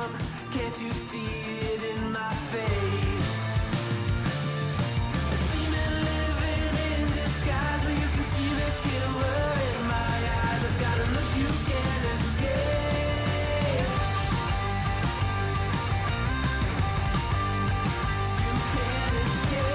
come? Can't you see it in my face? A demon living in disguise, but you can see the killer in my eyes. I've got a look you can't escape. You can't escape.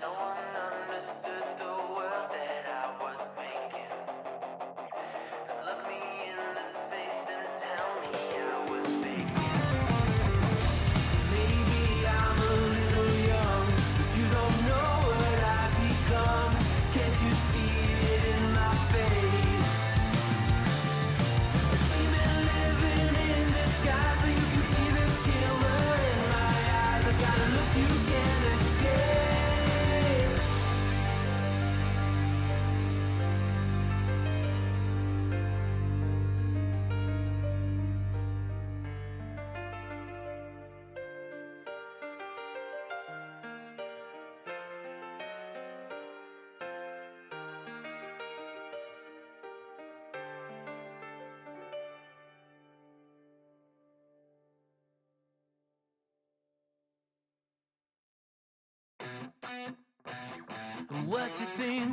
No one understood the world that I was making. Look me in the face and tell me I was faking. Maybe I'm a little young, but you don't know what I've become. Can't you see it in my face? A demon living in disguise, but you can see the killer in my eyes. I've got a look you can't escape.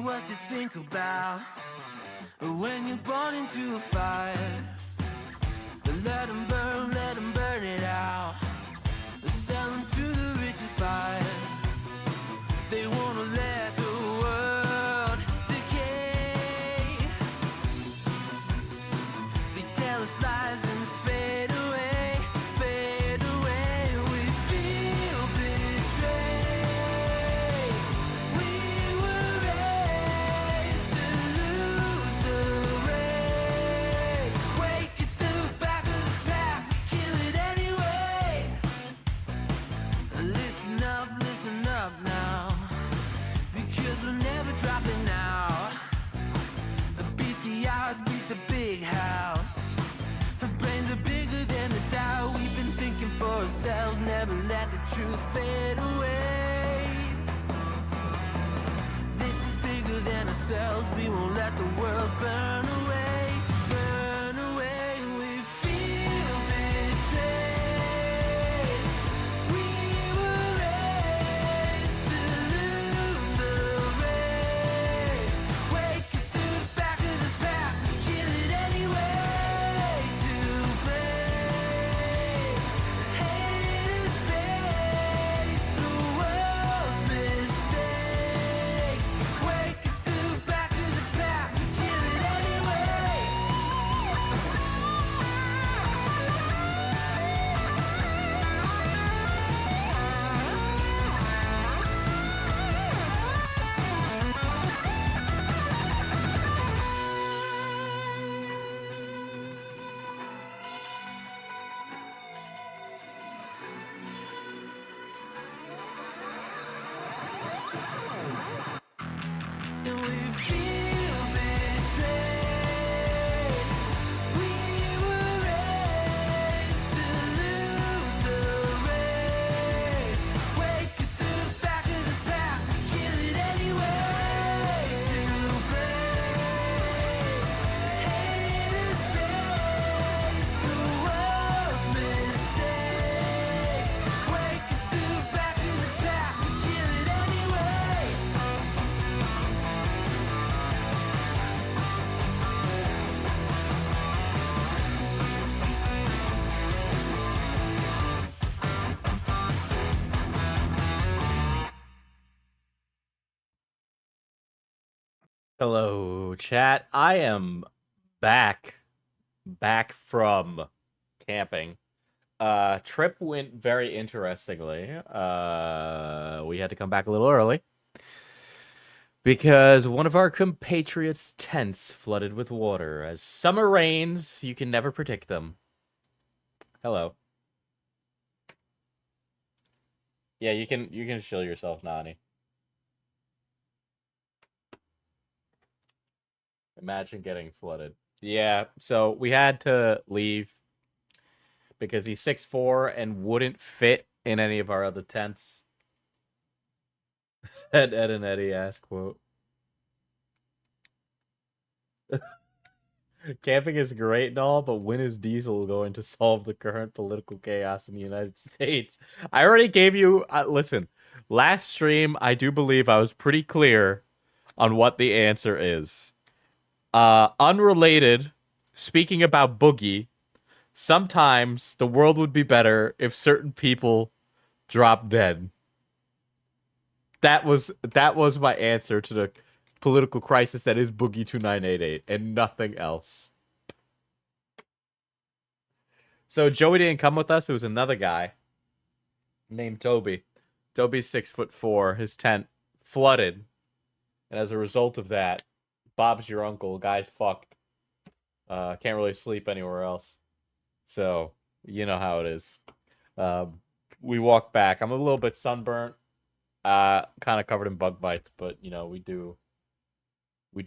What you think about when you're born into a fire? Let 'em burn it out. Sell 'em to the richest buyer. They wanna let the world decay. They tell us lies and fade away, fade away. We feel betrayed. We were raised to lose the race. Wake at the back of the pack, kill it anyway. Listen up now, because we're never dropping out. Beat the odds, beat the big house. Our brains are bigger than the doubt. We've been thinking for ourselves, never let the truth fade away. This is bigger than ourselves, we won't let the world burn away, burn away. We feel betrayed. We were raised to lose the race. Wake at the back of the pack, kill it anyway. To blame, haters face the world's mistakes. Wake at the back of the pack, kill it anyway. And we feel betrayed. We were raised to lose the race. Wake at the back of the pack, kill it anyway. To blame, haters face the world's mistakes. Wake at the back of the pack, kill it anyway. Hello, chat. I am back from camping. Trip went very interestingly. We had to come back a little early because one of our compatriots' tents flooded with water. As summer rains, you can never predict them. Hello. Yeah, you can shill yourself, Nani. Imagine getting flooded. Yeah, so we had to leave because he's 6'4" and wouldn't fit in any of our other tents. Ed and Eddie asked, quote. Camping is great and all, but when is Diesel going to solve the current political chaos in the United States? I already gave you... listen, last stream, I do believe I was pretty clear on what the answer is. Unrelated, speaking about Boogie, sometimes the world would be better if certain people dropped dead. That was my answer to the political crisis that is Boogie 2988 and nothing else. So Joey didn't come with us. It was another guy named Toby. Toby's 6'4". His tent flooded, and as a result of that, Bob's your uncle. Guy's fucked. Can't really sleep anywhere else. So you know how it is. We walk back. I'm a little bit sunburnt. Kind of covered in bug bites, but you know we do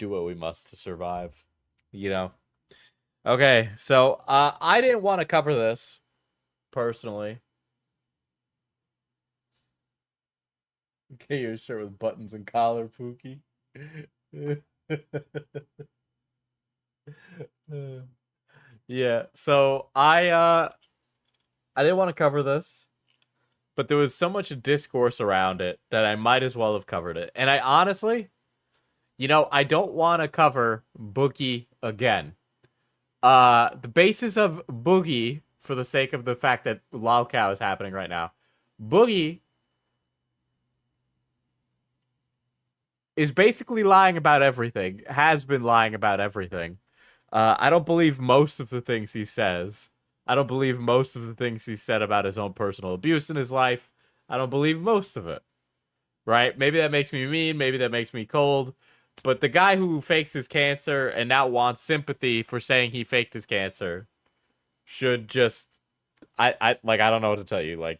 what we must to survive. You know. Okay, so I didn't want to cover this personally. Get your shirt with buttons and collar, Pookie. Yeah, so I didn't want to cover this, but there was so much discourse around it that I might as well have covered it. And I honestly, you know, I don't want to cover Boogie again. The basis of Boogie, for the sake of the fact that Lolcow is happening right now, Boogie is basically lying about everything, has been lying about everything. I don't believe most of the things he says. I don't believe most of the things he said about his own personal abuse in his life. I don't believe most of it. Right? Maybe that makes me mean, maybe that makes me cold. But the guy who fakes his cancer and now wants sympathy for saying he faked his cancer should just I don't know what to tell you. Like,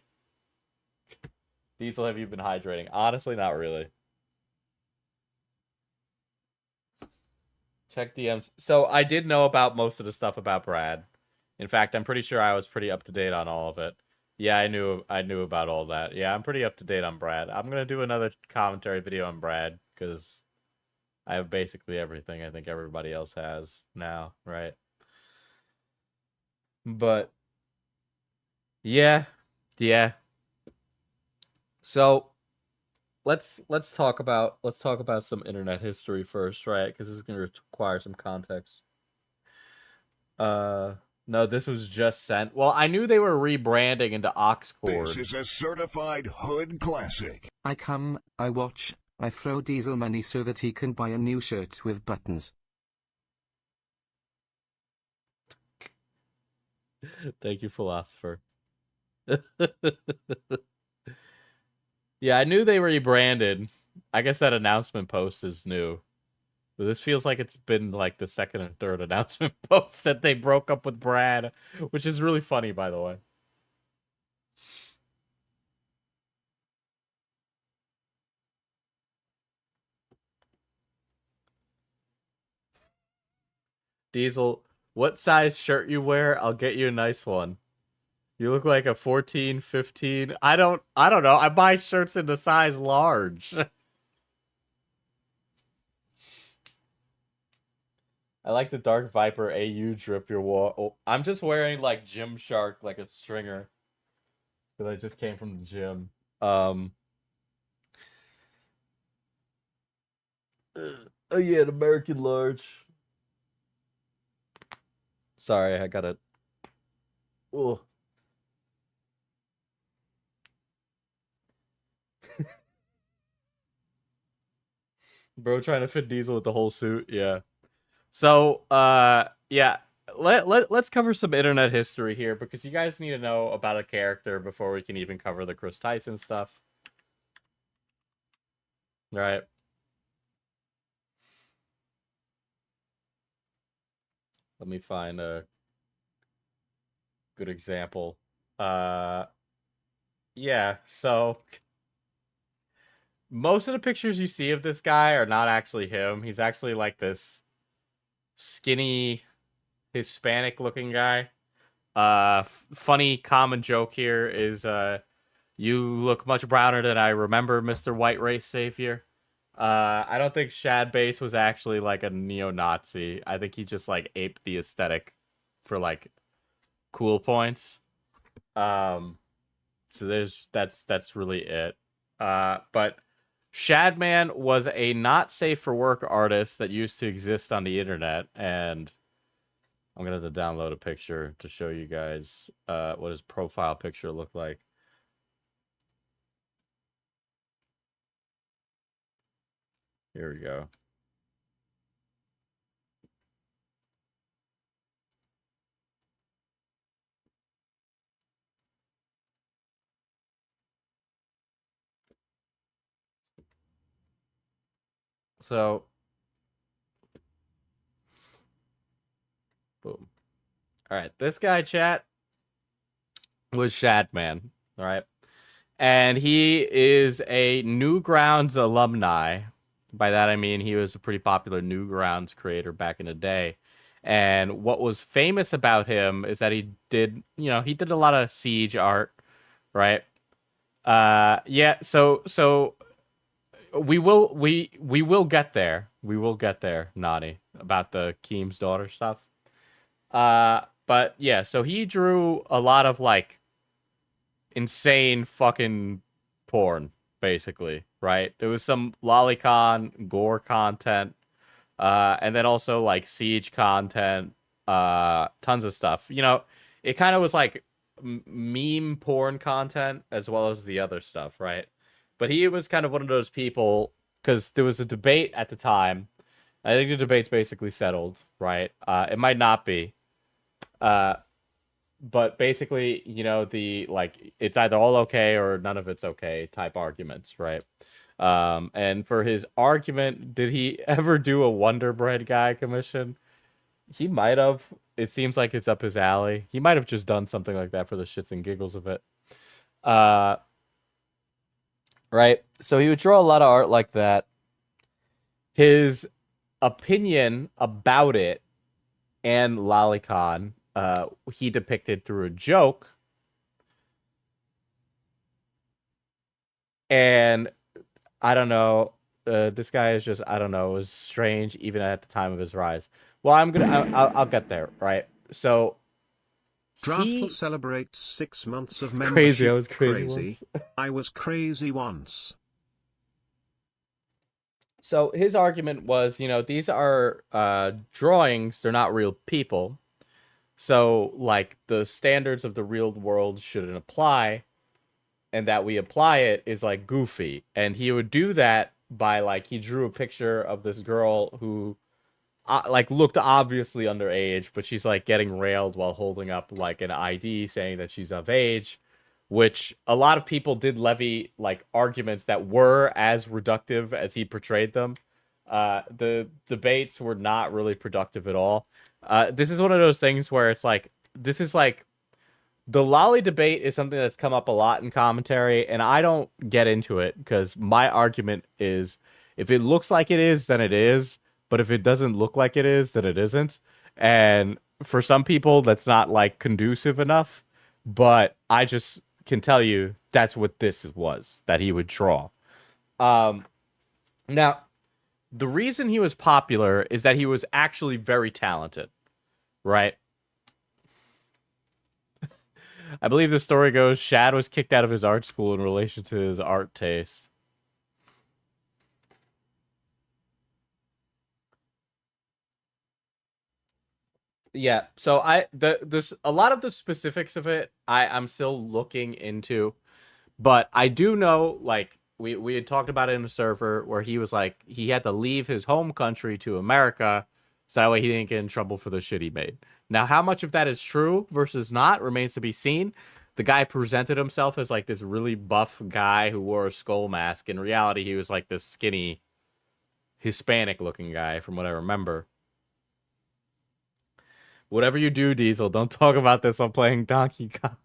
Diesel, have you been hydrating? Honestly, not really. Check DMs. So I did know about most of the stuff about Brad. In fact, I'm pretty sure I was pretty up to date on all of it. Yeah, I knew about all that. Yeah, I'm pretty up to date on Brad. I'm gonna do another commentary video on Brad because I have basically everything I think everybody else has now, right? But yeah. So let's talk about some internet history first, right? Because this is gonna require some context. No, this was just sent. Well, I knew they were rebranding into Oxcord. This is a certified hood classic. I come, I watch, I throw Diesel money so that he can buy a new shirt with buttons. Thank you, philosopher. Yeah, I knew they rebranded. I guess that announcement post is new. But this feels like it's been like the second and third announcement post that they broke up with Brad, which is really funny, by the way. Diesel, what size shirt you wear? I'll get you a nice one. You look like a 14, 15. I don't know. I buy shirts in the size large. I like the Dark Viper AU drip your wall. Oh, I'm just wearing like Gymshark, like a stringer. Because I just came from the gym. Oh yeah, an American large. Sorry, I got it. Oh. Bro trying to fit Diesel with the whole suit, yeah. So, yeah. Let's cover some internet history here because you guys need to know about a character before we can even cover the Kris Tyson stuff. Right. Let me find good example. Yeah, so most of the pictures you see of this guy are not actually him. He's actually like this skinny Hispanic looking guy. Funny common joke here is you look much browner than I remember, Mr. White Race Savior. I don't think Shad Base was actually like a neo-Nazi. I think he just like aped the aesthetic for like cool points. So that's really it. But Shadman was a not safe for work artist that used to exist on the internet, and I'm gonna have to download a picture to show you guys what his profile picture looked like. Here we go. So, boom. All right, this guy, chat, was Shadman. All right, and he is a Newgrounds alumni. By that I mean he was a pretty popular Newgrounds creator back in the day. And what was famous about him is that he did a lot of siege art, right? Yeah, so we will get there. We will get there, Nani, about the Keem's daughter stuff. But yeah, so he drew a lot of like insane fucking porn, basically, right? There was some lolicon gore content, and then also like siege content, tons of stuff. It kind of was like meme porn content as well as the other stuff, right? But he was kind of one of those people because there was a debate at the time. I think the debate's basically settled, right? It might not be. But basically, the like it's either all okay or none of it's okay type arguments, right? And for his argument, did he ever do a Wonder Bread guy commission? He might have. It seems like it's up his alley. He might have just done something like that for the shits and giggles of it. Right? So he would draw a lot of art like that. His opinion about it and Lolicon, he depicted through a joke. And I don't know. This guy is just, I don't know, was strange even at the time of his rise. Well, I'll get there, right? So Draftful celebrates 6 months of membership. Crazy, I was crazy. I was crazy once. So his argument was, these are drawings, they're not real people. So, like, the standards of the real world shouldn't apply, and that we apply it is, like, goofy. And he would do that by, like, he drew a picture of this girl who, like, looked obviously underage, but she's, like, getting railed while holding up, like, an ID saying that she's of age, which a lot of people did levy, like, arguments that were as reductive as he portrayed them. The debates were not really productive at all. This is one of those things where it's like, this is like, the lolly debate is something that's come up a lot in commentary, and I don't get into it because my argument is, if it looks like it is, then it is, but if it doesn't look like it is, then it isn't. And for some people, that's not like conducive enough, but I just can tell you that's what this was that he would draw. Now, the reason he was popular is that he was actually very talented, right? I believe the story goes Shad was kicked out of his art school in relation to his art taste. Yeah, so a lot of the specifics of it I'm still looking into, but I do know, like, we had talked about it in a server where he was like, he had to leave his home country to America so that way he didn't get in trouble for the shit he made. Now, how much of that is true versus not remains to be seen. The guy presented himself as like this really buff guy who wore a skull mask. In reality, he was like this skinny Hispanic looking guy from what I remember. Whatever you do, Diesel, don't talk about this while playing Donkey Kong.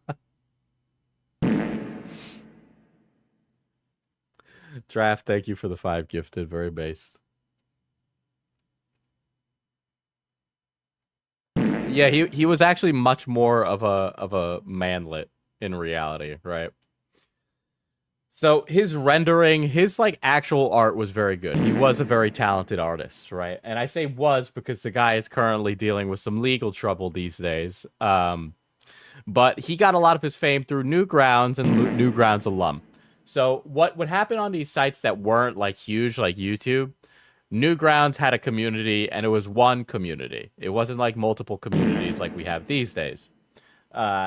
Draft, thank you for the 5 gifted. Very based. Yeah, he was actually much more of a manlet in reality, right? So his rendering, his like actual art was very good. He was a very talented artist, right? And I say was because the guy is currently dealing with some legal trouble these days. But he got a lot of his fame through Newgrounds and Newgrounds alum. So what would happen on these sites that weren't like huge, like YouTube? Newgrounds had a community, and it was one community. It wasn't like multiple communities like we have these days.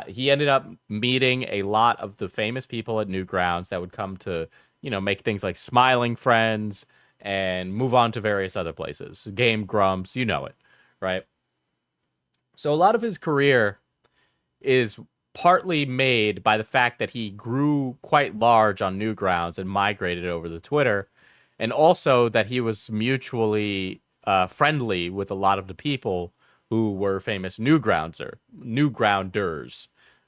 He ended up meeting a lot of the famous people at Newgrounds that would come to, you know, make things like Smiling Friends and move on to various other places. Game Grumps, you know it, right? So a lot of his career is partly made by the fact that he grew quite large on Newgrounds and migrated over to Twitter, and also that he was mutually friendly with a lot of the people who were famous Newgrounders.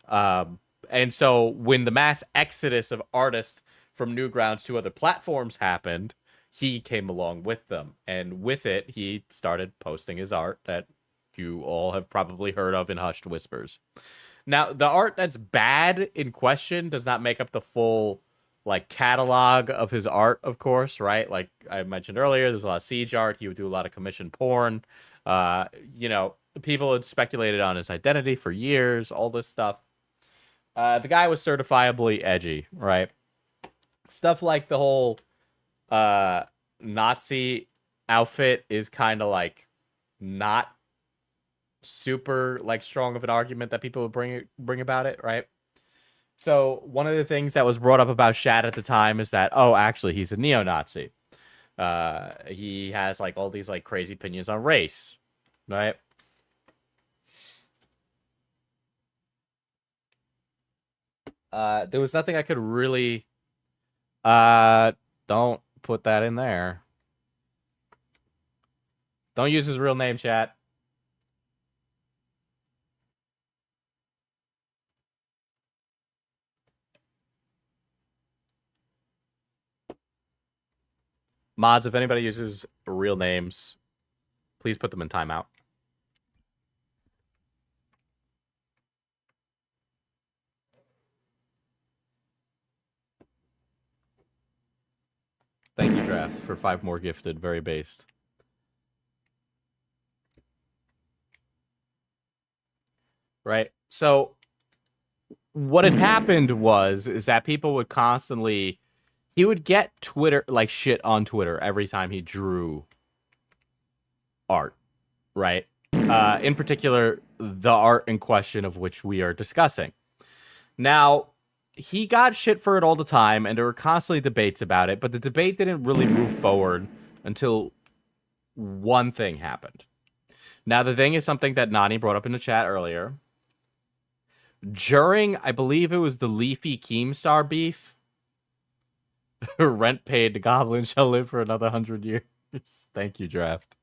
And so when the mass exodus of artists from Newgrounds to other platforms happened, he came along with them. And with it, he started posting his art that you all have probably heard of in hushed whispers. Now, the art that's bad in question does not make up the full like catalog of his art, of course, right? Like I mentioned earlier, there's a lot of siege art. He would do a lot of commissioned porn. You know, people had speculated on his identity for years, all this stuff. The guy was certifiably edgy, right? Stuff like the whole Nazi outfit is kind of like not super like strong of an argument that people would bring about it, right? So one of the things that was brought up about Shad at the time is that, oh, actually, he's a neo-Nazi. He has like all these like crazy opinions on race, right? There was nothing I could really. Don't put that in there. Don't use his real name, chat. Mods, if anybody uses real names, please put them in timeout. Thank you, Draft, for 5 more gifted. Very based. Right? So what had happened is that people would constantly... He would get Twitter, like shit on Twitter every time he drew art, right? In particular, the art in question of which we are discussing. Now, he got shit for it all the time, and there were constantly debates about it, but the debate didn't really move forward until one thing happened. Now, the thing is something that Nani brought up in the chat earlier. During, I believe it was the Leafy Keemstar beef, rent paid, the goblin shall live for another 100 years. Thank you, Draft.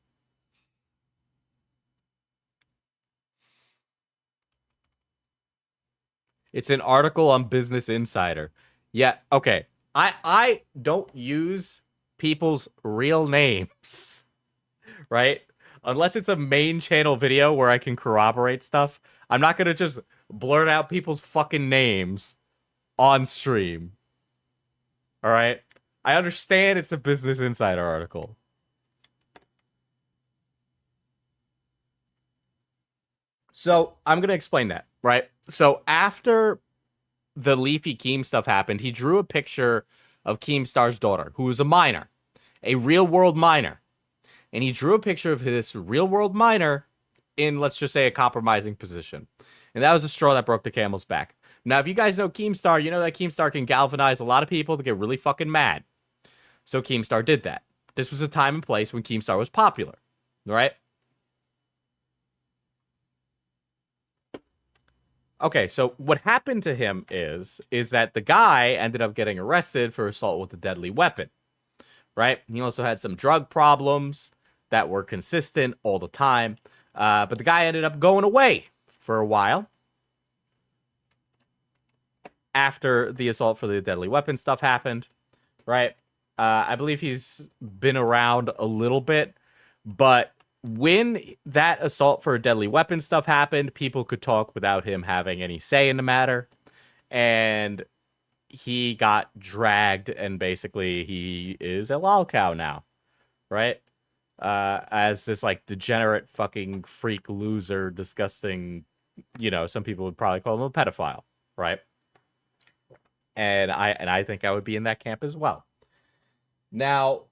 It's an article on Business Insider. Yeah, okay. I don't use people's real names, right? Unless it's a main channel video where I can corroborate stuff. I'm not going to just blurt out people's fucking names on stream. All right? I understand it's a Business Insider article. So, I'm going to explain that, right? So, after the Leafy Keem stuff happened, he drew a picture of Keemstar's daughter, who was a minor, a real-world minor. And he drew a picture of this real-world minor in, let's just say, a compromising position. And that was the straw that broke the camel's back. Now, if you guys know Keemstar, you know that Keemstar can galvanize a lot of people to get really fucking mad. So Keemstar did that. This was a time and place when Keemstar was popular, right? Okay, so what happened to him is that the guy ended up getting arrested for assault with a deadly weapon, right? He also had some drug problems that were consistent all the time. But the guy ended up going away for a while after the assault for the deadly weapon stuff happened, right? I believe he's been around a little bit, but when that assault for a deadly weapon stuff happened, people could talk without him having any say in the matter, and he got dragged, and basically he is a lol cow now, right? As this like degenerate fucking freak loser, disgusting, some people would probably call him a pedophile, right? And I think I would be in that camp as well. Now,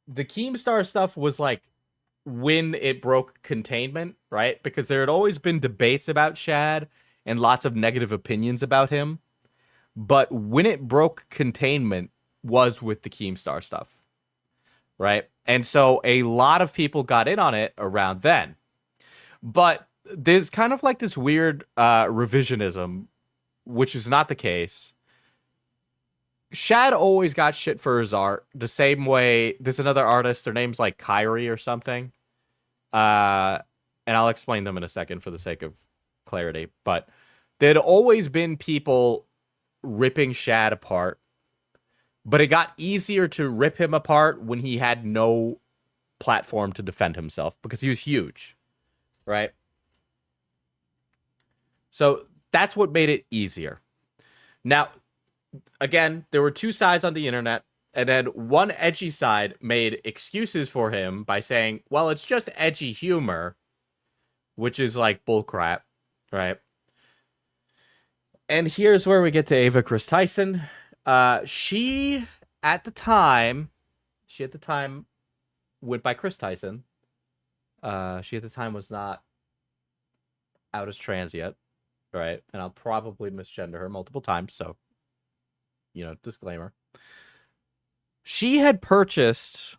the Keemstar stuff was like when it broke containment, right? Because there had always been debates about Shad and lots of negative opinions about him. But when it broke containment was with the Keemstar stuff, right? And so a lot of people got in on it around then. But there's kind of like this weird revisionism, which is not the case. Shad always got shit for his art the same way. There's another artist, their name's like Kyrie or something. And I'll explain them in a second for the sake of clarity. But there'd always been people ripping Shad apart. But it got easier to rip him apart when he had no platform to defend himself because he was huge, right? So that's what made it easier. Now, again, there were two sides on the internet, and then one edgy side made excuses for him by saying, well, it's just edgy humor, which is like bullcrap, right? And here's where we get to Ava Kris Tyson. She at the time went by Kris Tyson. She at the time was not out as trans yet, right? And I'll probably misgender her multiple times, so disclaimer. She had purchased,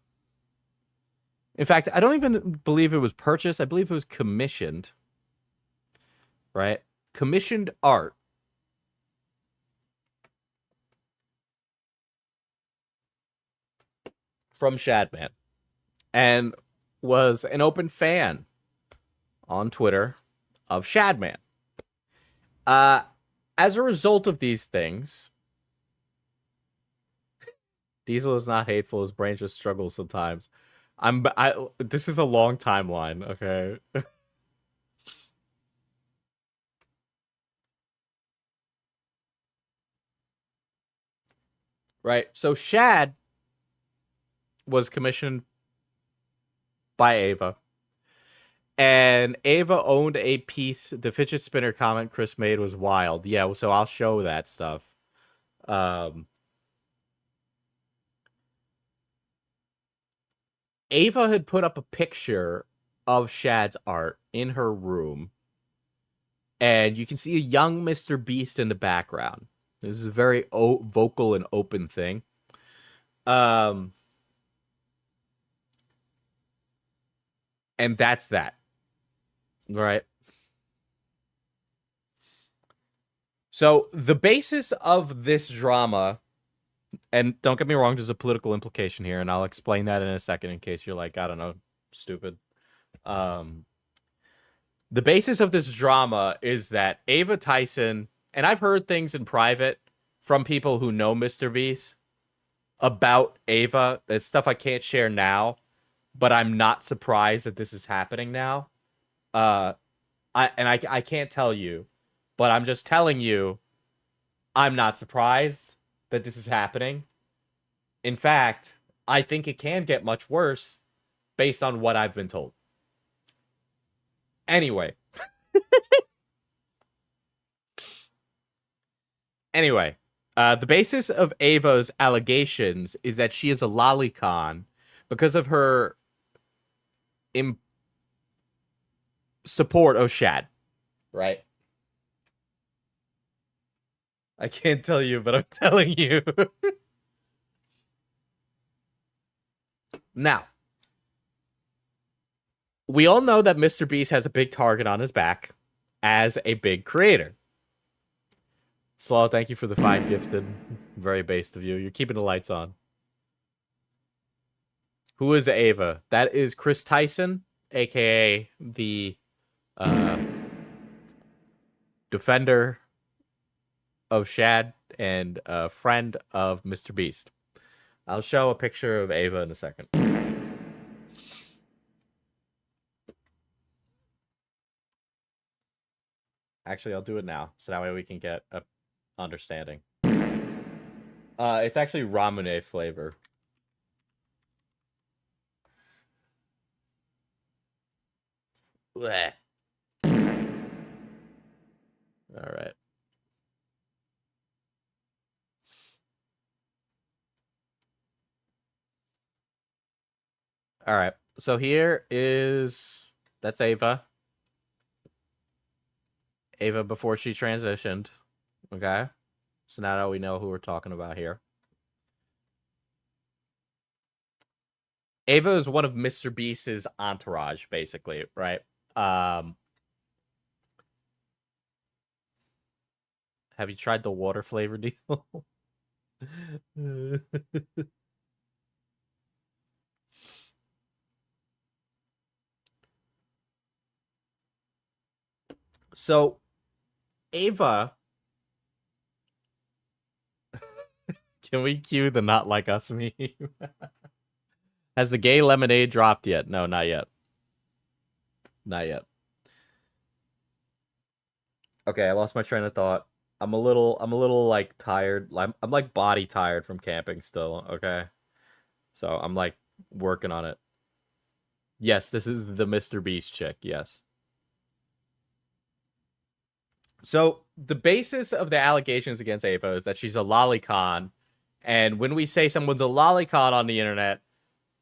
in fact, I don't even believe it was purchased. I believe it was commissioned, right? Commissioned art from Shadman, and was an open fan on Twitter of Shadman. As a result of these things, Diesel is not hateful. His brain just struggles sometimes. This is a long timeline, okay? Right. So Shad was commissioned by Ava. And Ava owned a piece. The fidget spinner comment Chris made was wild. Yeah, so I'll show that stuff. Ava had put up a picture of Shad's art in her room. And you can see a young Mr.Beast in the background. This is a very vocal and open thing. And that's that. Right? So the basis of this drama, and don't get me wrong, there's a political implication here, and I'll explain that in a second in case you're like, I don't know, stupid. The basis of this drama is that Ava Tyson, and I've heard things in private from people who know Mr.Beast about Ava. It's stuff I can't share now, but I'm not surprised that this is happening now. I can't tell you, but I'm just telling you, I'm not surprised that this is happening. In fact, I think it can get much worse based on what I've been told. Anyway. The basis of Ava's allegations is that she is a lolicon because of her support of Shad, right? I can't tell you, but I'm telling you. Now, we all know that Mr.Beast has a big target on his back as a big creator. Slaw, thank you for the 5 gifted. Very based of you. You're keeping the lights on. Who is Ava? That is Kris Tyson. aka the defender of Shad and a friend of Mr.Beast. I'll show a picture of Ava in a second. Actually, I'll do it now, so that way we can get a understanding. It's actually ramune flavor. Blech. All right. All right. So here is that's Ava. Ava before she transitioned. Okay. So now that we know who we're talking about here. Ava is one of Mr. Beast's entourage, basically, right? Have you tried the water flavor deal? So, Ava, can we cue the not like us meme? Has the gay lemonade dropped yet? No, not yet. Not yet. Okay, I lost my train of thought. I'm a little like tired. I'm like body tired from camping still, okay? So I'm like working on it. Yes, this is the Mr. Beast chick, yes. So the basis of the allegations against Ava is that she's a lolicon. And when we say someone's a lolicon on the internet,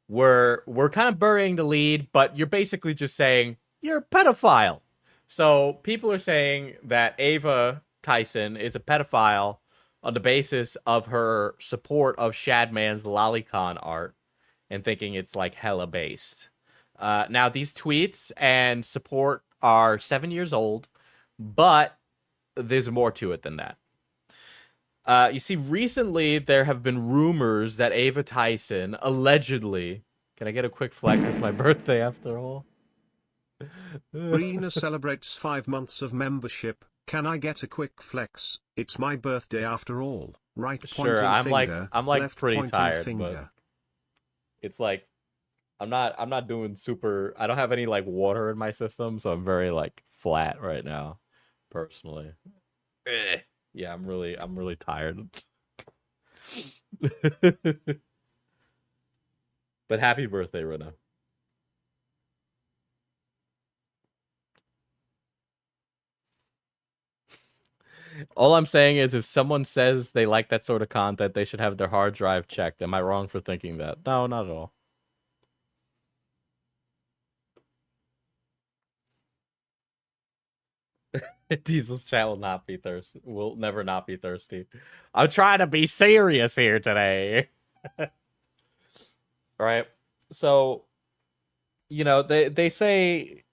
we're kind of burying the lead, but you're basically just saying you're a pedophile. So people are saying that Ava Tyson is a pedophile on the basis of her support of Shadman's lolicon art and thinking it's like hella based. Now, these tweets and support are 7 years old, but there's more to it than that. You see, recently there have been rumors that Ava Tyson allegedly... Can I get a quick flex? It's my birthday after all. Rena celebrates 5 months of membership. Can I get a quick flex? It's my birthday after all. Right pointing Sure, I'm finger, like left pretty pointing tired, finger. but it's like I'm not doing super. I don't have any like water in my system, so I'm very like flat right now, personally. Yeah, I'm really tired. But happy birthday, Rena. All I'm saying is if someone says they like that sort of content, they should have their hard drive checked. Am I wrong for thinking that? No, not at all. Diesel's chat will not be thirsty. Will never not be thirsty. I'm trying to be serious here today. All right. So, you know, they say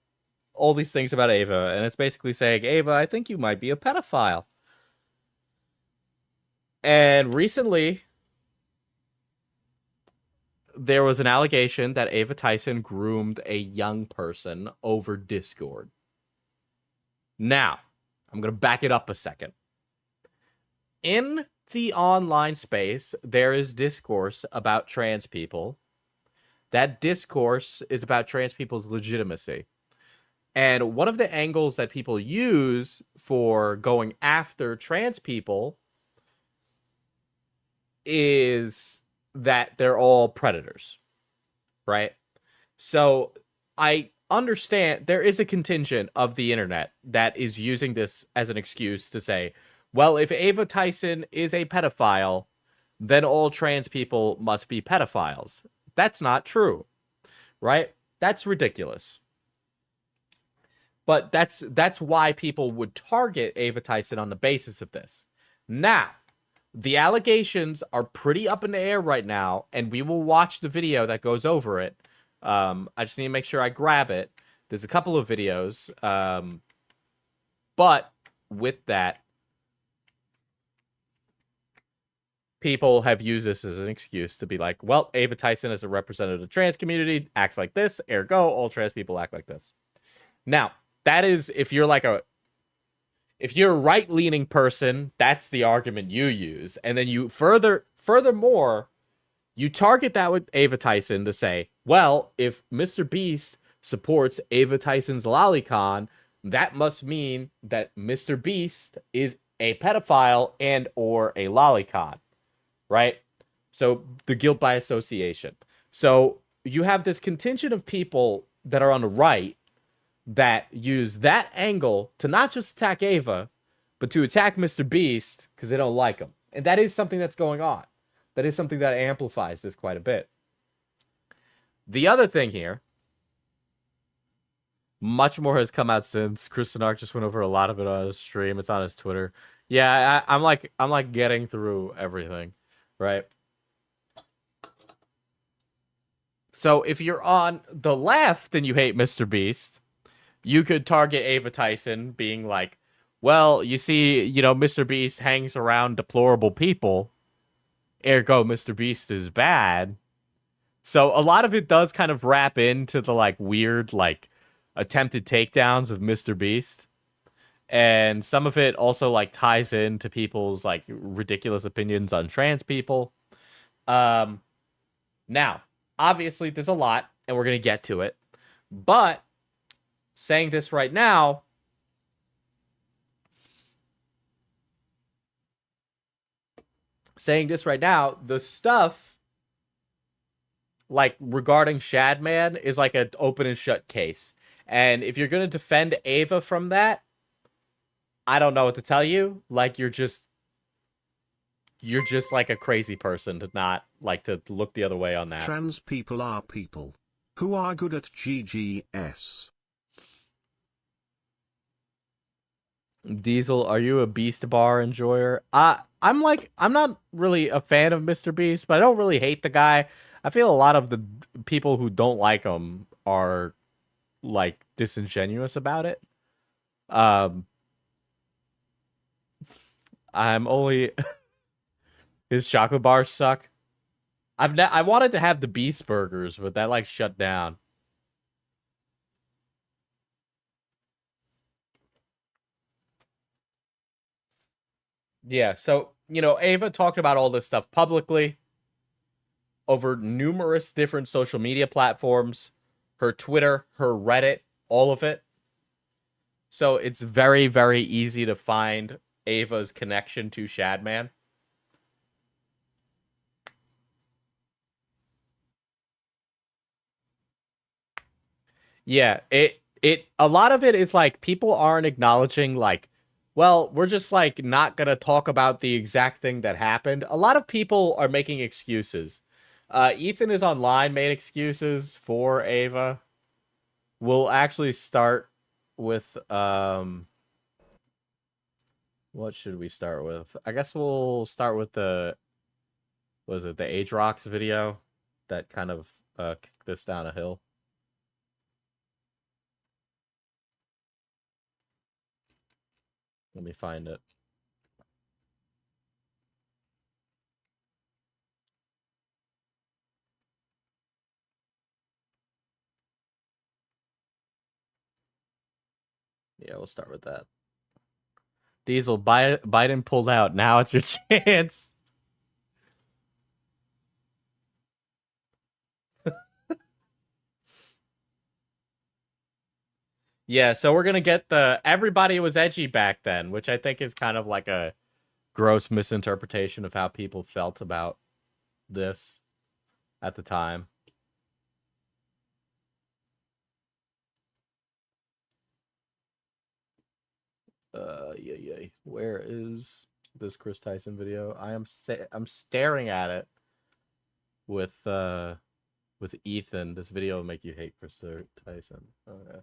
all these things about Ava, and it's basically saying, Ava, I think you might be a pedophile. And recently, there was an allegation that Ava Tyson groomed a young person over Discord. Now, I'm going to back it up a second. In the online space, there is discourse about trans people. That discourse is about trans people's legitimacy. And one of the angles that people use for going after trans people is that they're all predators, right? So I understand there is a contingent of the internet that is using this as an excuse to say, well, if Ava Tyson is a pedophile, then all trans people must be pedophiles. That's not true, right? That's ridiculous. But that's why people would target Ava Tyson on the basis of this. Now, the allegations are pretty up in the air right now, and we will watch the video that goes over it. I just need to make sure I grab it. There's a couple of videos. But with that, people have used this as an excuse to be like, well, Ava Tyson is a representative of the trans community, acts like this, ergo, all trans people act like this. Now, that is, if you're a right-leaning person, that's the argument you use. And then you furthermore, you target that with Ava Tyson to say, well, if Mr.Beast supports Ava Tyson's lolicon, that must mean that Mr.Beast is a pedophile and or a lolicon, right? So the guilt by association. So you have this contingent of people that are on the right that use that angle to not just attack Ava, but to attack Mr.Beast because they don't like him. And that is something that's going on. That is something that amplifies this quite a bit. The other thing here, much more has come out since. Kristen Ark just went over a lot of it on his stream. It's on his Twitter. Yeah, I'm like getting through everything, right? So if you're on the left and you hate Mr.Beast, you could target Ava Tyson being like, well, you see, Mr.Beast hangs around deplorable people, ergo Mr.Beast is bad. So a lot of it does kind of wrap into the like weird like attempted takedowns of Mr.Beast. And some of it also like ties into people's like ridiculous opinions on trans people. Now, obviously there's a lot and we're going to get to it. But saying this right now, the stuff like regarding Shadman is like an open and shut case. And if you're going to defend Ava from that, I don't know what to tell you. Like, you're just like a crazy person to not like to look the other way on that. Trans people are people who are good at GGS. Diesel, are you a Beast Bar enjoyer? I'm not really a fan of Mr.Beast, but I don't really hate the guy. I feel a lot of the people who don't like him are like disingenuous about it. I'm only his chocolate bars suck. I wanted to have the Beast burgers, but that like shut down. Yeah, so Ava talked about all this stuff publicly over numerous different social media platforms, her Twitter, her Reddit, all of it. So it's very, very easy to find Ava's connection to Shadman. Yeah, a lot of it is like people aren't acknowledging like, well, we're just like not gonna talk about the exact thing that happened. A lot of people are making excuses. Ethan is online, made excuses for Ava. We'll actually start with what should we start with? I guess we'll start with the Age Rocks video that kind of kicked this down a hill. Let me find it. Yeah, we'll start with that. Diesel, Biden pulled out. Now it's your chance. Yeah, so we're going to get the everybody was edgy back then, which I think is kind of like a gross misinterpretation of how people felt about this at the time. Yeah. Where is this Kris Tyson video? I'm staring at it with Ethan. This video will make you hate Kris Tyson. Oh yeah.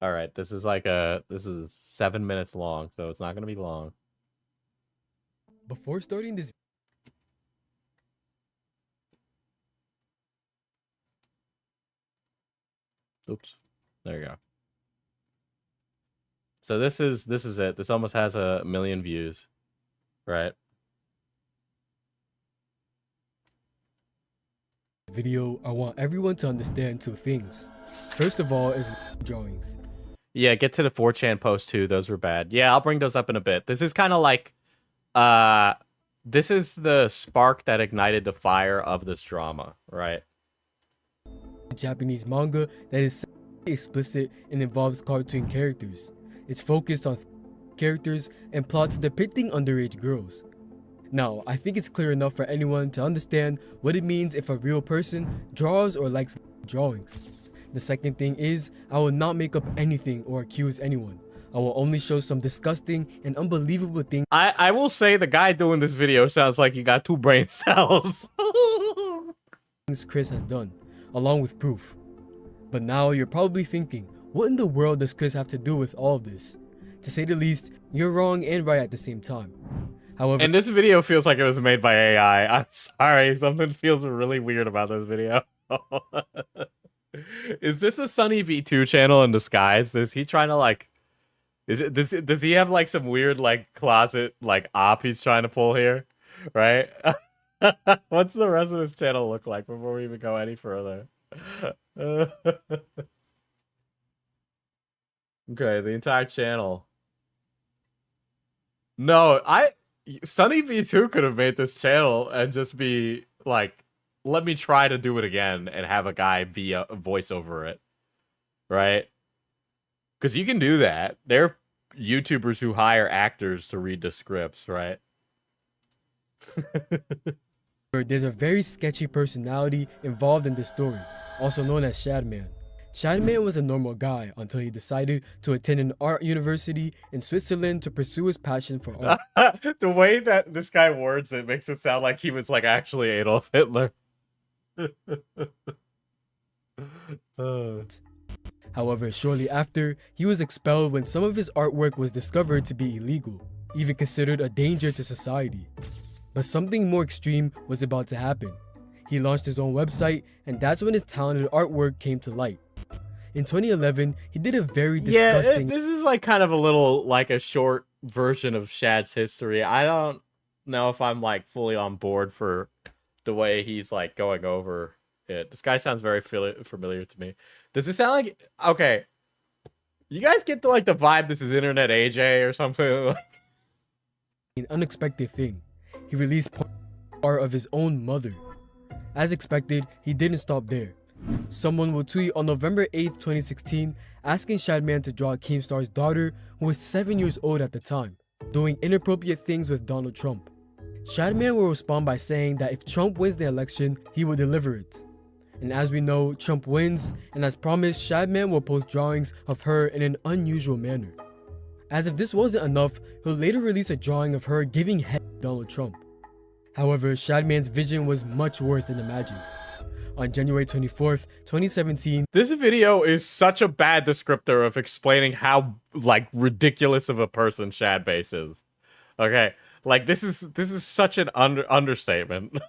All right, this is 7 minutes long, so it's not going to be long. Before starting this Oops. There you go. So this is it. This almost has 1 million views, right? Video, I want everyone to understand two things. First of all is drawings. Yeah, get to the 4chan post too. Those were bad. Yeah, I'll bring those up in a bit. This is kind of like, this is the spark that ignited the fire of this drama, right? Japanese manga that is explicit and involves cartoon characters. It's focused on characters and plots depicting underage girls. Now, I think it's clear enough for anyone to understand what it means if a real person draws or likes drawings. The second thing is, I will not make up anything or accuse anyone. I will only show some disgusting and unbelievable things. I will say the guy doing this video sounds like he got 2 brain cells. Chris has done, along with proof. But now you're probably thinking, what in the world does Chris have to do with all of this? To say the least, you're wrong and right at the same time. However, and this video feels like it was made by AI. I'm sorry, something feels really weird about this video. Is this a Sunny V2 channel in disguise? Is he trying to like, does he have like some weird like closet like op he's trying to pull here? Right? What's the rest of this channel look like before we even go any further? Okay, the entire channel. No, Sunny V2 could have made this channel and just be like, let me try to do it again and have a guy via voice over it, right? Because you can do that. There are YouTubers who hire actors to read the scripts, right? there's a very sketchy personality involved in this story, also known as Shadman. Shadman was a normal guy until he decided to attend an art university in Switzerland to pursue his passion for art. The way that this guy words it makes it sound like he was like actually Adolf Hitler. However, shortly after, he was expelled when some of his artwork was discovered to be illegal, even considered a danger to society. But something more extreme was about to happen. He launched his own website, and that's when his talented artwork came to light. In 2011, he did a very disgusting... Yeah, this is like kind of a little like a short version of Shad's history. I don't know if I'm like fully on board for the way he's like going over it. This guy sounds very familiar to me. Does it sound like... Okay. You guys get like the vibe this is Internet AJ or something? An unexpected thing. He released art of his own mother. As expected, he didn't stop there. Someone will tweet on November 8th, 2016, asking Shadman to draw Keemstar's daughter, who was 7 years old at the time, doing inappropriate things with Donald Trump. Shadman will respond by saying that if Trump wins the election, he will deliver it. And as we know, Trump wins, and as promised, Shadman will post drawings of her in an unusual manner. As if this wasn't enough, he'll later release a drawing of her giving head to Donald Trump. However, Shadman's vision was much worse than imagined. On January 24th, 2017... This video is such a bad descriptor of explaining how, like, ridiculous of a person Shadbase is. Okay? Like, this is such an understatement.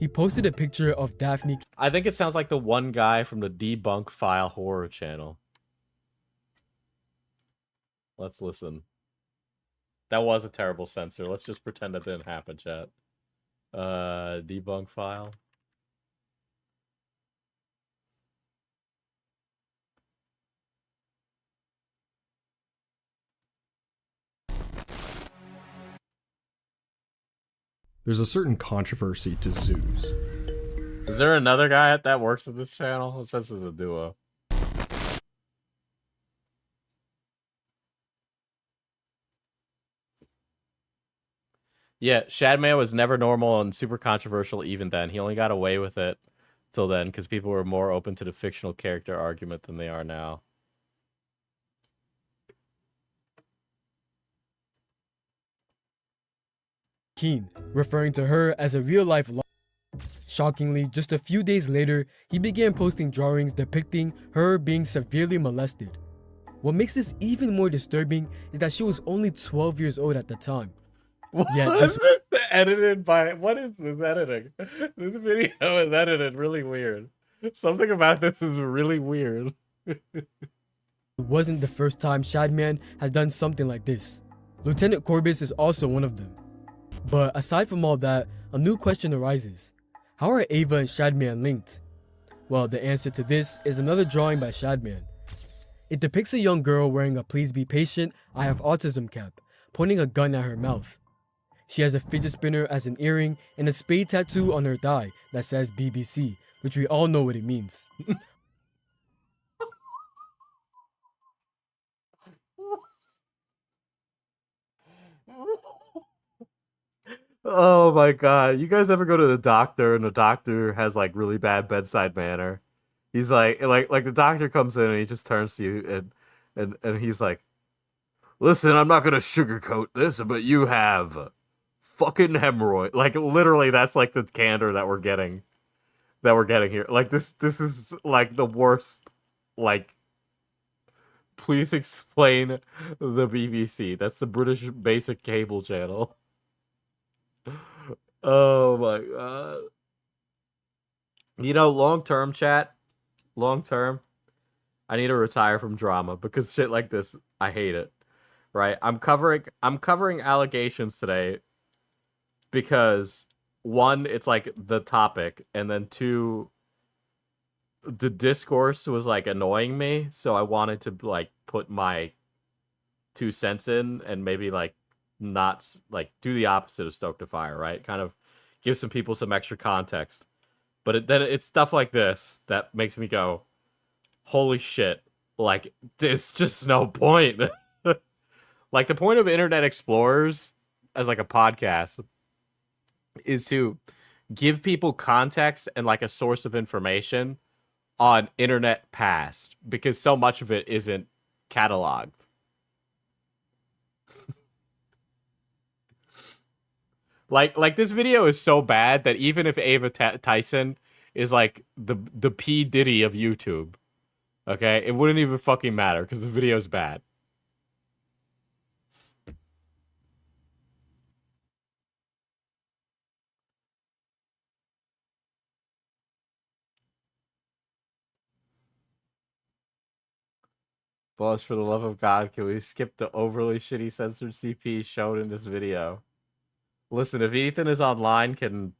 He posted a picture of Daphne... I think it sounds like the one guy from the Debunk File horror channel. Let's listen. That was a terrible censor. Let's just pretend that didn't happen, chat. Debunk File. There's a certain controversy to zoos. Is there another guy that works at this channel? It says it's a duo. Yeah, Shadman was never normal and super controversial even then. He only got away with it till then because people were more open to the fictional character argument than they are now. Keen, referring to her as a real-life... Shockingly, just a few days later, he began posting drawings depicting her being severely molested. What makes this even more disturbing is that she was only 12 years old at the time. What is this edited by... What is this editing? This video is edited really weird. Something about this is really weird. It wasn't the first time Shadman has done something like this. Lieutenant Corbis is also one of them. But aside from all that, a new question arises. How are Ava and Shadman linked? Well, the answer to this is another drawing by Shadman. It depicts a young girl wearing a "Please be patient, I have autism" cap, pointing a gun at her mouth. She has a fidget spinner as an earring and a spade tattoo on her thigh that says BBC, which we all know what it means. Oh my god. You guys ever go to the doctor and the doctor has like really bad bedside manner? He's like the doctor comes in and he just turns to you and he's like, "Listen, I'm not gonna sugarcoat this, but you have fucking hemorrhoid." Like literally that's like the candor that we're getting here. Like this is like the worst, like, please explain the BBC. That's the British basic cable channel. Oh my god. You know, long-term chat, long-term, I need to retire from drama because shit like this, I hate it. Right? I'm covering allegations today because one, it's like the topic, and then two, the discourse was like annoying me, so I wanted to like put my 2 cents in and maybe like not like do the opposite of stoke the fire, right? Kind of give some people some extra context. But then it's stuff like this that makes me go, holy shit, like there's just no point. Like the point of Internet Explorers as like a podcast is to give people context and like a source of information on internet past, because so much of it isn't cataloged. Like this video is so bad that even if Ava Tyson is like the P Diddy of YouTube, okay, it wouldn't even fucking matter because the video's bad. Boss, for the love of God, can we skip the overly shitty censored CP shown in this video? Listen, if Ethan is online, can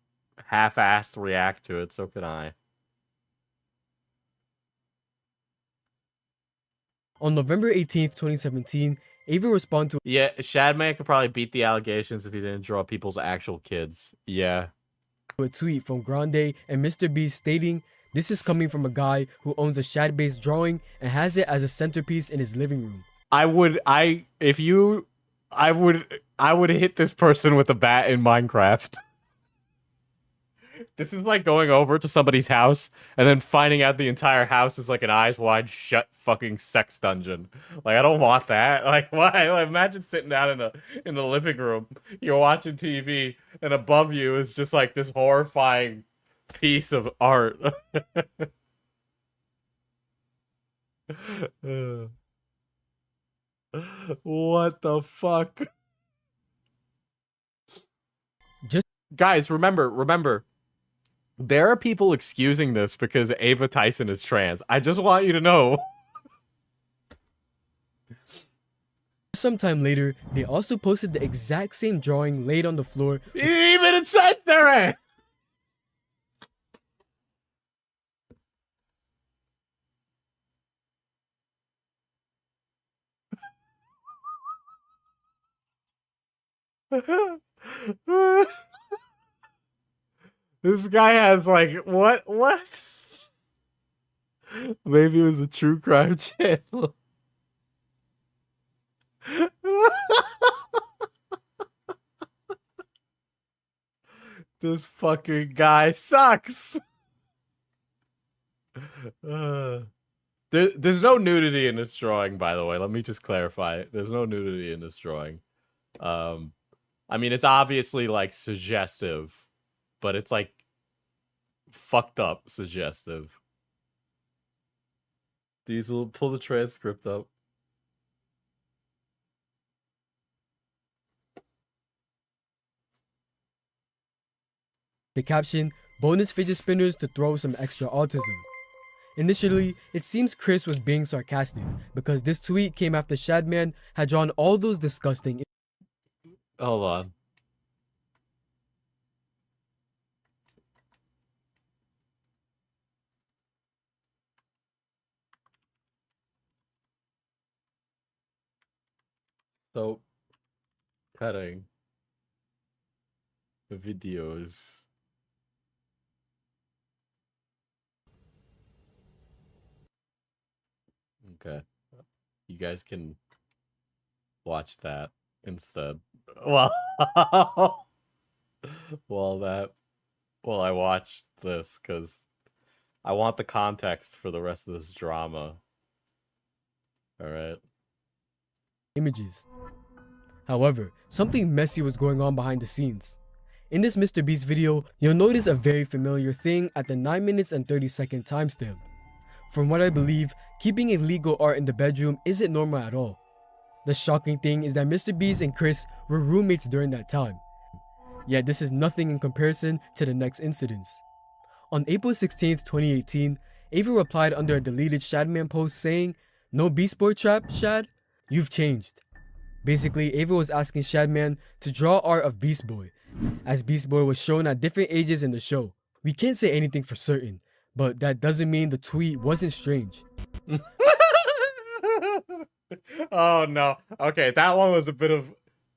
half-assed react to it, so can I. On November 18th, 2017, Ava responded to Yeah, Shadman could probably beat the allegations if he didn't draw people's actual kids. Yeah. a tweet from Grande and Mr.Beast stating, "This is coming from a guy who owns a Shad-based drawing and has it as a centerpiece in his living room." I would hit this person with a bat in Minecraft. This is like going over to somebody's house and then finding out the entire house is like an eyes wide shut fucking sex dungeon. Like I don't want that. Like why? Like, imagine sitting down in the living room, you're watching TV, and above you is just like this horrifying piece of art. What the fuck? Just Guys, remember. There are people excusing this because Ava Tyson is trans. I just want you to know. sometime later, they also posted the exact same drawing laid on the floor. Even it says there. This guy has like what? Maybe it was a true crime channel. This fucking guy sucks. There's no nudity in this drawing, by the way. Let me just clarify. There's no nudity in this drawing. I mean, it's obviously like suggestive, but it's like fucked up suggestive. Diesel, pull the transcript up. The caption, "Bonus fidget spinners to throw some extra autism." Initially, it seems Kris was being sarcastic because this tweet came after Shadman had drawn all those disgusting. Hold on. So, cutting the videos. Okay. You guys can watch that instead. Well, while I watch this, because I want the context for the rest of this drama. Alright. Images. However, something messy was going on behind the scenes. In this Mr.Beast video, you'll notice a very familiar thing at the 9 minutes and 30-second timestamp. From what I believe, keeping illegal art in the bedroom isn't normal at all. The shocking thing is that Mr.Beast and Kris were roommates during that time. Yet this is nothing in comparison to the next incidents. On April 16, 2018, Ava replied under a deleted Shadman post saying, "No Beast Boy trap, Shad? You've changed." Basically, Ava was asking Shadman to draw art of Beast Boy, as Beast Boy was shown at different ages in the show. We can't say anything for certain, but that doesn't mean the tweet wasn't strange. Oh no. Okay, that one was a bit of,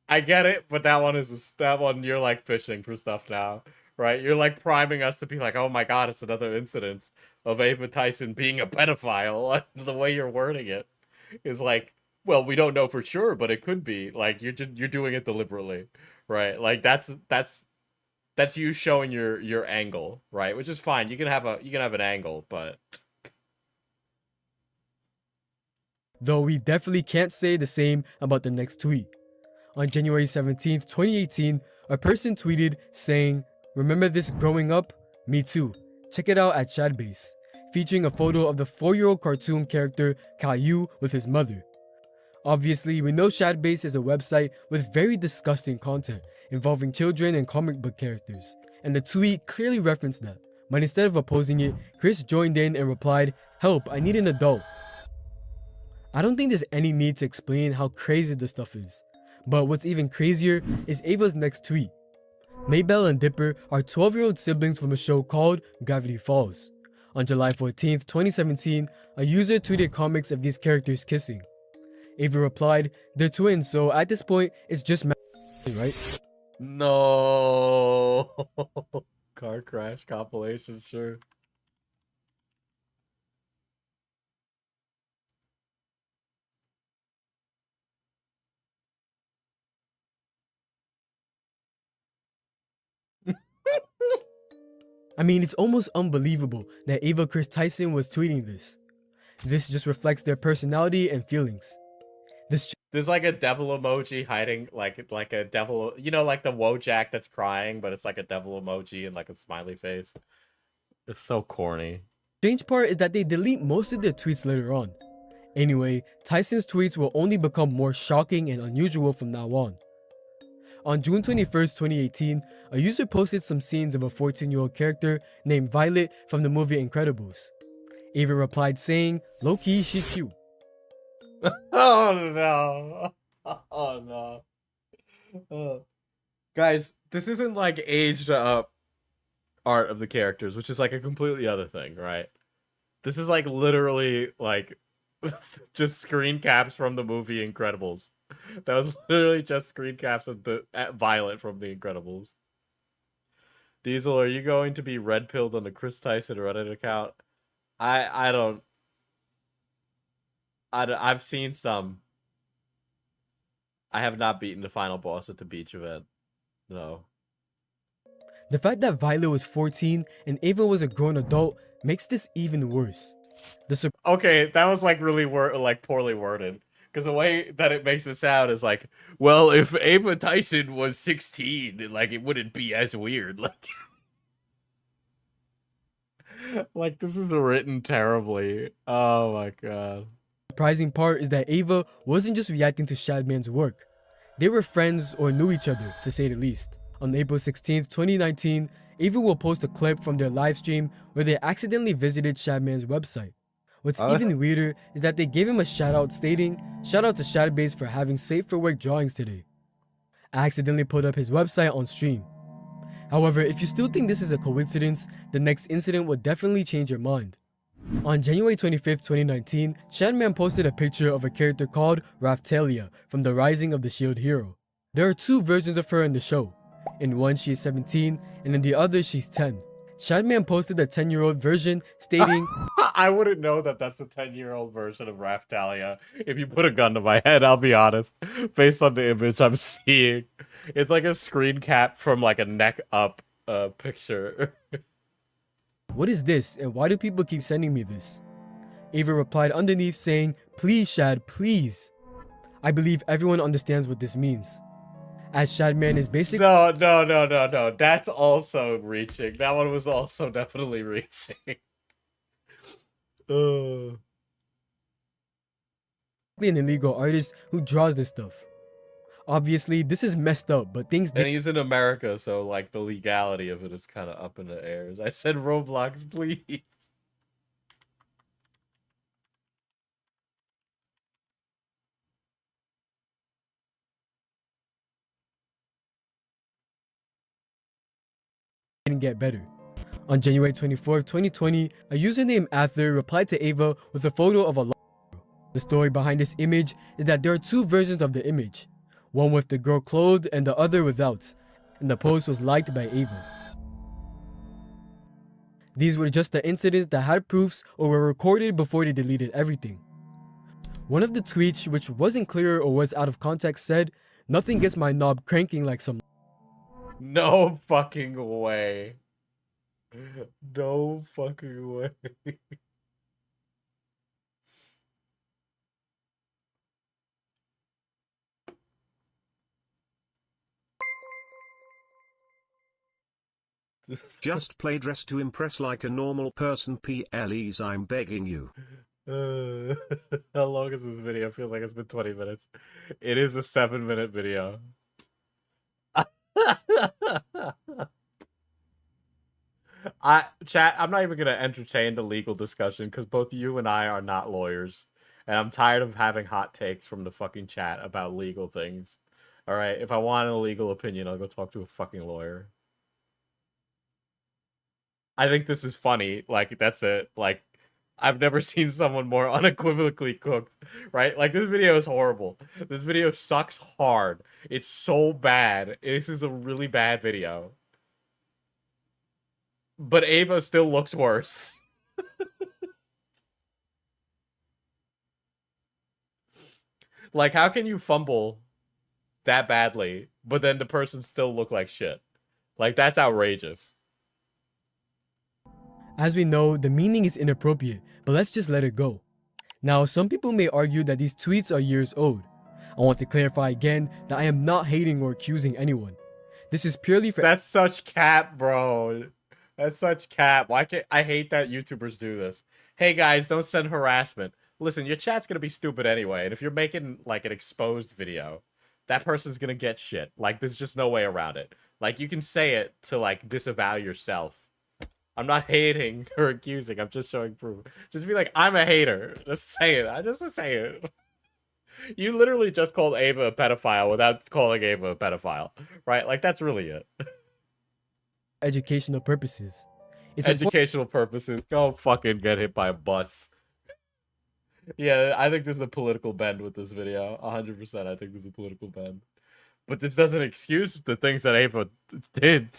I get it, but that one you're like fishing for stuff now, right? You're like priming us to be like, "Oh my god, it's another incident of Ava Tyson being a pedophile." The way you're wording it is like, well, we don't know for sure, but it could be. Like you're doing it deliberately, right? Like that's you showing your angle, right? Which is fine. You can have an angle, but Though we definitely can't say the same about the next tweet. On January 17th, 2018, a person tweeted saying, "Remember this growing up? Me too. Check it out at Shadbase," featuring a photo of the 4-year-old cartoon character Caillou with his mother. Obviously, we know Shadbase is a website with very disgusting content involving children and comic book characters, and the tweet clearly referenced that. But instead of opposing it, Kris joined in and replied, "Help, I need an adult." I don't think there's any need to explain how crazy this stuff is. But what's even crazier is Ava's next tweet. Maybelle and Dipper are 12-year-old siblings from a show called Gravity Falls. On July 14th, 2017, a user tweeted comics of these characters kissing. Ava replied, "They're twins, so at this point, it's just right?" no. Car crash compilation, sure. I mean, it's almost unbelievable that Ava Kris Tyson was tweeting this. This just reflects their personality and feelings. There's like a devil emoji hiding, like a devil, you know, like the Wojak that's crying, but it's like a devil emoji and like a smiley face. It's so corny. Strange part is that they delete most of their tweets later on. Anyway, Tyson's tweets will only become more shocking and unusual from now on. On June 21st, 2018, a user posted some scenes of a 14-year-old character named Violet from the movie Incredibles. Ava replied saying, "Low-key, she cute." Oh no. Oh no. Oh. Guys, this isn't like aged up art of the characters, which is like a completely other thing, right? This is like literally like just screen caps from the movie Incredibles. That was literally just screen caps of the Violet from the Incredibles. Diesel, are you going to be red pilled on the Kris Tyson Reddit account? I've seen some. I have not beaten the final boss at the beach event. No. The fact that Violet was 14 and Ava was a grown adult makes this even worse. Okay, that was like really poorly worded. Because the way that it makes it sound is like, well, if Ava Tyson was 16, like it wouldn't be as weird. Like this is written terribly. Oh my god. Surprising part is that Ava wasn't just reacting to Shadman's work. They were friends or knew each other, to say the least. On April 16th, 2019, Ava will post a clip from their live stream where they accidentally visited Shadman's website. What's even weirder is that they gave him a shout out stating, "Shout out to Shadbase for having safe for work drawings today." I accidentally put up his website on stream. However, if you still think this is a coincidence, the next incident will definitely change your mind. On January 25th, 2019, Shadman posted a picture of a character called Raftalia from The Rising of the Shield Hero. There are two versions of her in the show. In one she is 17 and in the other she's 10. Shadman posted a 10-year-old version stating, I wouldn't know that that's a 10-year-old version of Raftalia. If you put a gun to my head, I'll be honest. Based on the image I'm seeing. It's like a screen cap from like a neck up picture. "What is this and why do people keep sending me this?" Ava replied underneath saying, "Please Shad, please." I believe everyone understands what this means, as Shadman is basically No. That's also reaching. That one was also definitely reaching. an illegal artist who draws this stuff. Obviously, this is messed up, but things And he's in America, so like the legality of it is kind of up in the air. I said Roblox, please. didn't get better. On January 24th, 2020, a user named Ather replied to Ava with a photo of a girl. The story behind this image is that there are two versions of the image, one with the girl clothed and the other without, and the post was liked by Ava. These were just the incidents that had proofs or were recorded before they deleted everything. One of the tweets, which wasn't clear or was out of context, said, "Nothing gets my knob cranking like some." No fucking way. No fucking way. Just play dress to impress like a normal person, please, I'm begging you. How long is this video? Feels like it's been 20 minutes. It is a 7-minute video. Chat, I'm not even gonna entertain the legal discussion because both you and I are not lawyers. And I'm tired of having hot takes from the fucking chat about legal things. Alright, if I want a legal opinion, I'll go talk to a fucking lawyer. I think this is funny. Like, that's it. Like, I've never seen someone more unequivocally cooked, right? Like, this video is horrible. This video sucks hard. It's so bad. This is a really bad video. But Ava still looks worse. Like, how can you fumble that badly, but then the person still look like shit? Like, that's outrageous. As we know, the meaning is inappropriate, but let's just let it go. Now, some people may argue that these tweets are years old. I want to clarify again that I am not hating or accusing anyone. This is purely for— That's such cap, bro. That's such cap. Why can't I hate that YouTubers do this? Hey guys, don't send harassment. Listen, your chat's gonna be stupid anyway, and if you're making like an exposed video, that person's gonna get shit. Like, there's just no way around it. Like, you can say it to like disavow yourself. I'm not hating or accusing. I'm just showing proof. Just be like, I'm a hater. Just say it. I just say it. You literally just called Ava a pedophile without calling Ava a pedophile, right? Like, that's really it. educational purposes. It's Educational purposes. Go fucking get hit by a bus. Yeah, I think there's a political bend with this video. 100%. I think there's a political bend. But this doesn't excuse the things that Ava did.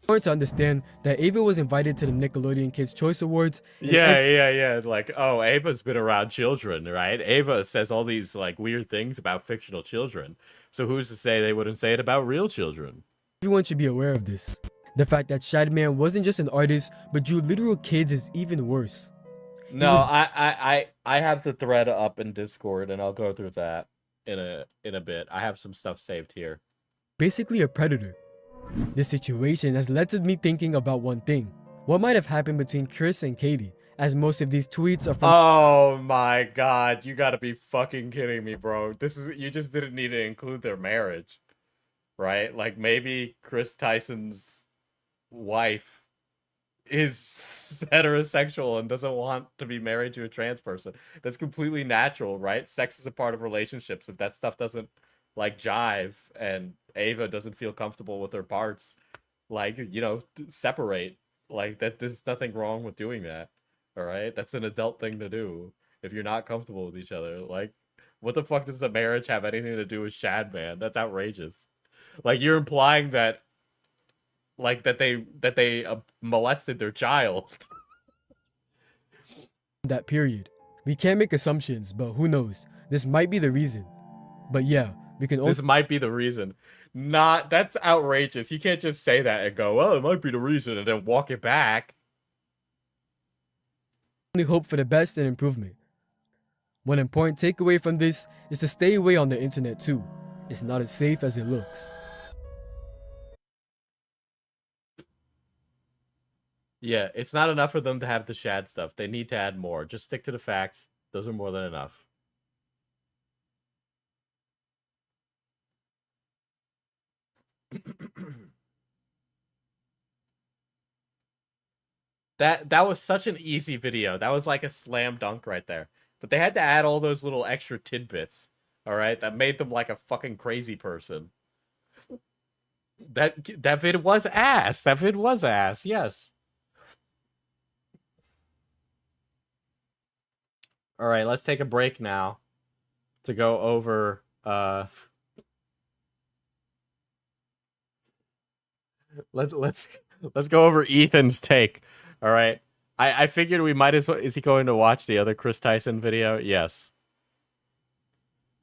important to understand that Ava was invited to the Nickelodeon Kids' Choice Awards. Yeah. Like, oh, Ava's been around children, right? Ava says all these like weird things about fictional children. So who's to say they wouldn't say it about real children? Everyone should be aware of this. The fact that Shadman wasn't just an artist, but drew literal kids is even worse. No, I have the thread up in Discord, and I'll go through that in a bit. I have some stuff saved here. Basically a predator. This situation has led to me thinking about one thing. What might have happened between Chris and Katie, as most of these tweets are from— Oh my god, you gotta be fucking kidding me, bro. You just didn't need to include their marriage, right? Like, maybe Kris Tyson's wife is heterosexual and doesn't want to be married to a trans person. That's completely natural, right? Sex is a part of relationships. If that stuff doesn't like jive and Ava doesn't feel comfortable with her parts, like, you know, separate. Like, that, there's nothing wrong with doing that. All right, that's an adult thing to do if you're not comfortable with each other. Like, what the fuck does the marriage have anything to do with Shadman? That's outrageous. Like, you're implying that, like, that they molested their child. That period. We can't make assumptions, but who knows? This might be the reason. But yeah, we can This also might be the reason. Not, that's outrageous. You can't just say that and go, well, it might be the reason, and then walk it back. only hope for the best and improvement. One important takeaway from this is to stay away on the internet too. It's not as safe as it looks. Yeah, it's not enough for them to have the Shad stuff. They need to add more. Just stick to the facts. Those are more than enough. That was such an easy video. That was like a slam dunk right there. But they had to add all those little extra tidbits, all right, that made them like a fucking crazy person. That vid was ass. That vid was ass. Yes. All right, let's take a break now to go over let's go over Ethan's take. All right. I figured we might as well. Is he going to watch the other Kris Tyson video? Yes.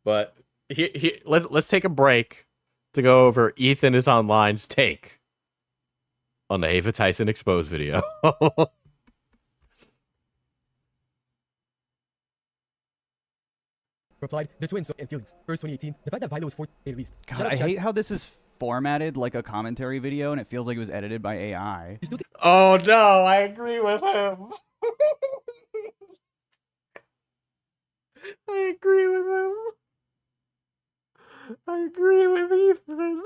But let's take a break to go over Ethan is Online's take on the Ava Tyson exposed video. Replied, the twins and feelings. First 2018, the fact that Vilo was 4 released. God, I hate how this is formatted like a commentary video and it feels like it was edited by AI. Oh no, I agree with him. I agree with him. I agree with Ethan.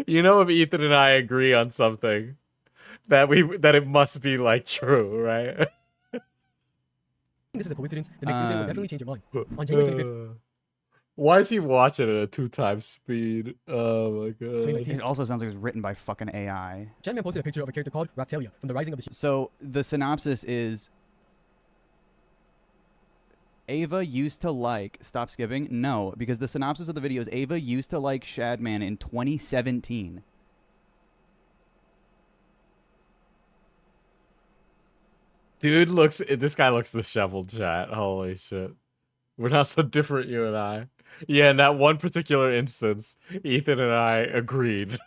You know, if Ethan and I agree on something, that it must be like true, right? This is a coincidence. The next visit will definitely change your mind. On January 25th, Why is he watching it at 2x speed? Oh my god. 2019, It also sounds like it was written by fucking AI. Shadman posted a picture of a character called Raptalia from the Rising of the So the synopsis is Ava used to like... Stop skipping? No, because the synopsis of the video is Ava used to like Shadman in 2017. This guy looks disheveled, chat. Holy shit. We're not so different, you and I. Yeah, in that one particular instance, Ethan and I agreed.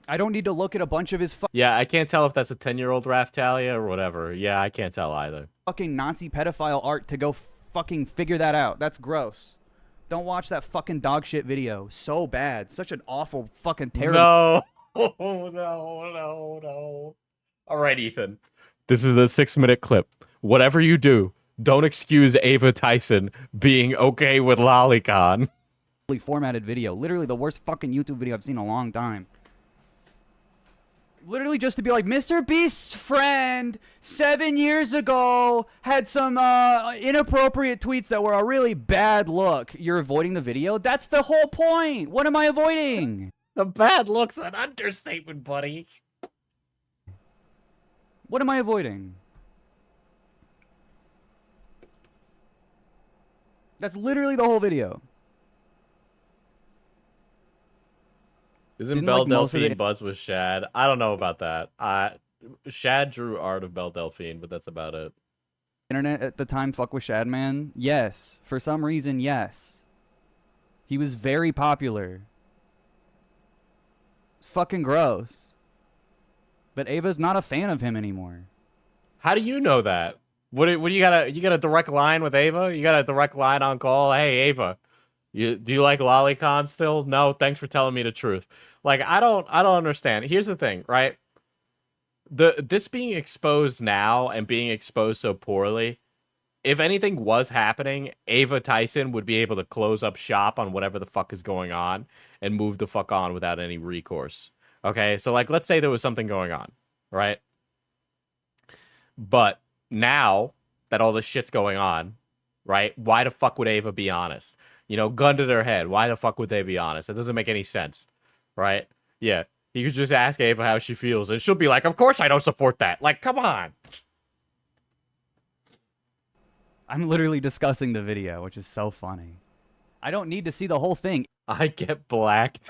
I don't need to look at a bunch of his Yeah, I can't tell if that's a 10-year-old Raftalia or whatever. Yeah, I can't tell either. fucking Nazi pedophile art to go fucking figure that out. That's gross. Don't watch that fucking dog shit video. So bad. Such an awful fucking terrible... No. No. All right, Ethan. This is a 6-minute clip. Whatever you do, don't excuse Ava Tyson being okay with Lolicon. Formatted video. Literally the worst fucking YouTube video I've seen in a long time. Literally just to be like, Mr.Beast's friend 7 years ago had some inappropriate tweets that were a really bad look. You're avoiding the video? That's the whole point. What am I avoiding? The bad look's an understatement, buddy. What am I avoiding? That's literally the whole video. Isn't Didn't, Belle like, most of Delphine the- buds with Shad? I don't know about that. Shad drew art of Belle Delphine, but that's about it. Internet at the time fuck with Shadman? Yes. For some reason, yes. He was very popular. It's fucking gross. But Ava's not a fan of him anymore. How do you know that? What do you got a direct line with Ava? You got a direct line on call? Hey, Ava, do you like Lolicon still? No, thanks for telling me the truth. Like, I don't understand. Here's the thing, right? This being exposed now and being exposed so poorly, if anything was happening, Ava Tyson would be able to close up shop on whatever the fuck is going on and move the fuck on without any recourse. Okay, so like let's say there was something going on, right? But now that all this shit's going on, right? Why the fuck would Ava be honest? You know, gun to their head. Why the fuck would they be honest? It doesn't make any sense, right? Yeah, you could just ask Ava how she feels, and she'll be like, "Of course I don't support that." Like, come on. I'm literally discussing the video, which is so funny. I don't need to see the whole thing. I get blacked.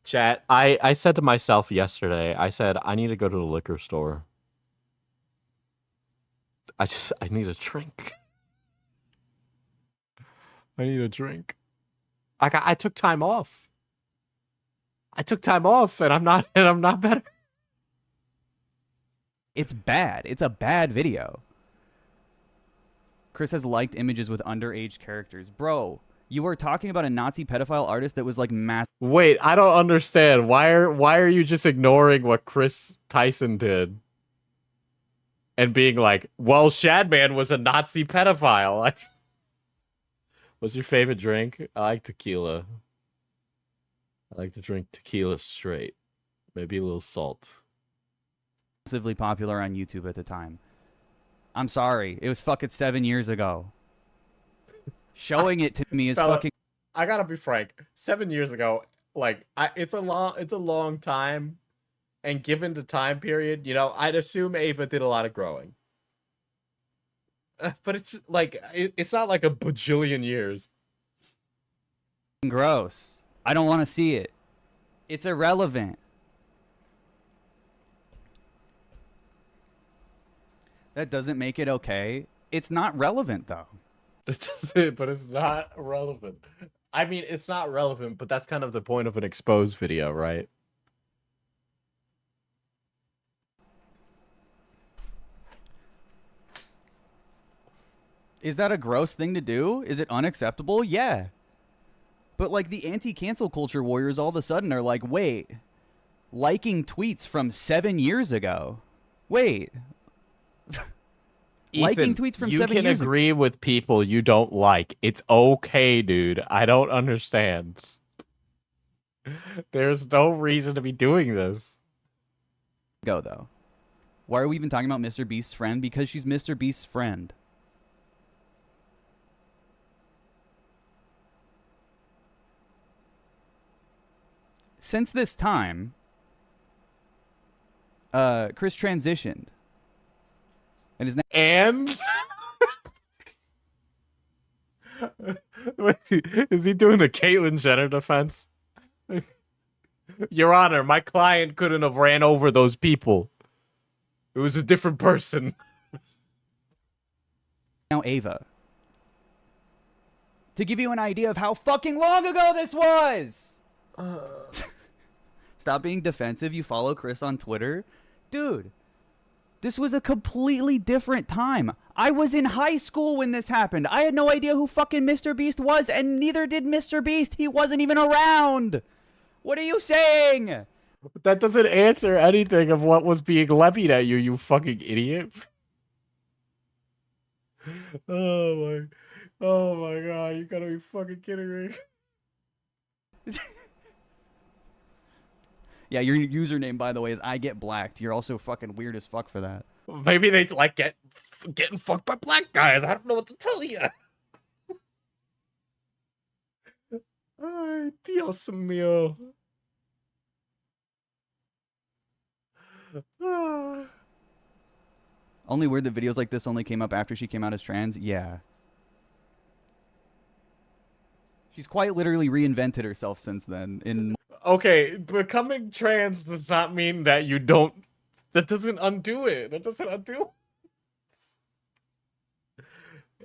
Chat, I said to myself yesterday, I said, I need to go to the liquor store. I need a drink. I need a drink. I took time off. I took time off, and I'm not better. It's bad. It's a bad video. Chris has liked images with underage characters. Bro, you were talking about a Nazi pedophile artist that was like mass. Wait, I don't understand. Why are you just ignoring what Kris Tyson did? And being like, well, Shadman was a Nazi pedophile. Like, what's your favorite drink? I like tequila. I like to drink tequila straight. Maybe a little salt. Massively popular on YouTube at the time. I'm sorry. It was fucking 7 years ago. Showing it to me is fucking... I gotta be frank. 7 years ago, like, it's a long time. And given the time period, you know, I'd assume Ava did a lot of growing. But it's like, it's not like a bajillion years. Gross. I don't want to see it. It's irrelevant. That doesn't make it okay. It's not relevant, though. It doesn't, but it's not relevant. I mean, it's not relevant, but that's kind of the point of an exposed video, right? Is that a gross thing to do? Is it unacceptable? Yeah. But, like, the anti-cancel culture warriors all of a sudden are like, wait, liking tweets from 7 years ago. Wait. Liking tweets from 7 years ago. You can agree with people you don't like. It's okay, dude. I don't understand. There's no reason to be doing this. Go, though. Why are we even talking about Mr.Beast's friend? Because she's Mr.Beast's friend. Since this time, Chris transitioned. And his And is he doing a Caitlyn Jenner defense? Your Honor, my client couldn't have ran over those people. It was a different person. Now Ava. To give you an idea of how fucking long ago this was! Stop being defensive. You follow Chris on Twitter. Dude, this was a completely different time. I was in high school when this happened. I had no idea who fucking Mr.Beast was, and neither did Mr.Beast. He wasn't even around. What are you saying? That doesn't answer anything of what was being levied at you, you fucking idiot. Oh my god, you gotta be fucking kidding me. Yeah, your username, by the way, is I Get Blacked. You're also fucking weird as fuck for that. Maybe they like getting fucked by black guys. I don't know what to tell you. Ay, Dios mío. Only weird that videos like this only came up after she came out as trans? Yeah. She's quite literally reinvented herself since then. Okay, becoming trans does not mean that you don't... That doesn't undo it. That doesn't undo it.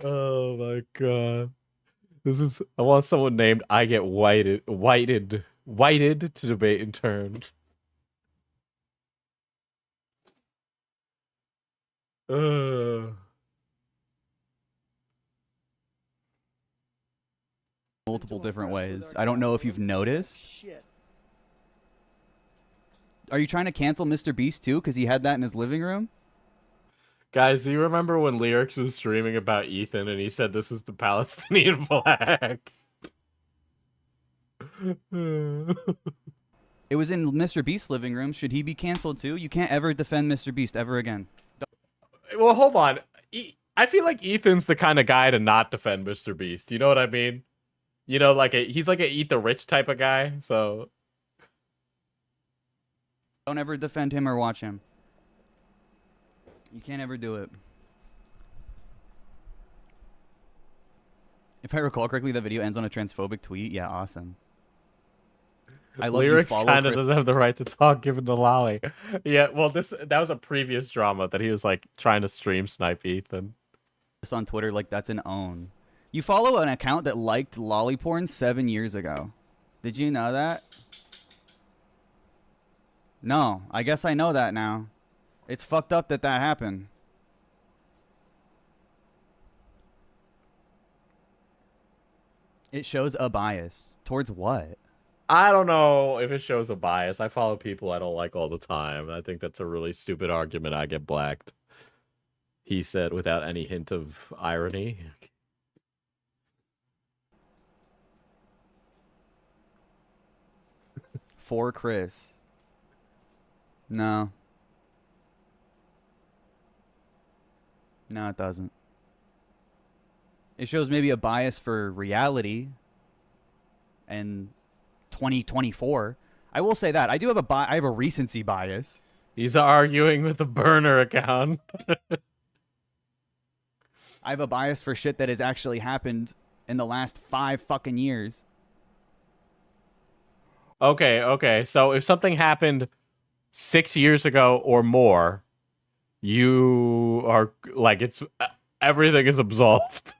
Oh my god. I want someone named I Get Whited to debate in terms. Multiple different ways. I don't know if you've noticed. Are you trying to cancel Mr.Beast too? Because he had that in his living room? Guys, do you remember when Lyrics was streaming about Ethan and he said this was the Palestinian flag? It was in Mr. Beast's living room. Should he be canceled too? You can't ever defend Mr. Beast ever again. Well, hold on. I feel like Ethan's the kind of guy to not defend Mr. Beast. You know what I mean? You know, like he's like a eat the rich type of guy. So Don't ever defend him or watch him. You can't ever do it. If I recall correctly, the video ends on a transphobic tweet. Yeah, awesome. I love Lyrics you follow kind of Chris- doesn't have the right to talk given the lolly. Yeah, well, that was a previous drama that he was like trying to stream snipe Ethan. on Twitter like that's an own. You follow an account that liked lolly porn 7 years ago. Did you know that? No, I guess I know that now. It's fucked up that that happened. It shows a bias. Towards what? I don't know if it shows a bias. I follow people I don't like all the time. I think that's a really stupid argument. I get blacked. He said without any hint of irony. For Chris. No. No, it doesn't. It shows maybe a bias for reality and 2024. I will say that. I do have I have a recency bias. He's arguing with the burner account. I have a bias for shit that has actually happened in the last 5 fucking years. Okay. So if something happened 6 years ago or more, you are like everything is absolved.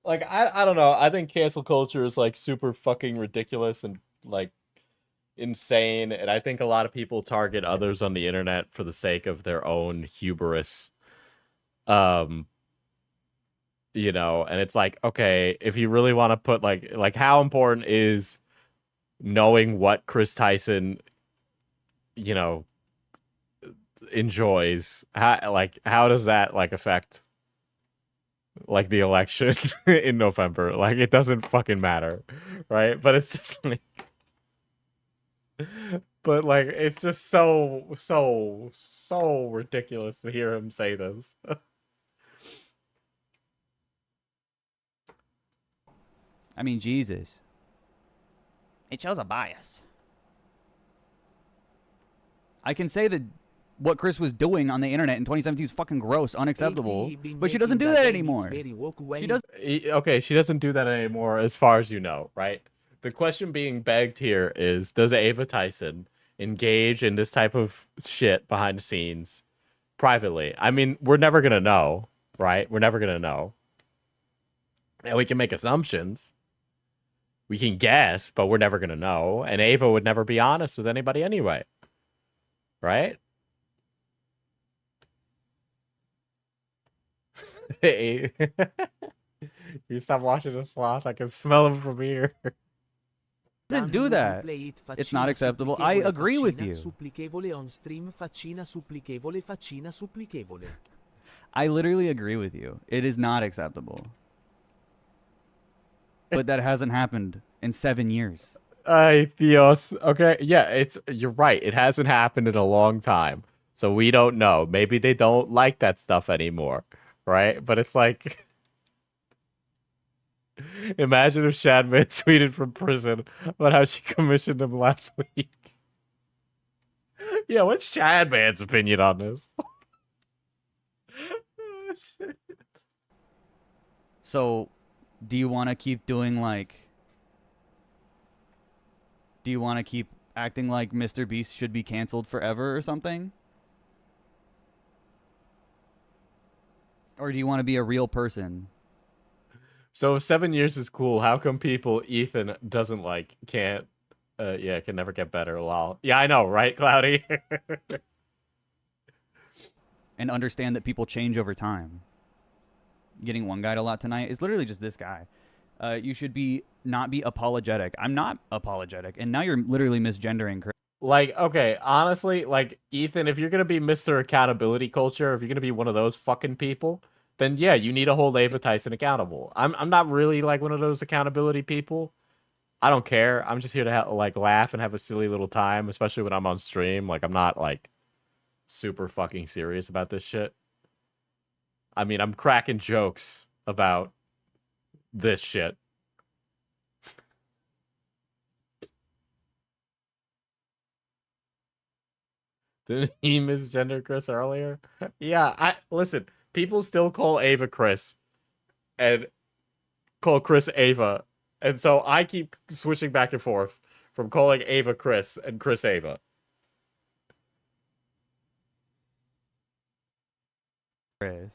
Like I don't know. I think cancel culture is like super fucking ridiculous and like insane, and I think a lot of people target others on the internet for the sake of their own hubris. You know, and it's like, okay, if you really want to put like how important is knowing what Kris Tyson, you know, enjoys? How does that like affect like the election in November? Like it doesn't fucking matter, right? But it's just like, but like it's just so ridiculous to hear him say this. I mean, Jesus. It shows a bias. I can say that what Chris was doing on the internet in 2017 is fucking gross, unacceptable, but she doesn't do that anymore. She does. Okay, she doesn't do that anymore as far as you know, right? The question being begged here is, does Ava Tyson engage in this type of shit behind the scenes privately? I mean, we're never going to know, right? We're never going to know. And we can make assumptions. We can guess, but we're never going to know. And Ava would never be honest with anybody anyway. Right? Hey. You stop watching the sloth. I can smell him from here. Doesn't do that. It's not acceptable. I agree with you. I literally agree with you. It is not acceptable. But that hasn't happened in 7 years. Ay, Dios. Okay, yeah, you're right. It hasn't happened in a long time. So we don't know. Maybe they don't like that stuff anymore, right? But it's like, imagine if Shadman tweeted from prison about how she commissioned him last week. Yeah, what's Shadman's opinion on this? Oh, shit. So, do you want to keep doing like... Do you want to keep acting like Mr.Beast should be canceled forever or something? Or do you want to be a real person? So if 7 years is cool, how come people Ethan doesn't like, can't, can never get better, lol. Yeah, I know, right, Cloudy? And understand that people change over time. Getting one guy a lot tonight is literally just this guy. You should not be apologetic. I'm not apologetic. And now you're literally misgendering Chris. Like, okay, honestly, like, Ethan, if you're going to be Mr. Accountability Culture, if you're going to be one of those fucking people, then yeah, you need to hold Ava Tyson accountable. I'm not really like one of those accountability people. I don't care. I'm just here to like laugh and have a silly little time, especially when I'm on stream. Like I'm not like super fucking serious about this shit. I mean, I'm cracking jokes about this shit. Didn't he misgender Chris earlier? Yeah, listen, people still call Ava Kris and call Chris Ava. And so I keep switching back and forth from calling Ava Kris and Chris Ava. Chris.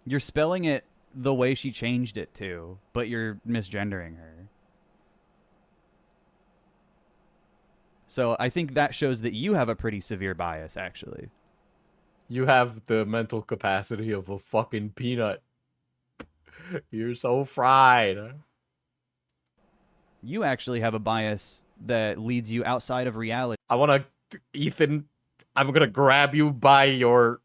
You're spelling it the way she changed it to, but you're misgendering her. So I think that shows that you have a pretty severe bias, actually. You have the mental capacity of a fucking peanut. You're so fried. You actually have a bias that leads you outside of reality. I want to, Ethan, I'm gonna grab you by your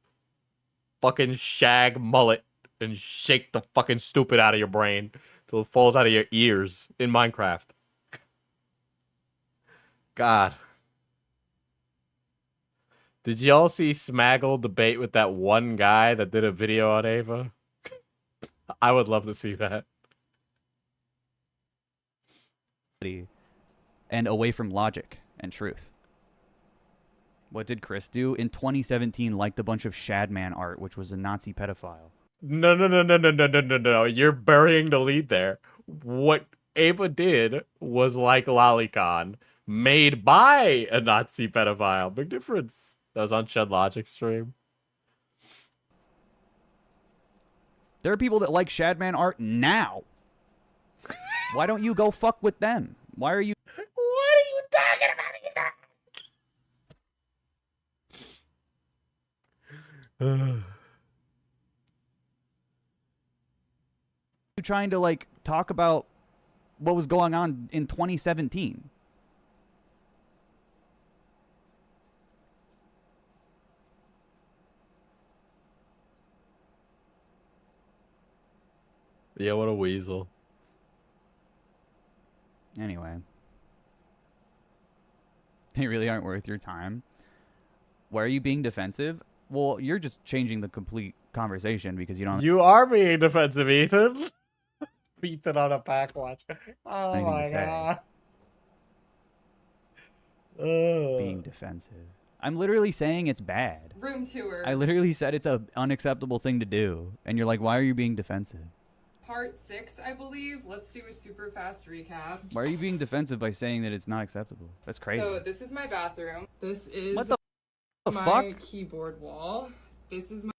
fucking shag mullet and shake the fucking stupid out of your brain till it falls out of your ears in Minecraft. God. Did y'all see Smaggle debate with that one guy that did a video on Ava? I would love to see that. And away from logic and truth. What did Chris do? In 2017, liked a bunch of Shadman art, which was a Nazi pedophile. No. You're burying the lead there. What Ava did was like Lolicon, made by a Nazi pedophile. Big difference. That was on Shed Logic stream. There are people that like Shadman art now. Why don't you go fuck with them? Why are you... What are you talking about? You trying to, like, talk about what was going on in 2017? Yeah, what a weasel. Anyway. They really aren't worth your time. Why are you being defensive? Well, you're just changing the complete conversation because you don't... You are being defensive, Ethan. Ethan on a pack watch. Oh Anything my to say. god. Being defensive. I'm literally saying it's bad. Room tour. I literally said it's an unacceptable thing to do. And you're like, why are you being defensive? Part 6, I believe. Let's do a super fast recap. Why are you being defensive by saying that it's not acceptable? That's crazy. So this is my bathroom. This is What the my fuck? keyboard wall. This is my...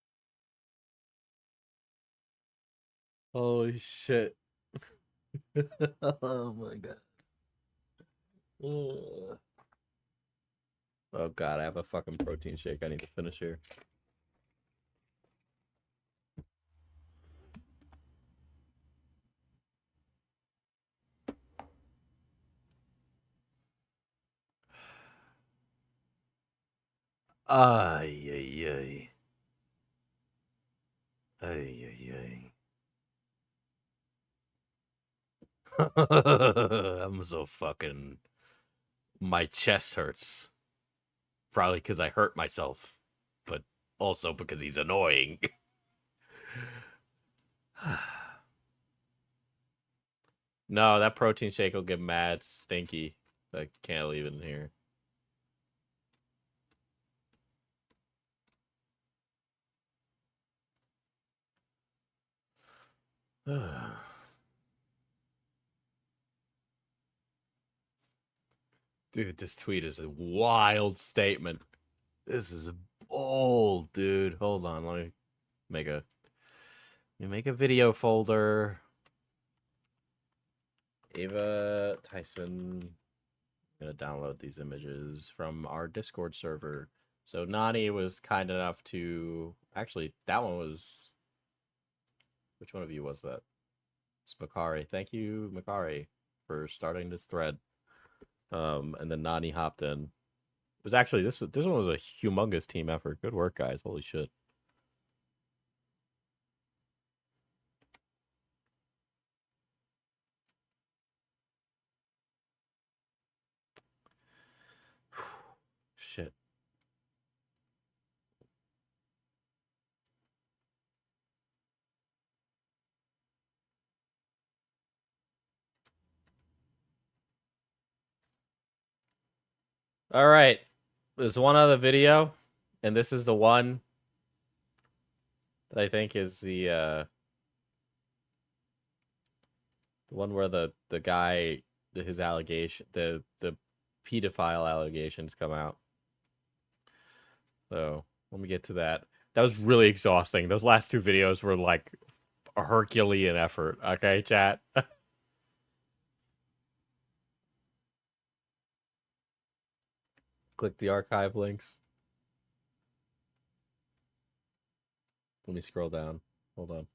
Holy shit. Oh my god. Oh god, I have a fucking protein shake I need to finish here. Ay, ay, ay. Ay, ay, ay. I'm so fucking... My chest hurts. Probably because I hurt myself. But also because he's annoying. No, that protein shake will get mad stinky. I can't leave it in here. Dude, this tweet is a wild statement. This is bold, dude. Hold on, let me make a video folder. Ava Tyson. I'm gonna download these images from our Discord server. So Nani was kind enough to actually that one was which one of you was that? It's Makari. Thank you, Makari, for starting this thread. And then Nani hopped in. It was actually this one was a humongous team effort. Good work, guys. Holy shit. All right. There's one other video, and this is the one that I think is the one where the guy, his allegation, the pedophile allegations come out. So let me get to that. That was really exhausting. Those last two videos were like a Herculean effort. Okay, chat. Click the archive links. Let me scroll down. Hold on.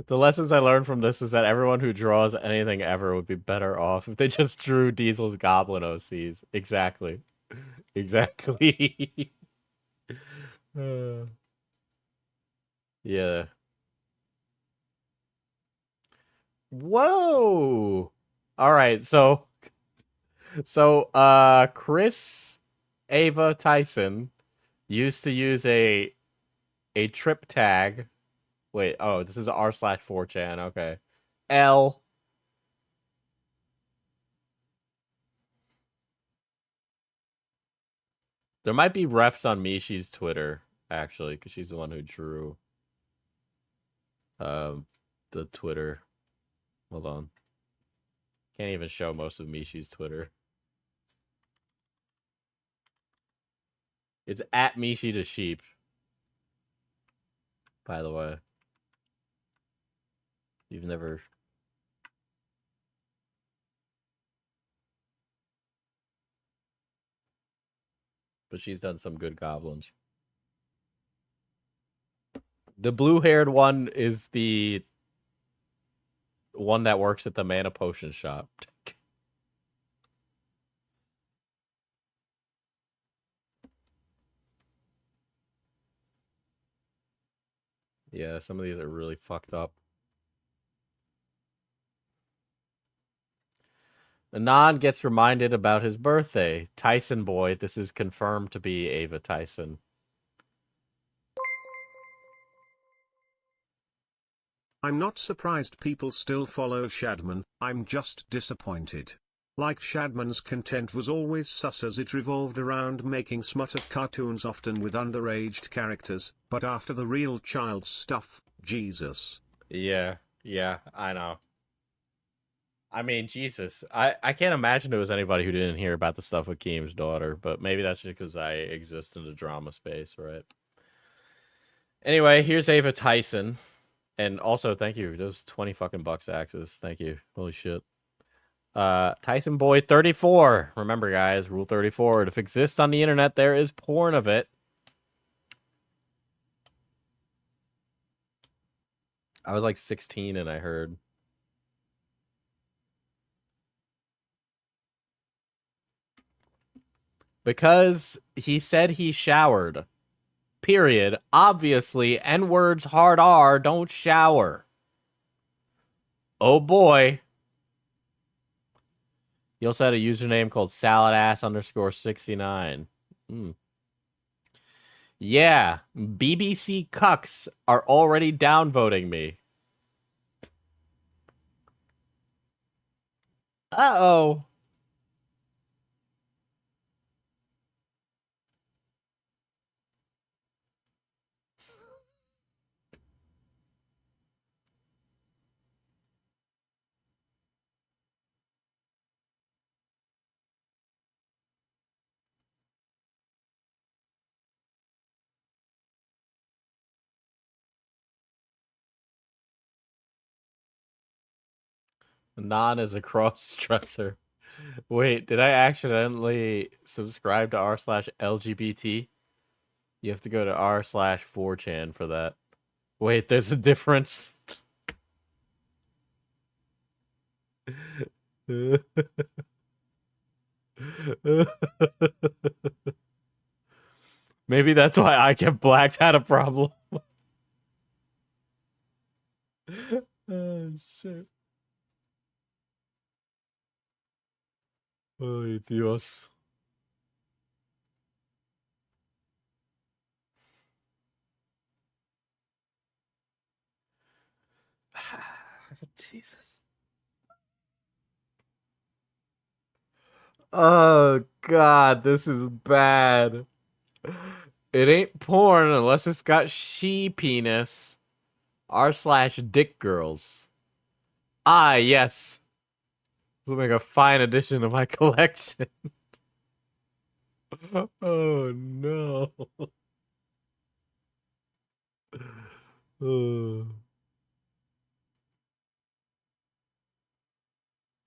The lessons I learned from this is that everyone who draws anything ever would be better off if they just drew Diesel's Goblin OCs. Exactly. Exactly. Yeah. Whoa. All right, so Chris Ava Tyson used to use a trip tag. Wait, oh, this is r/4chan. Okay. L. There might be refs on Mishi's Twitter, actually, because she's the one who drew the Twitter. Hold on. Can't even show most of Mishi's Twitter. It's at Mishi the Sheep, by the way. You've never... But she's done some good goblins. The blue-haired one is the one that works at the mana potion shop. Yeah, some of these are really fucked up. Anon gets reminded about his birthday. Tyson boy, this is confirmed to be Ava Tyson. I'm not surprised people still follow Shadman, I'm just disappointed. Like Shadman's content was always sus as it revolved around making smut of cartoons often with underaged characters, but after the real child stuff, Jesus. Yeah, I know. I mean, Jesus. I can't imagine there was anybody who didn't hear about the stuff with Keem's daughter, but maybe that's just because I exist in the drama space, right? Anyway, here's Ava Tyson. And also, thank you. Those 20 fucking bucks, Axis. Thank you. Holy shit. Tyson Boy 34. Remember, guys, Rule 34. If it exists on the internet, there is porn of it. I was like 16 and I heard. Because he said he showered. Period. Obviously, N-words hard R don't shower. Oh boy. He also had a username called saladass_69. Yeah, BBC cucks are already downvoting me. Uh-oh. Non is a cross-dresser. Wait, did I accidentally subscribe to r/LGBT? You have to go to r/4chan for that. Wait, there's a difference. Maybe that's why I Get Blacked had a problem. Oh, shit. Ay, Dios. Jesus. Oh God, this is bad. It ain't porn unless it's got she penis. R/dick girls. Ah, yes. This will make a fine addition to my collection. Oh no.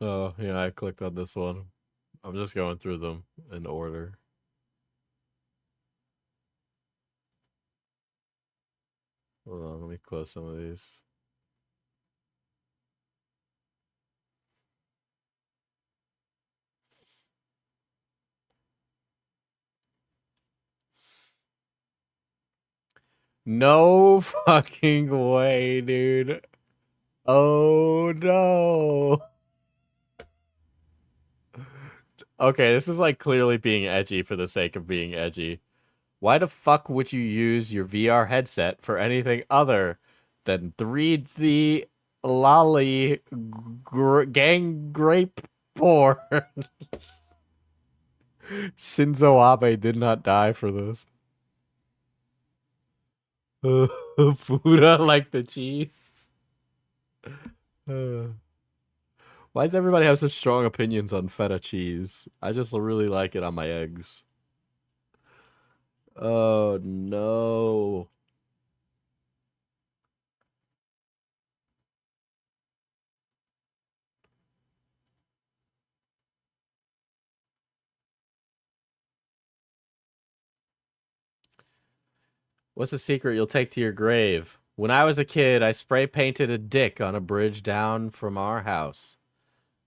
Oh, yeah, I clicked on this one. I'm just going through them in order. Hold on, let me close some of these. No fucking way, dude. Oh no. Okay, this is like clearly being edgy for the sake of being edgy. Why the fuck would you use your VR headset for anything other than 3D lolly gang grape porn? Shinzo Abe did not die for this. Fuda like the cheese. Why does everybody have such strong opinions on feta cheese? I just really like it on my eggs. Oh no. What's a secret you'll take to your grave? When I was a kid, I spray painted a dick on a bridge down from our house.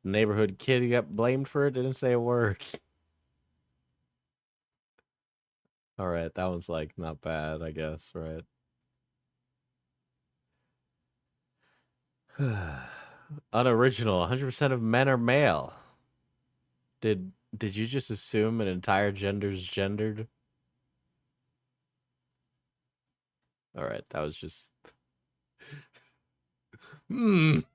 The neighborhood kid got blamed for it, didn't say a word. Alright, that one's like not bad, I guess, right? Unoriginal, 100% of men are male. Did you just assume an entire gender's gendered? Alright, that was just... The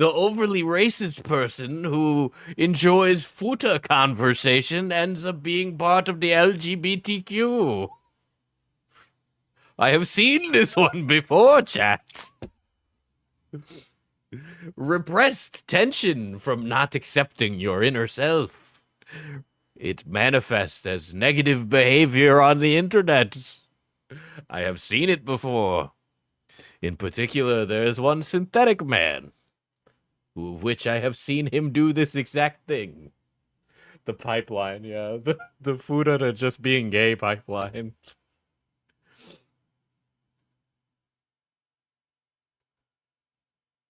overly racist person who enjoys futa conversation ends up being part of the LGBTQ. I have seen this one before, chat. Repressed tension from not accepting your inner self. It manifests as negative behavior on the internet. I have seen it before. In particular, there is one synthetic man, which I have seen him do this exact thing. The pipeline, yeah. The Fuda to just being gay pipeline.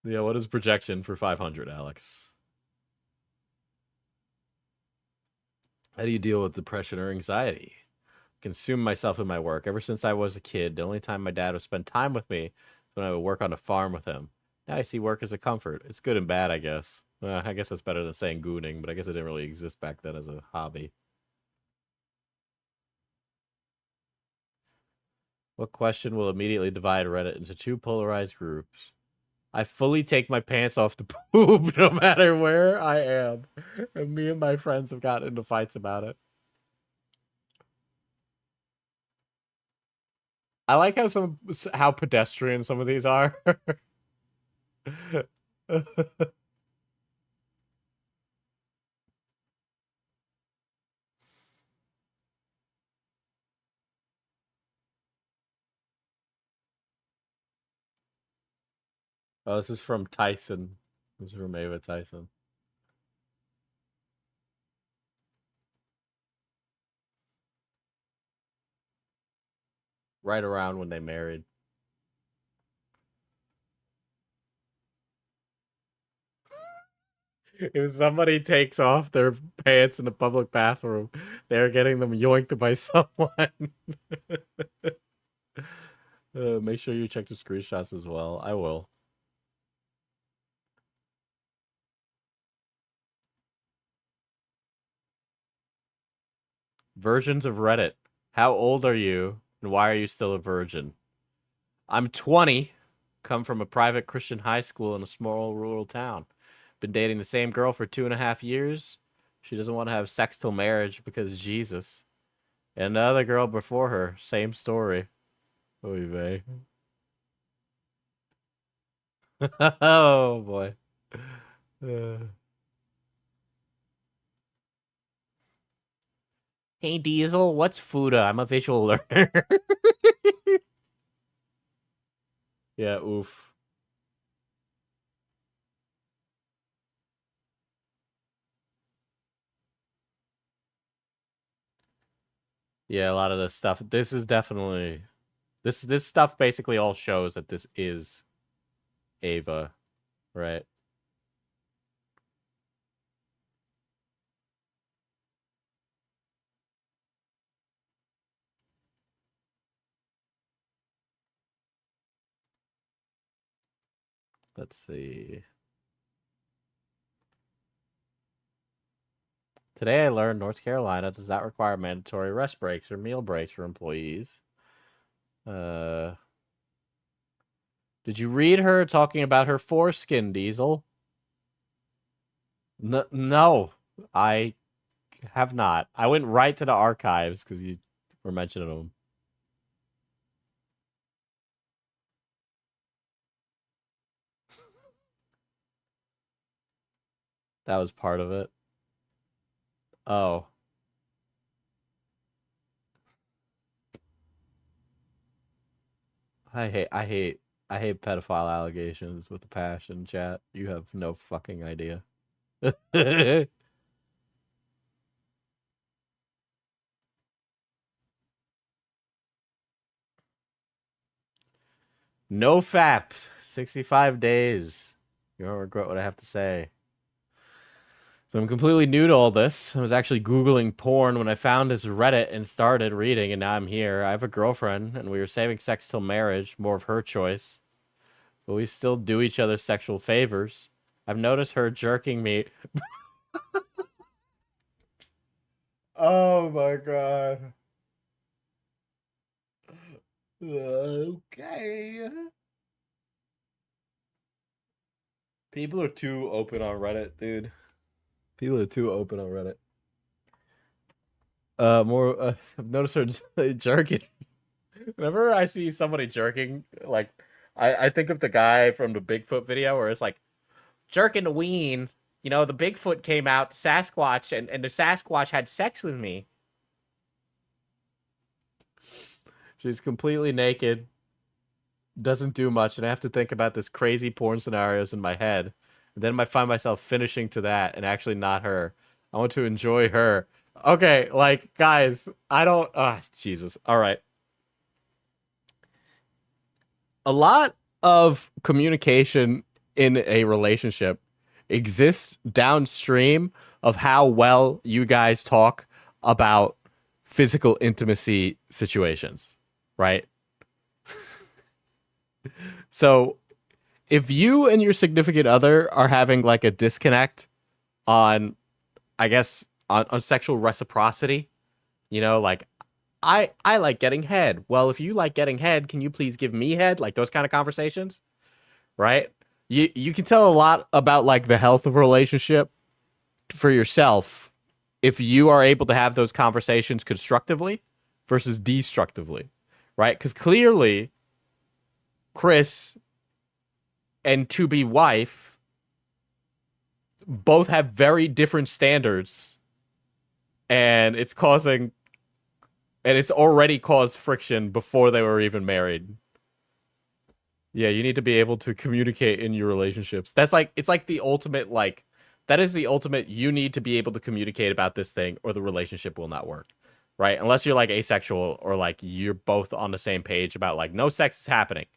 Yeah, what is projection for 500, Alex? How do you deal with depression or anxiety? Consume myself in my work. Ever since I was a kid, the only time my dad would spend time with me was when I would work on a farm with him. Now I see work as a comfort. It's good and bad, I guess. I guess that's better than saying gooning, but I guess it didn't really exist back then as a hobby. What question will immediately divide Reddit into two polarized groups? I fully take my pants off to poop no matter where I am. And me and my friends have gotten into fights about it. I like how pedestrian some of these are. Oh, this is from Tyson. This is from Ava Tyson. Right around when they married. If somebody takes off their pants in the public bathroom, they're getting them yoinked by someone. Make sure you check the screenshots as well. I will. Versions of Reddit. How old are you, and why are you still a virgin? I'm 20. come from a private Christian high school in a small rural town. Been dating the same girl for 2.5 years. She doesn't want to have sex till marriage because Jesus. And the other girl before her, same story. Oy vey. Oh boy. Hey Diesel, what's Fuda? I'm a visual learner. Yeah, oof. Yeah, a lot of this stuff. This is definitely this stuff basically all shows that this is Ava, right? Let's see. Today I learned North Carolina does not require mandatory rest breaks or meal breaks for employees. Did you read her talking about her foreskin, Diesel? No, I have not. I went right to the archives because you were mentioning them. That was part of it. Oh. I hate pedophile allegations with a passion, chat. You have no fucking idea. No FAP. 65 days. You won't regret what I have to say. So I'm completely new to all this. I was actually Googling porn when I found this Reddit and started reading, and now I'm here. I have a girlfriend, and we were saving sex till marriage, more of her choice. But we still do each other sexual favors. I've noticed her jerking me. Oh my god. Okay. People are too open on Reddit, dude. People are too open on Reddit. I've noticed her jerking. Whenever I see somebody jerking, like, I think of the guy from the Bigfoot video where it's like, jerking the ween. You know, the Bigfoot came out, the Sasquatch, and the Sasquatch had sex with me. She's completely naked. Doesn't do much, and I have to think about this crazy porn scenarios in my head. And then I find myself finishing to that and actually not her. I want to enjoy her. Okay, like, guys, I don't... Jesus. All right. A lot of communication in a relationship exists downstream of how well you guys talk about physical intimacy situations, right? So if you and your significant other are having like a disconnect on, I guess, on sexual reciprocity, you know, like, I like getting head. Well, if you like getting head, can you please give me head? Like those kind of conversations, right? You can tell a lot about like the health of a relationship for yourself if you are able to have those conversations constructively versus destructively, right? Because clearly, Chris and to-be wife both have very different standards, and it's already caused friction before they were even married. Yeah, you need to be able to communicate in your relationships. That's like, it's like the ultimate, like, that is the ultimate, you need to be able to communicate about this thing or the relationship will not work, right? Unless you're like asexual or like you're both on the same page about like no sex is happening,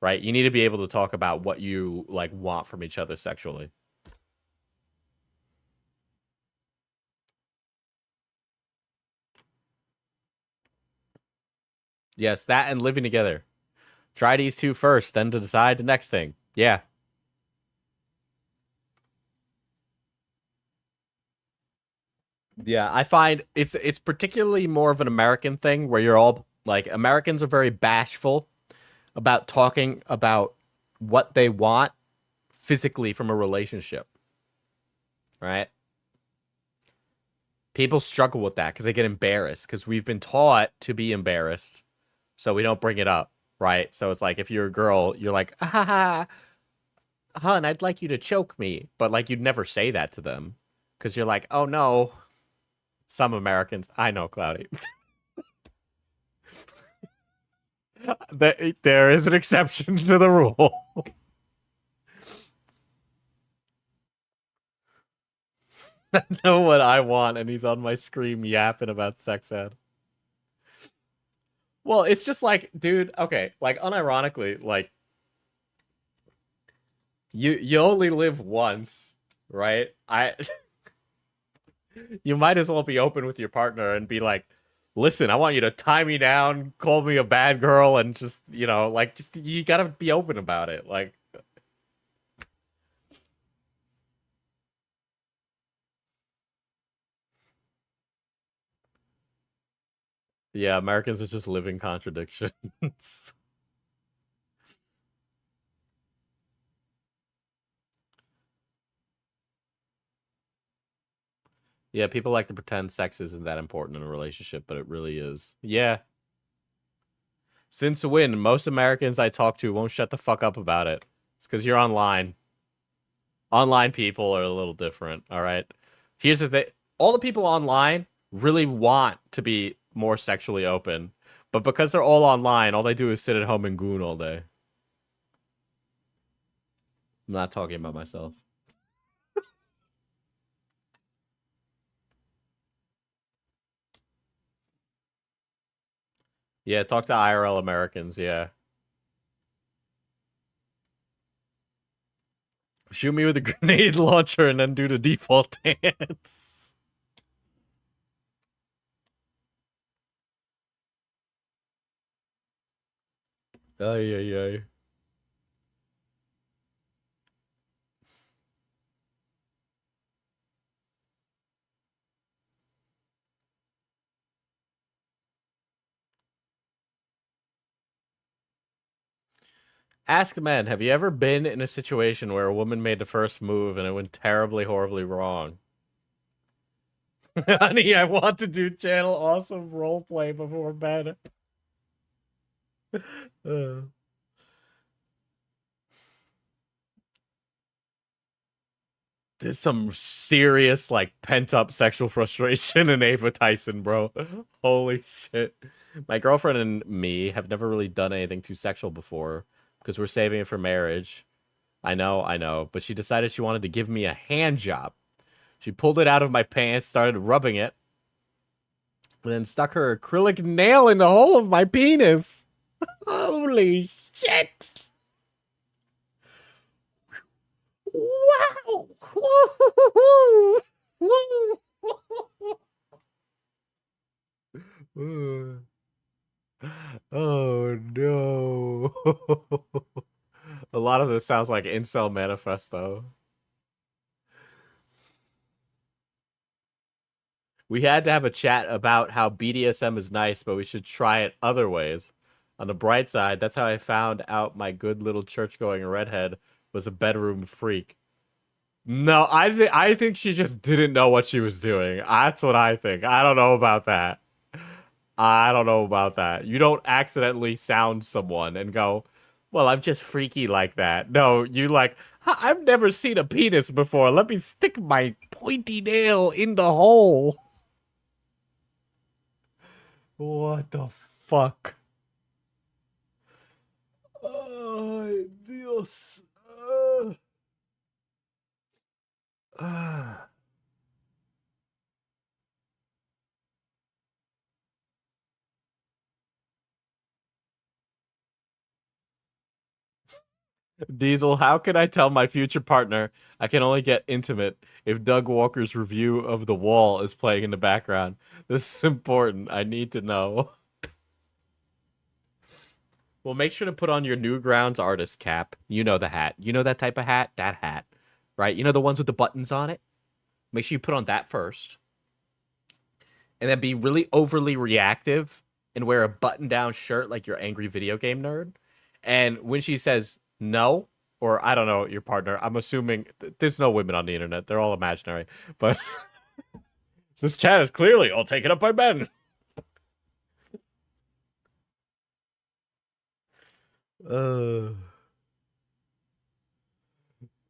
right? You need to be able to talk about what you like want from each other sexually. Yes, that and living together. Try these two first, then to decide the next thing. Yeah. Yeah, I find it's particularly more of an American thing where you're all like, Americans are very bashful about talking about what they want physically from a relationship, right? People struggle with that because they get embarrassed because we've been taught to be embarrassed, so we don't bring it up, right? So it's like if you're a girl, you're like, ah, hun, I'd like you to choke me, but like you'd never say that to them because you're like, oh no. Some Americans, I know, Cloudy. There is an exception to the rule. I know what I want, and he's on my screen yapping about sex ed. Well, it's just like, dude, okay, like unironically, like you only live once, right? You might as well be open with your partner and be like, listen, I want you to tie me down, call me a bad girl, and just, you know, like, just, you gotta be open about it. Like, yeah, Americans are just living contradictions. Yeah, people like to pretend sex isn't that important in a relationship, but it really is. Yeah. Since when, most Americans I talk to won't shut the fuck up about it. It's because you're online. Online people are a little different, all right? Here's the thing. All the people online really want to be more sexually open. But because they're all online, all they do is sit at home and goon all day. I'm not talking about myself. Yeah, talk to IRL Americans, yeah. Shoot me with a grenade launcher and then do the default dance. Ay, ay, ay. Ask men, have you ever been in a situation where a woman made the first move and it went terribly, horribly wrong? Honey, I want to do channel awesome roleplay before bed. There's some serious, like, pent-up sexual frustration in Ava Tyson, bro. Holy shit. My girlfriend and me have never really done anything too sexual before because we're saving it for marriage. I know, but she decided she wanted to give me a hand job. She pulled it out of my pants, started rubbing it, and then stuck her acrylic nail in the hole of my penis. Holy shit! Wow! Oh no. A lot of this sounds like Incel Manifesto. We had to have a chat about how BDSM is nice, but we should try it other ways. On the bright side, that's how I found out my good little church-going redhead was a bedroom freak. No, I think she just didn't know what she was doing. That's what I think. I don't know about that. I don't know about that. You don't accidentally sound someone and go, well, I'm just freaky like that. No, you like, I've never seen a penis before. Let me stick my pointy nail in the hole. What the fuck? Ay, Dios. Diesel, how can I tell my future partner I can only get intimate if Doug Walker's review of The Wall is playing in the background? This is important. I need to know. Well, make sure to put on your Newgrounds artist cap. You know the hat. You know that type of hat? That hat. Right? You know the ones with the buttons on it? Make sure you put on that first. And then be really overly reactive and wear a button-down shirt like your angry video game nerd. And when she says no, or I don't know, your partner. I'm assuming there's no women on the internet. They're all imaginary. But this chat is clearly all taken up by men.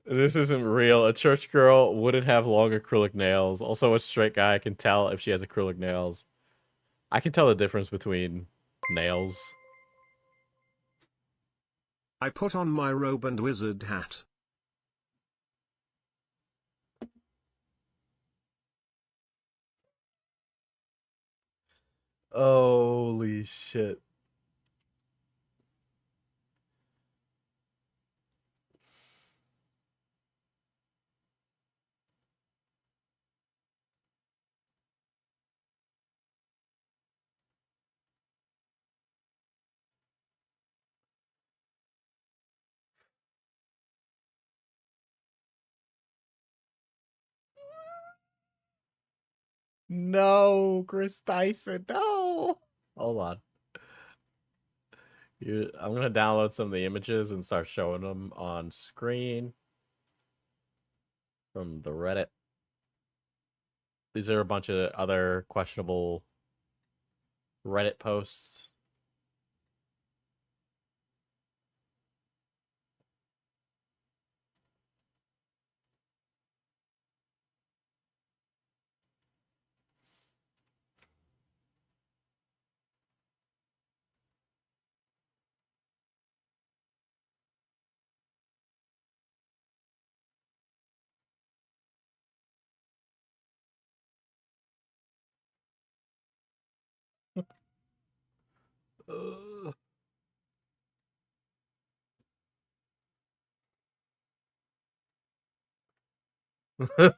This isn't real. A church girl wouldn't have long acrylic nails. Also, a straight guy can tell if she has acrylic nails. I can tell the difference between nails. I put on my robe and wizard hat. Holy shit. No, Kris Tyson, no. Hold on. I'm gonna download some of the images and start showing them on screen from the Reddit. These are a bunch of other questionable Reddit posts.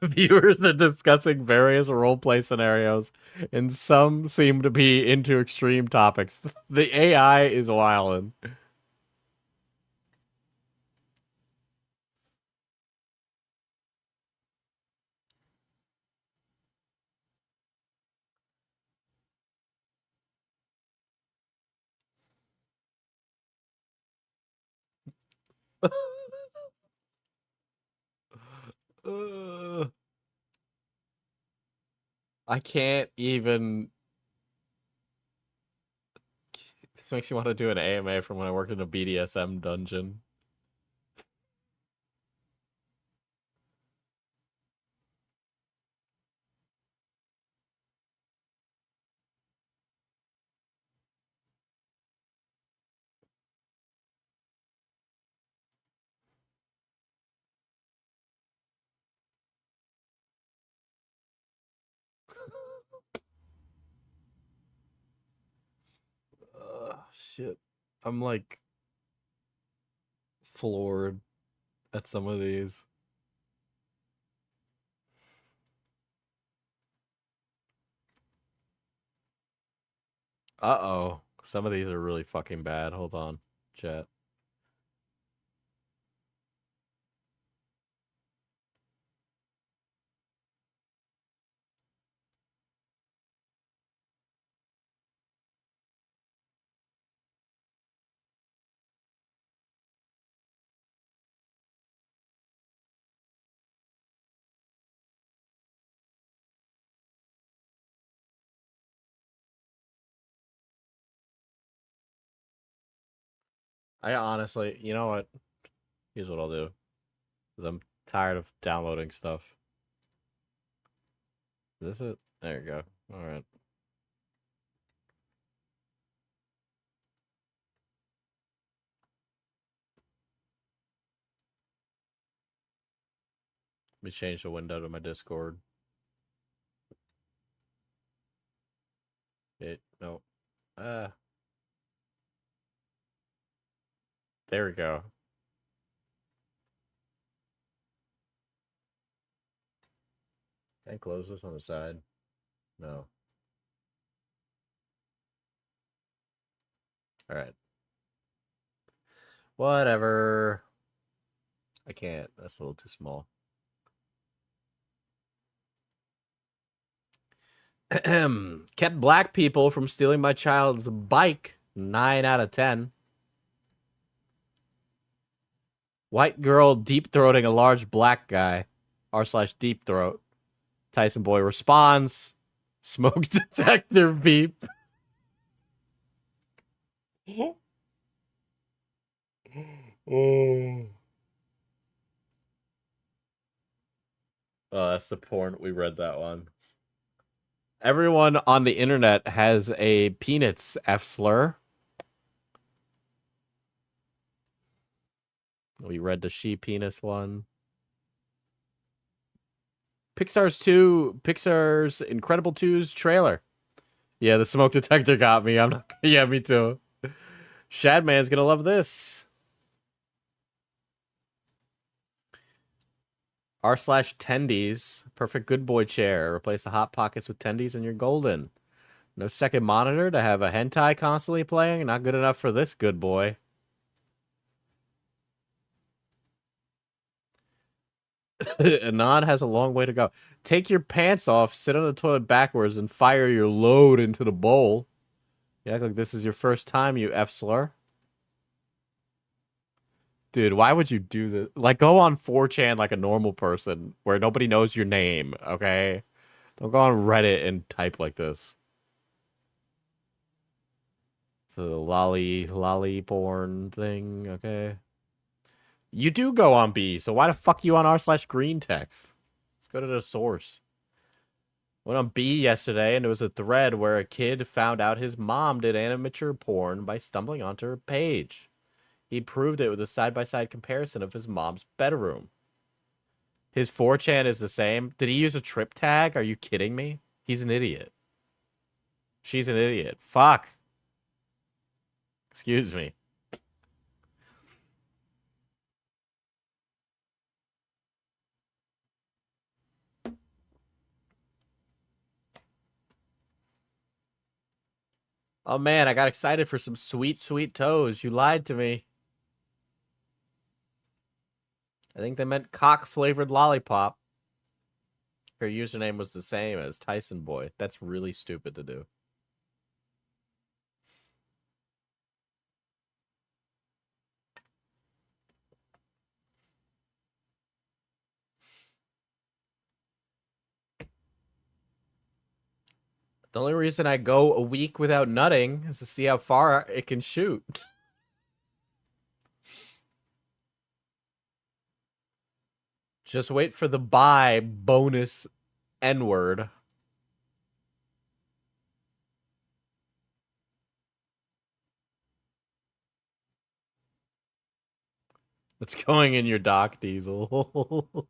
Viewers are discussing various roleplay scenarios, and some seem to be into extreme topics. The AI is wildin'. I can't even. This makes me want to do an AMA from when I worked in a BDSM dungeon. Shit. I'm like floored at some of these. Uh-oh. Some of these are really fucking bad. Hold on, chat. I honestly, you know what? Here's what I'll do. Because I'm tired of downloading stuff. Is this it? There you go. Alright. Let me change the window to my Discord. No. There we go. Can I close this on the side? No. Alright. Whatever. I can't. That's a little too small. Kept black people from stealing my child's bike. 9 out of 10. White girl deep throating a large black guy. R/deep throat. Tyson boy responds. Smoke detector beep. Oh, that's the porn. We read that one. Everyone on the internet has a peanuts F slur. We read the she penis one. Pixar's Incredible 2's trailer. Yeah, the smoke detector got me. I'm not. Yeah, me too. Shadman's gonna love this. R/tendies. Perfect good boy chair. Replace the hot pockets with tendies and you're golden. No second monitor to have a hentai constantly playing. Not good enough for this good boy. Anon has a long way to go. Take your pants off, sit on the toilet backwards, and fire your load into the bowl. You act like this is your first time, you F-slur. Dude, why would you do this? Like, go on 4chan like a normal person, where nobody knows your name, okay? Don't go on Reddit and type like this. The lolly porn thing, okay? You do go on B, so why the fuck you on r/green text? Let's go to the source. Went on B yesterday, and there was a thread where a kid found out his mom did amateur porn by stumbling onto her page. He proved it with a side-by-side comparison of his mom's bedroom. His 4chan is the same. Did he use a trip tag? Are you kidding me? He's an idiot. She's an idiot. Fuck. Excuse me. Oh man, I got excited for some sweet, sweet toes. You lied to me. I think they meant cock-flavored lollipop. Her username was the same as Tyson Boy. That's really stupid to do. The only reason I go a week without nutting is to see how far it can shoot. Just wait for the buy bonus N-word. It's going in your dock, Diesel.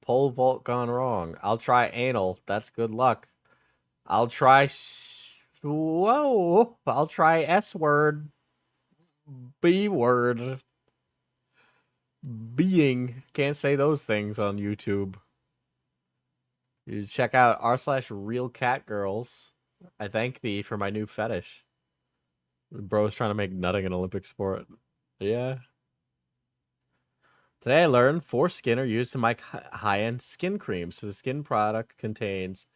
Pole vault gone wrong. I'll try anal. That's good luck. I'll try... Whoa! I'll try S-word. B-word. Being. Can't say those things on YouTube. You check out r/real cat girls. I thank thee for my new fetish. Bro's trying to make nutting an Olympic sport. Yeah. Today I learned foreskin are used to make high-end skin creams. So the skin product contains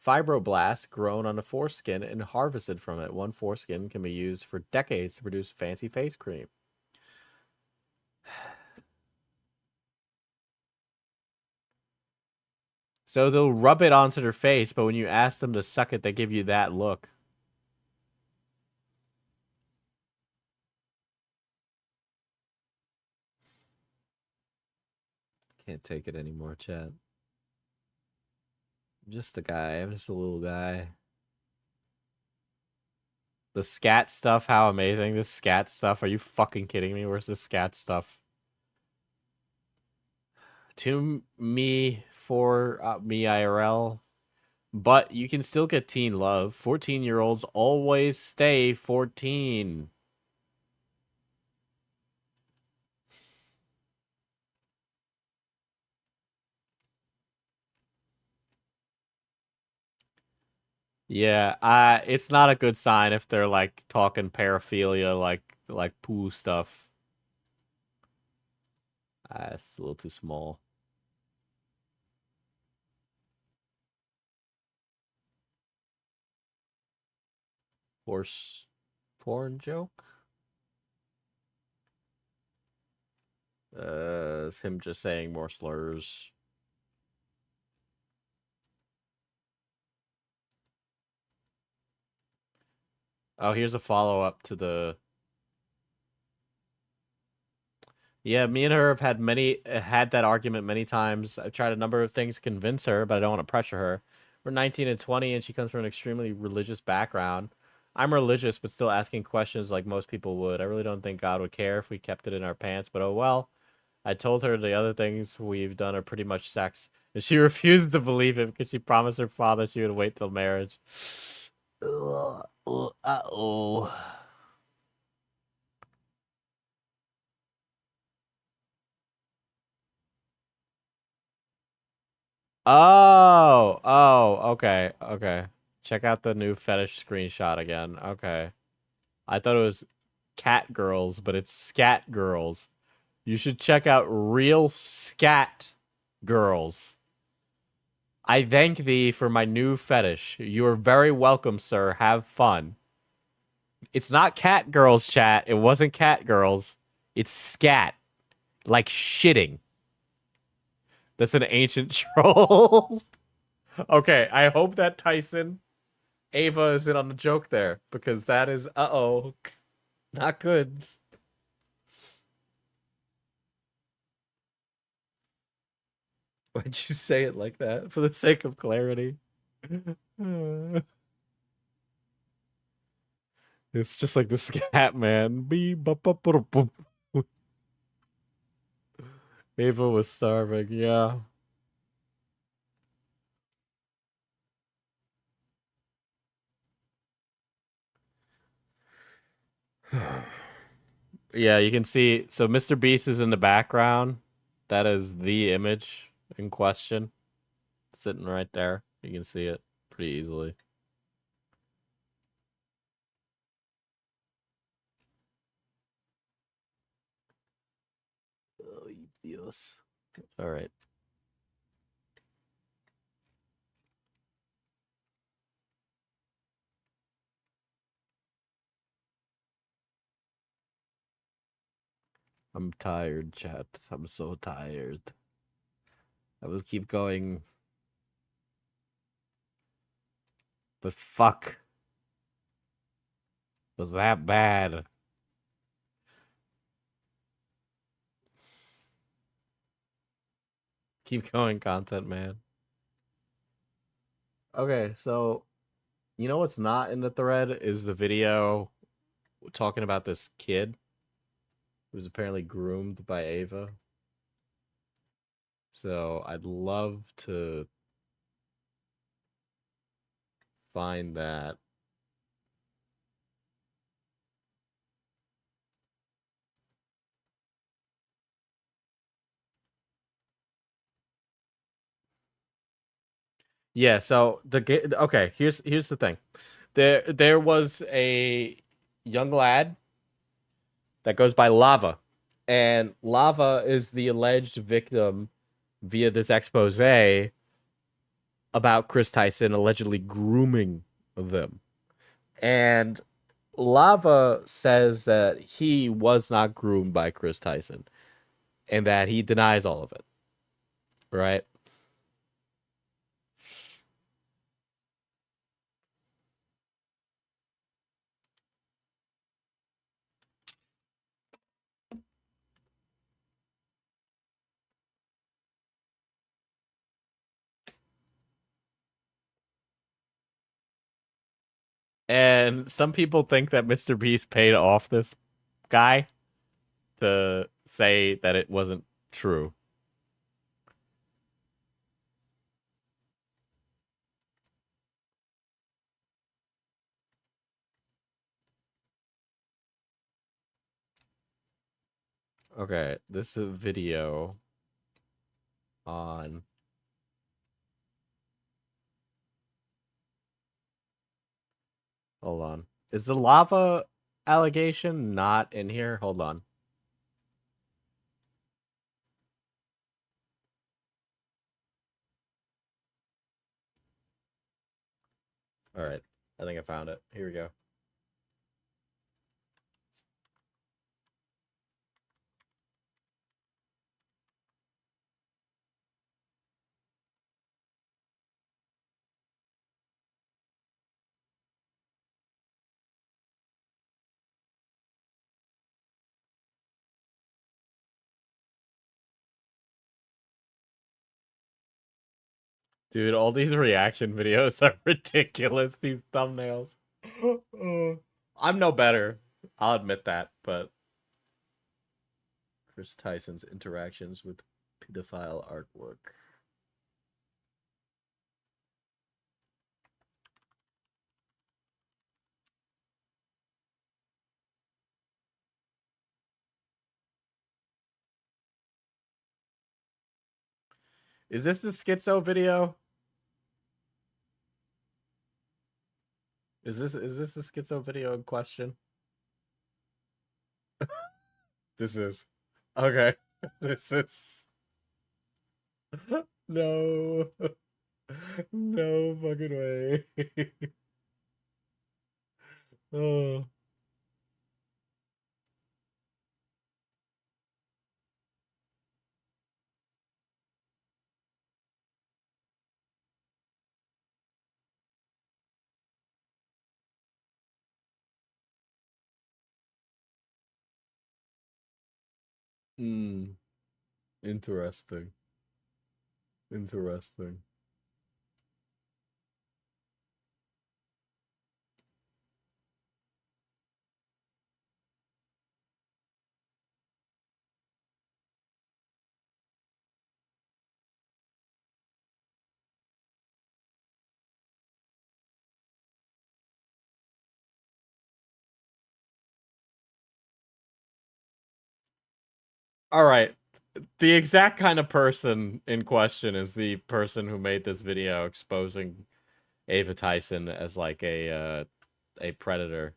fibroblasts grown on the foreskin and harvested from it. One foreskin can be used for decades to produce fancy face cream. So they'll rub it onto their face, but when you ask them to suck it, they give you that look. Can't take it anymore, chat. I'm just a guy. I'm just a little guy. The scat stuff, how amazing. This scat stuff. Are you fucking kidding me? Where's the scat stuff? To me, for me IRL. But you can still get teen love. 14-year-olds always stay 14. Yeah, it's not a good sign if they're like talking paraphilia, like poo stuff. It's a little too small. Horse porn joke? It's him just saying more slurs. Oh, here's a follow-up to the... Yeah, me and her have had that argument many times. I've tried a number of things to convince her, but I don't want to pressure her. We're 19 and 20, and she comes from an extremely religious background. I'm religious, but still asking questions like most people would. I really don't think God would care if we kept it in our pants, but oh well. I told her the other things we've done are pretty much sex, and she refused to believe it because she promised her father she would wait till marriage. Uh-oh. Okay, okay. Check out the new fetish screenshot again. Okay. I thought it was cat girls, but it's scat girls. You should check out real scat girls. I thank thee for my new fetish. You are very welcome, sir. Have fun. It's not cat girls, chat. It wasn't cat girls. It's scat. Like shitting. That's an ancient troll. Okay, I hope that Tyson Ava is in on the joke there, because that is not good. Why'd you say it like that? For the sake of clarity. It's just like the scat man. Ava was starving, yeah. Yeah, you can see. So Mr.Beast is in the background. That is the image in question. Sitting right there. You can see it pretty easily. Oh, Dios. All right. I'm tired, chat. I'm so tired. I will keep going. But fuck. Was that bad? Keep going, content man. Okay, so you know what's not in the thread is the video talking about this kid who was apparently groomed by Ava. So I'd love to find that. Yeah, so okay, here's the thing. There was a young lad that goes by Lava, and Lava is the alleged victim via this expose about Kris Tyson allegedly grooming them. And Lava says that he was not groomed by Kris Tyson and that he denies all of it. Right? And some people think that Mr.Beast paid off this guy to say that it wasn't true. Okay, this is a video on... Hold on. Is the lava allegation not in here? Hold on. All right. I think I found it. Here we go. Dude, all these reaction videos are ridiculous, these thumbnails. I'm no better. I'll admit that, but Kris Tyson's interactions with pedophile artwork. Is this the schizo video? Is this the schizo video in question? This is. Okay. This is. No. No fucking way. Oh. Hmm. Interesting. Interesting. All right. The exact kind of person in question is the person who made this video exposing Ava Tyson as like a predator.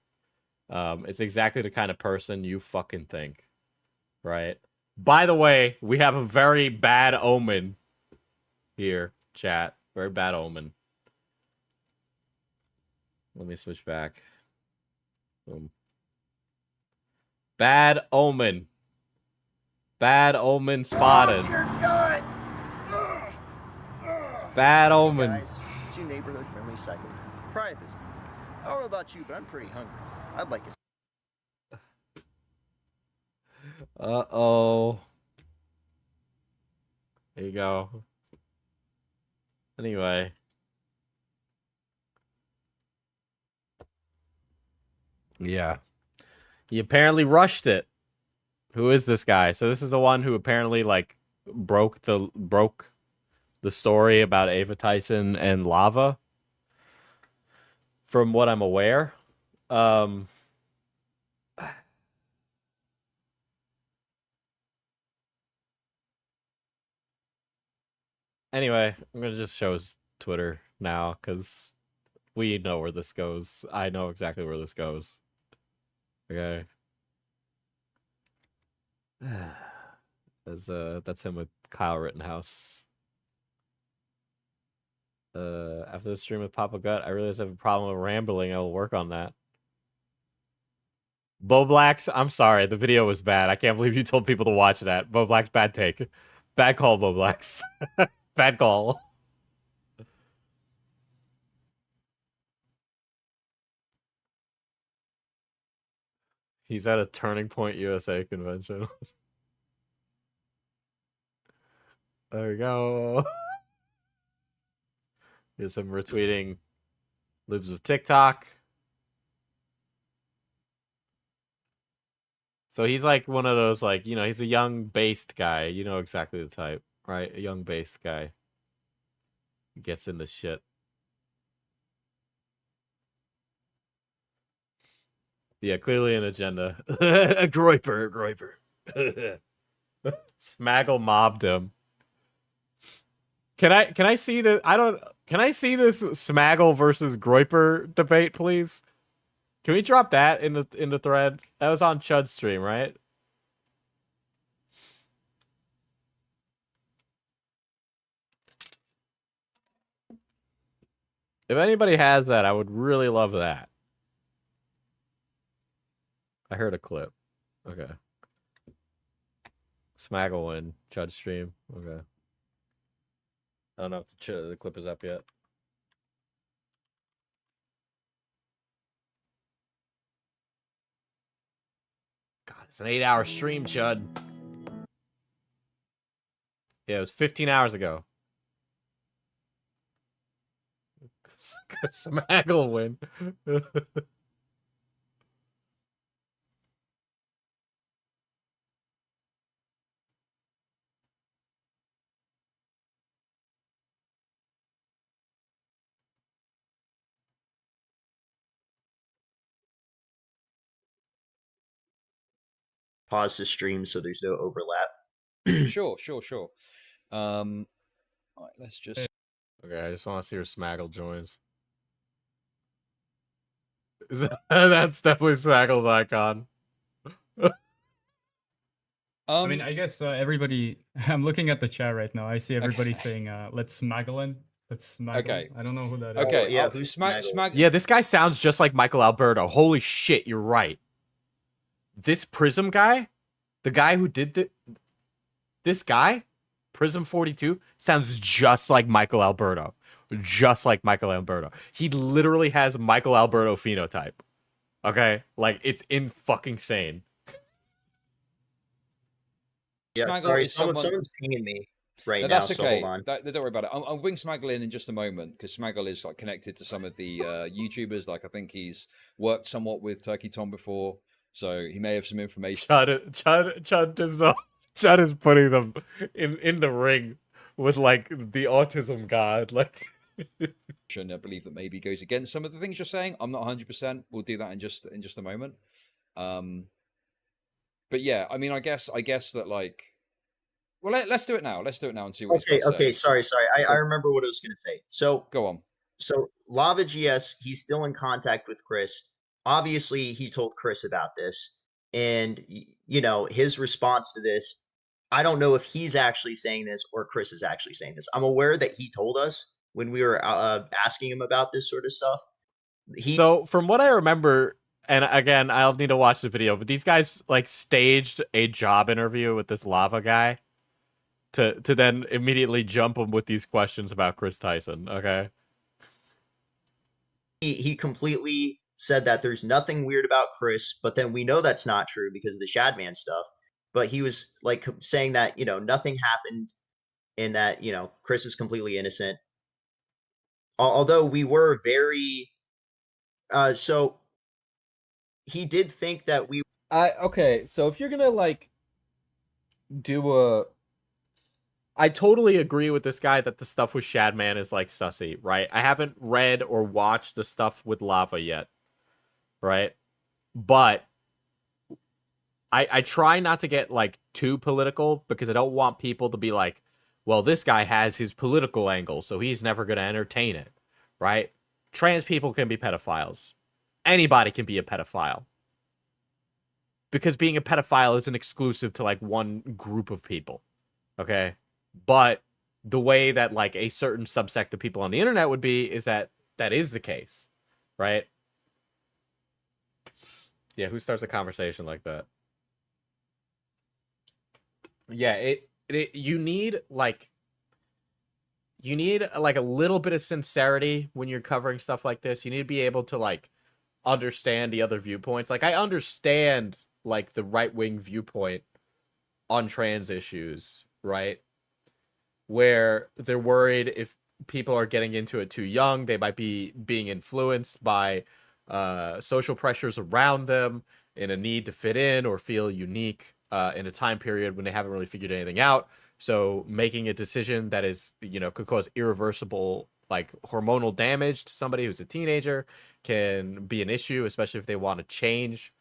It's exactly the kind of person you fucking think, right? By the way, we have a very bad omen here, chat. Very bad omen. Let me switch back. Boom. Bad omen. Bad omen spotted. Bad omen. Guys, it's your neighborhood friendly psychopath. Private business. I don't know about you, but I'm pretty hungry. I'd like a... Uh-oh. There you go. Anyway. Yeah. He apparently rushed it. Who is this guy? So this is the one who apparently like broke the story about Ava Tyson and Lava. From what I'm aware. Anyway, I'm gonna just show his Twitter now because we know where this goes. I know exactly where this goes. Okay. That's him with Kyle Rittenhouse. After the stream with Papa Gut, I realized I have a problem with rambling. I will work on that. Bo Blacks, I'm sorry. The video was bad. I can't believe you told people to watch that. Bo Blacks, bad take. Bad call, Bo Blacks. Bad call. He's at a Turning Point USA convention. There we go. Here's him retweeting libs of TikTok. So he's like one of those, like, you know, he's a young based guy. You know exactly the type, right? A young based guy. He gets into shit. Yeah, clearly an agenda. A groiper. Smaggle mobbed him. Can I see the can I see this Smaggle versus Groiper debate, please? Can we drop that in the thread? That was on Chud's stream, right? If anybody has that, I would really love that. I heard a clip. Okay. Smaggle win. Chud stream. Okay. I don't know if the clip is up yet. God, it's an 8-hour stream, Chud. Yeah, it was 15 hours ago. Smaggle win. Pause the stream so there's no overlap. Sure. All right, let's just. Okay, I just want to see where Smaggle joins. That's definitely Smaggle's icon. I mean, I guess everybody. I'm looking at the chat right now. I see everybody saying, "Let's smaggle in." Let's smaggle. Okay. I don't know who that is. Okay. yeah, who's Smaggle? Yeah, this guy sounds just like Michael Alberto. Holy shit, you're right. This Prism guy, the guy who did this guy, Prism 42, sounds just like Michael Alberto. Just like Michael Alberto. He literally has Michael Alberto phenotype. Okay? Like, it's in fucking sane. Yeah, Smaggle sorry, is someone. someone's pinging me right No, now, that's so okay. hold on. Don't worry about it. I'll bring Smaggle in just a moment because Smaggle is like connected to some of the YouTubers. Like I think he's worked somewhat with Turkey Tom before, so he may have some information. Chud is putting them in the ring with like the autism god. Like, I believe that maybe goes against some of the things you're saying. I'm not 100%. We'll do that in just a moment. But yeah, I mean, I guess that like. Well, let's do it now. Let's do it now and see what he's got to Okay, say. sorry. I remember what I was going to say. So Go on. So Lava GS, he's still in contact with Chris. Obviously, he told Chris about this, and you know his response to this. I don't know if he's actually saying this or Chris is actually saying this. I'm aware that he told us when we were asking him about this sort of stuff. So from what I remember, and again, I'll need to watch the video, but these guys like staged a job interview with this Lava guy to then immediately jump him with these questions about Kris Tyson. Okay. He completely said that there's nothing weird about Chris, but then we know that's not true because of the Shadman stuff. But he was like saying that, you know, nothing happened and that, you know, Chris is completely innocent. Although we were very so he did think that we okay, so if you're gonna like I totally agree with this guy that the stuff with Shadman is like sussy, right? I haven't read or watched the stuff with Lava yet, right? But I try not to get like too political because I don't want people to be like, well, this guy has his political angle, so he's never going to entertain it, right? Trans people can be pedophiles. Anybody can be a pedophile. Because being a pedophile isn't exclusive to like one group of people, okay? But the way that like a certain subsect of people on the internet would be is that is the case, right? Yeah, who starts a conversation like that? Yeah, you need like a little bit of sincerity when you're covering stuff like this. You need to be able to like understand the other viewpoints. Like I understand like the right-wing viewpoint on trans issues, right? Where they're worried if people are getting into it too young, they might be being influenced by social pressures around them in a need to fit in or feel unique in a time period when they haven't really figured anything out. So making a decision that is, you know, could cause irreversible like hormonal damage to somebody who's a teenager can be an issue, especially if they want to change,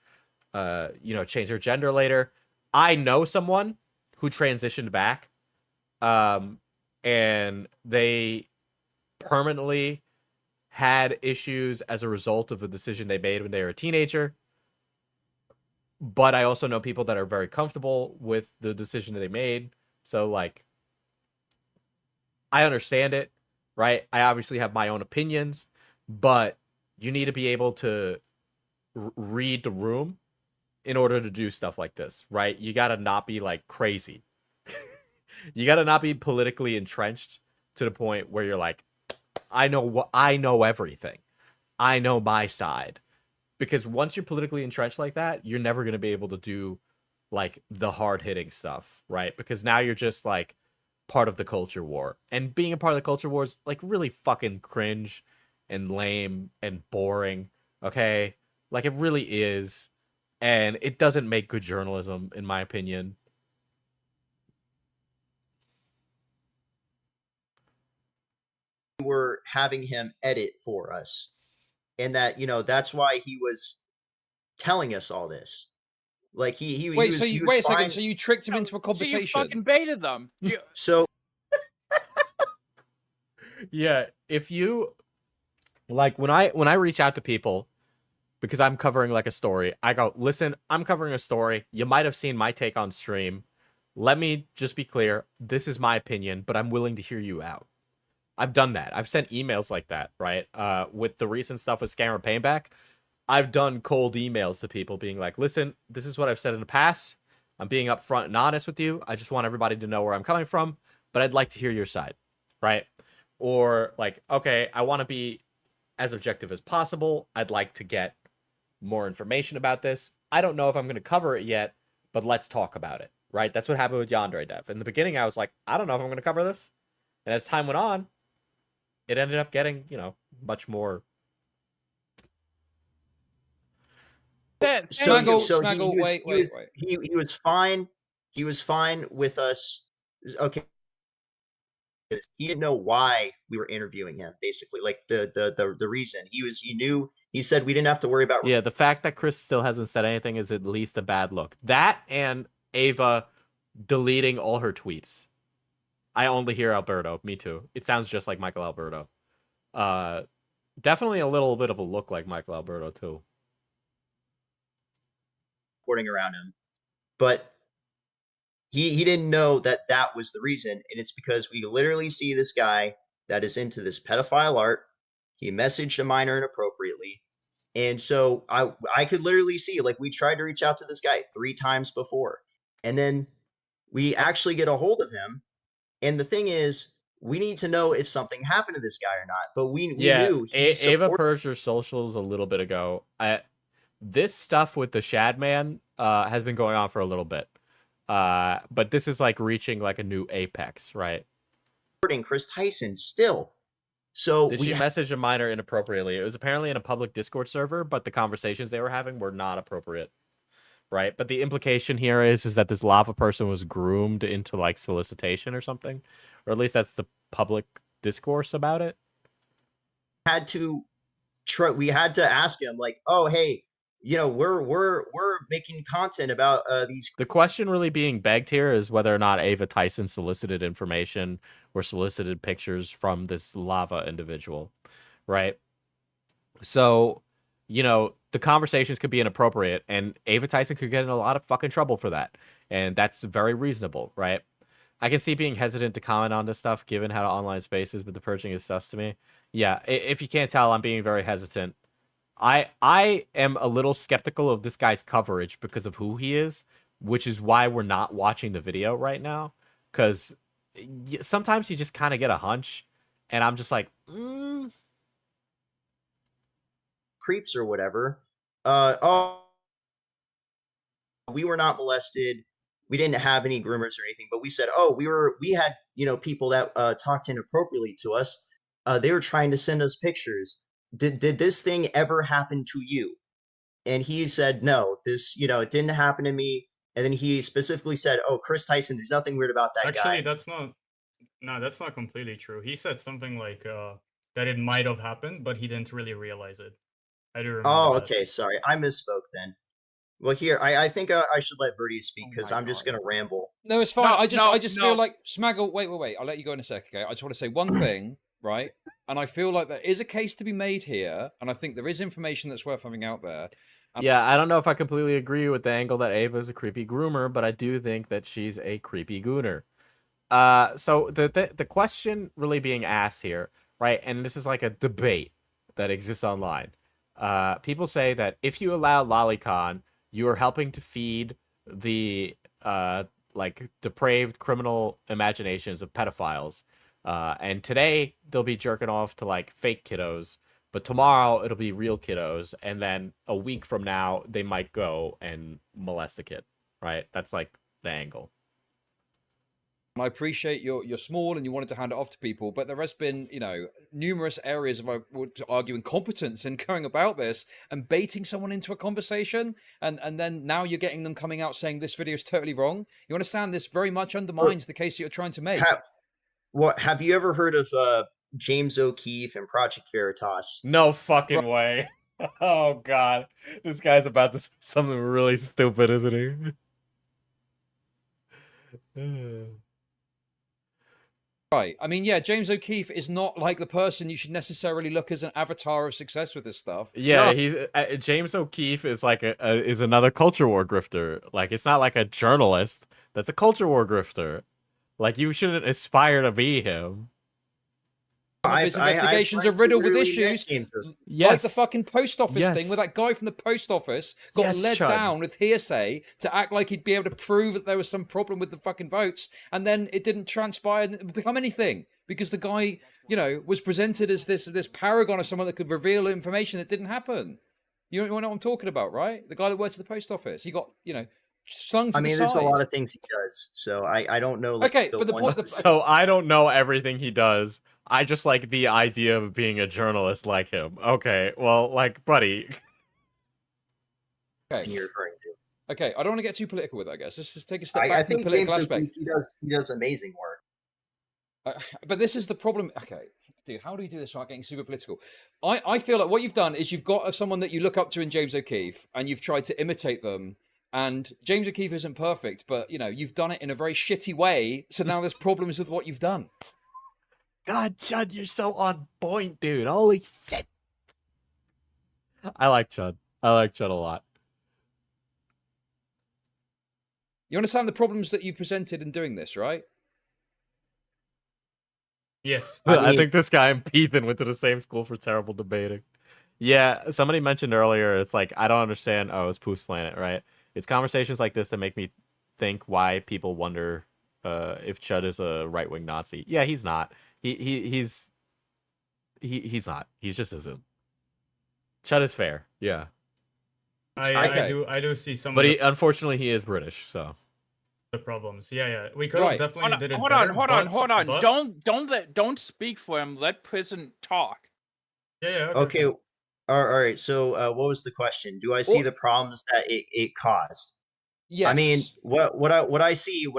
you know, change their gender later. I know someone who transitioned back, and they permanently had issues as a result of a decision they made when they were a teenager. But I also know people that are very comfortable with the decision that they made. So, like, I understand it, right? I obviously have my own opinions, but you need to be able to read the room in order to do stuff like this, right? You got to not be, like, crazy. You got to not be politically entrenched to the point where you're like, I know everything. I know my side. Because once you're politically entrenched like that, you're never going to be able to do like the hard-hitting stuff, right? Because now you're just like part of the culture war. And being a part of the culture war is like really fucking cringe and lame and boring. Okay, like it really is, and it doesn't make good journalism, in my opinion. Were having him edit for us, and that that's why he was telling us all this. Like he Wait, was so he you was wait a second. fine. So you tricked him into a So you conversation? fucking baited them. So Yeah, if you like when I reach out to people because I'm covering like a story, I go, "Listen, I'm covering a story. You might have seen my take on stream. Let me just be clear. This is my opinion, but I'm willing to hear you out." I've done that. I've sent emails like that, right? With the recent stuff with Scammer Payback, I've done cold emails to people being like, "Listen, this is what I've said in the past. I'm being upfront and honest with you. I just want everybody to know where I'm coming from, but I'd like to hear your side," right? Or like, "Okay, I want to be as objective as possible. I'd like to get more information about this. I don't know if I'm going to cover it yet, but let's talk about it," right? That's what happened with Yandere Dev. In the beginning, I was like, "I don't know if I'm going to cover this." And as time went on, it ended up getting, much more. Smaggle, wait. He was fine. He was fine with us. Okay. He didn't know why we were interviewing him, basically. Like the reason. He said we didn't have to worry about. Yeah, the fact that Chris still hasn't said anything is at least a bad look. That and Ava deleting all her tweets. I only hear Alberto. Me too. It sounds just like Michael Alberto. Definitely a little bit of a look like Michael Alberto too. Reporting around him, but he didn't know that was the reason, and it's because we literally see this guy that is into this pedophile art. He messaged a minor inappropriately, and so I could literally see, like, we tried to reach out to this guy 3 times before, and then we actually get a hold of him. And the thing is, we need to know if something happened to this guy or not. But we knew Ava purged her socials a little bit ago. This stuff with the Shadman has been going on for a little bit. But this is like reaching like a new apex, right? Kris Tyson still. So did she message a minor inappropriately? It was apparently in a public Discord server, but the conversations they were having were not appropriate. Right, but the implication here is that this lava person was groomed into like solicitation or something, or at least that's the public discourse about it. We had to ask him, like, "Oh, hey, we're making content about these." The question really being begged here is whether or not Ava Tyson solicited information or solicited pictures from this lava individual, right? So, the conversations could be inappropriate, and Ava Tyson could get in a lot of fucking trouble for that. And that's very reasonable, right? I can see being hesitant to comment on this stuff, given how online space is, but the purging is sus to me. Yeah, if you can't tell, I'm being very hesitant. I am a little skeptical of this guy's coverage because of who he is, which is why we're not watching the video right now. Because sometimes you just kind of get a hunch, and I'm just like, creeps or whatever. We were not molested. We didn't have any groomers or anything, but we said, we had, people that talked inappropriately to us. They were trying to send us pictures. Did this thing ever happen to you? And he said, no, this, it didn't happen to me. And then he specifically said, "Oh, Kris Tyson, there's nothing weird about that guy." Actually, that's not completely true. He said something like that it might have happened, but he didn't really realize it. I do remember. Oh, that. okay, sorry, I misspoke then. Well, here, I think I should let Birdie speak because I'm just gonna ramble. No, it's fine. I just feel like Smaggle. Wait. I'll let you go in a sec. Okay, I just want to say one thing, right? And I feel like there is a case to be made here, and I think there is information that's worth having out there. Yeah, I don't know if I completely agree with the angle that Ava is a creepy groomer, but I do think that she's a creepy gooner. So the question really being asked here, right? And this is like a debate that exists online. People say that if you allow Lolicon, you are helping to feed the like depraved criminal imaginations of pedophiles. And today they'll be jerking off to like fake kiddos, but tomorrow it'll be real kiddos, and then a week from now they might go and molest a kid, right? That's like the angle. And I appreciate you're small and you wanted to hand it off to people, but there has been, numerous areas of, I would argue, incompetence in going about this and baiting someone into a conversation, and then now you're getting them coming out saying this video is totally wrong. You understand this very much undermines the case that you're trying to make. Have you ever heard of James O'Keefe and Project Veritas? No fucking way. Oh god, this guy's about to say something really stupid, isn't he? Right. I mean, yeah, James O'Keefe is not like the person you should necessarily look as an avatar of success with this stuff. Yeah, he's James O'Keefe is like is another culture war grifter. Like, it's not like a journalist. That's a culture war grifter. Like, you shouldn't aspire to be him. His investigations are riddled with issues, like the fucking post office thing, where that guy from the post office got led down with hearsay to act like he'd be able to prove that there was some problem with the fucking votes, and then it didn't transpire and become anything because the guy, was presented as this paragon of someone that could reveal information that didn't happen. You know what I'm talking about, right? The guy that works at the post office, he got, slung to the side. There's a lot of things he does, so I don't know. Like, okay, but the point. So I don't know everything he does. I just like the idea of being a journalist like him. Okay, well, like, buddy. Okay. You're referring to. Okay, I don't want to get too political with it, I guess. Let's just take a step back from the political aspect. He does amazing work. But this is the problem. Okay, dude, how do you do this without getting super political? I feel like what you've done is you've got someone that you look up to in James O'Keefe, and you've tried to imitate them. And James O'Keefe isn't perfect, but, you've done it in a very shitty way, so now there's problems with what you've done. God, Chud, you're so on point, dude. Holy shit. I like Chud. I like Chud a lot. You understand the problems that you presented in doing this, right? Yes. I think this guy and Peethan went to the same school for terrible debating. Yeah, somebody mentioned earlier, it's like, I don't understand. Oh, it's Poof's Planet, right? It's conversations like this that make me think why people wonder if Chud is a right-wing Nazi. Yeah, he's not. He's not. He just isn't. Chud is fair. Yeah. I do see some. But unfortunately he is British, so the problems. Yeah. We could have definitely did it hold better. Hold on. Don't speak for him. Let prison talk. Yeah. Okay. All right. So, what was the question? Do I see the problems that it caused? Yes. I mean, what I see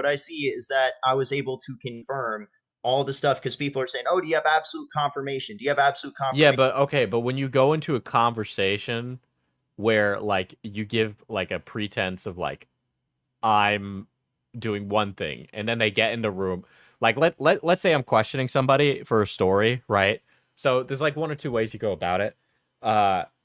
is that I was able to confirm all the stuff because people are saying, "Oh, do you have absolute confirmation? Do you have absolute confirmation?" Yeah, but when you go into a conversation where like you give like a pretense of like I'm doing one thing, and then they get in the room, like let's say I'm questioning somebody for a story, right? So there's like one or two ways you go about it.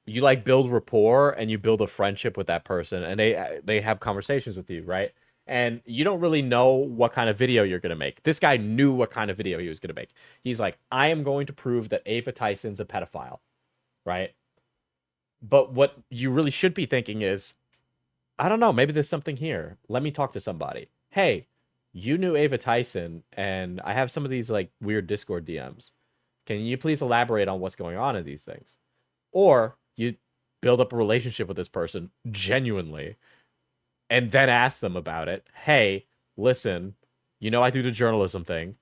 You like build rapport and you build a friendship with that person, and they have conversations with you, right? And you don't really know what kind of video you're going to make. This guy knew what kind of video he was going to make. He's like, I am going to prove that Ava Tyson's a pedophile, right? But what you really should be thinking is, I don't know, maybe there's something here. Let me talk to somebody. Hey, you knew Ava Tyson, and I have some of these like weird Discord DMs. Can you please elaborate on what's going on in these things? Or you build up a relationship with this person genuinely, and then ask them about it. Hey, listen, I do the journalism thing.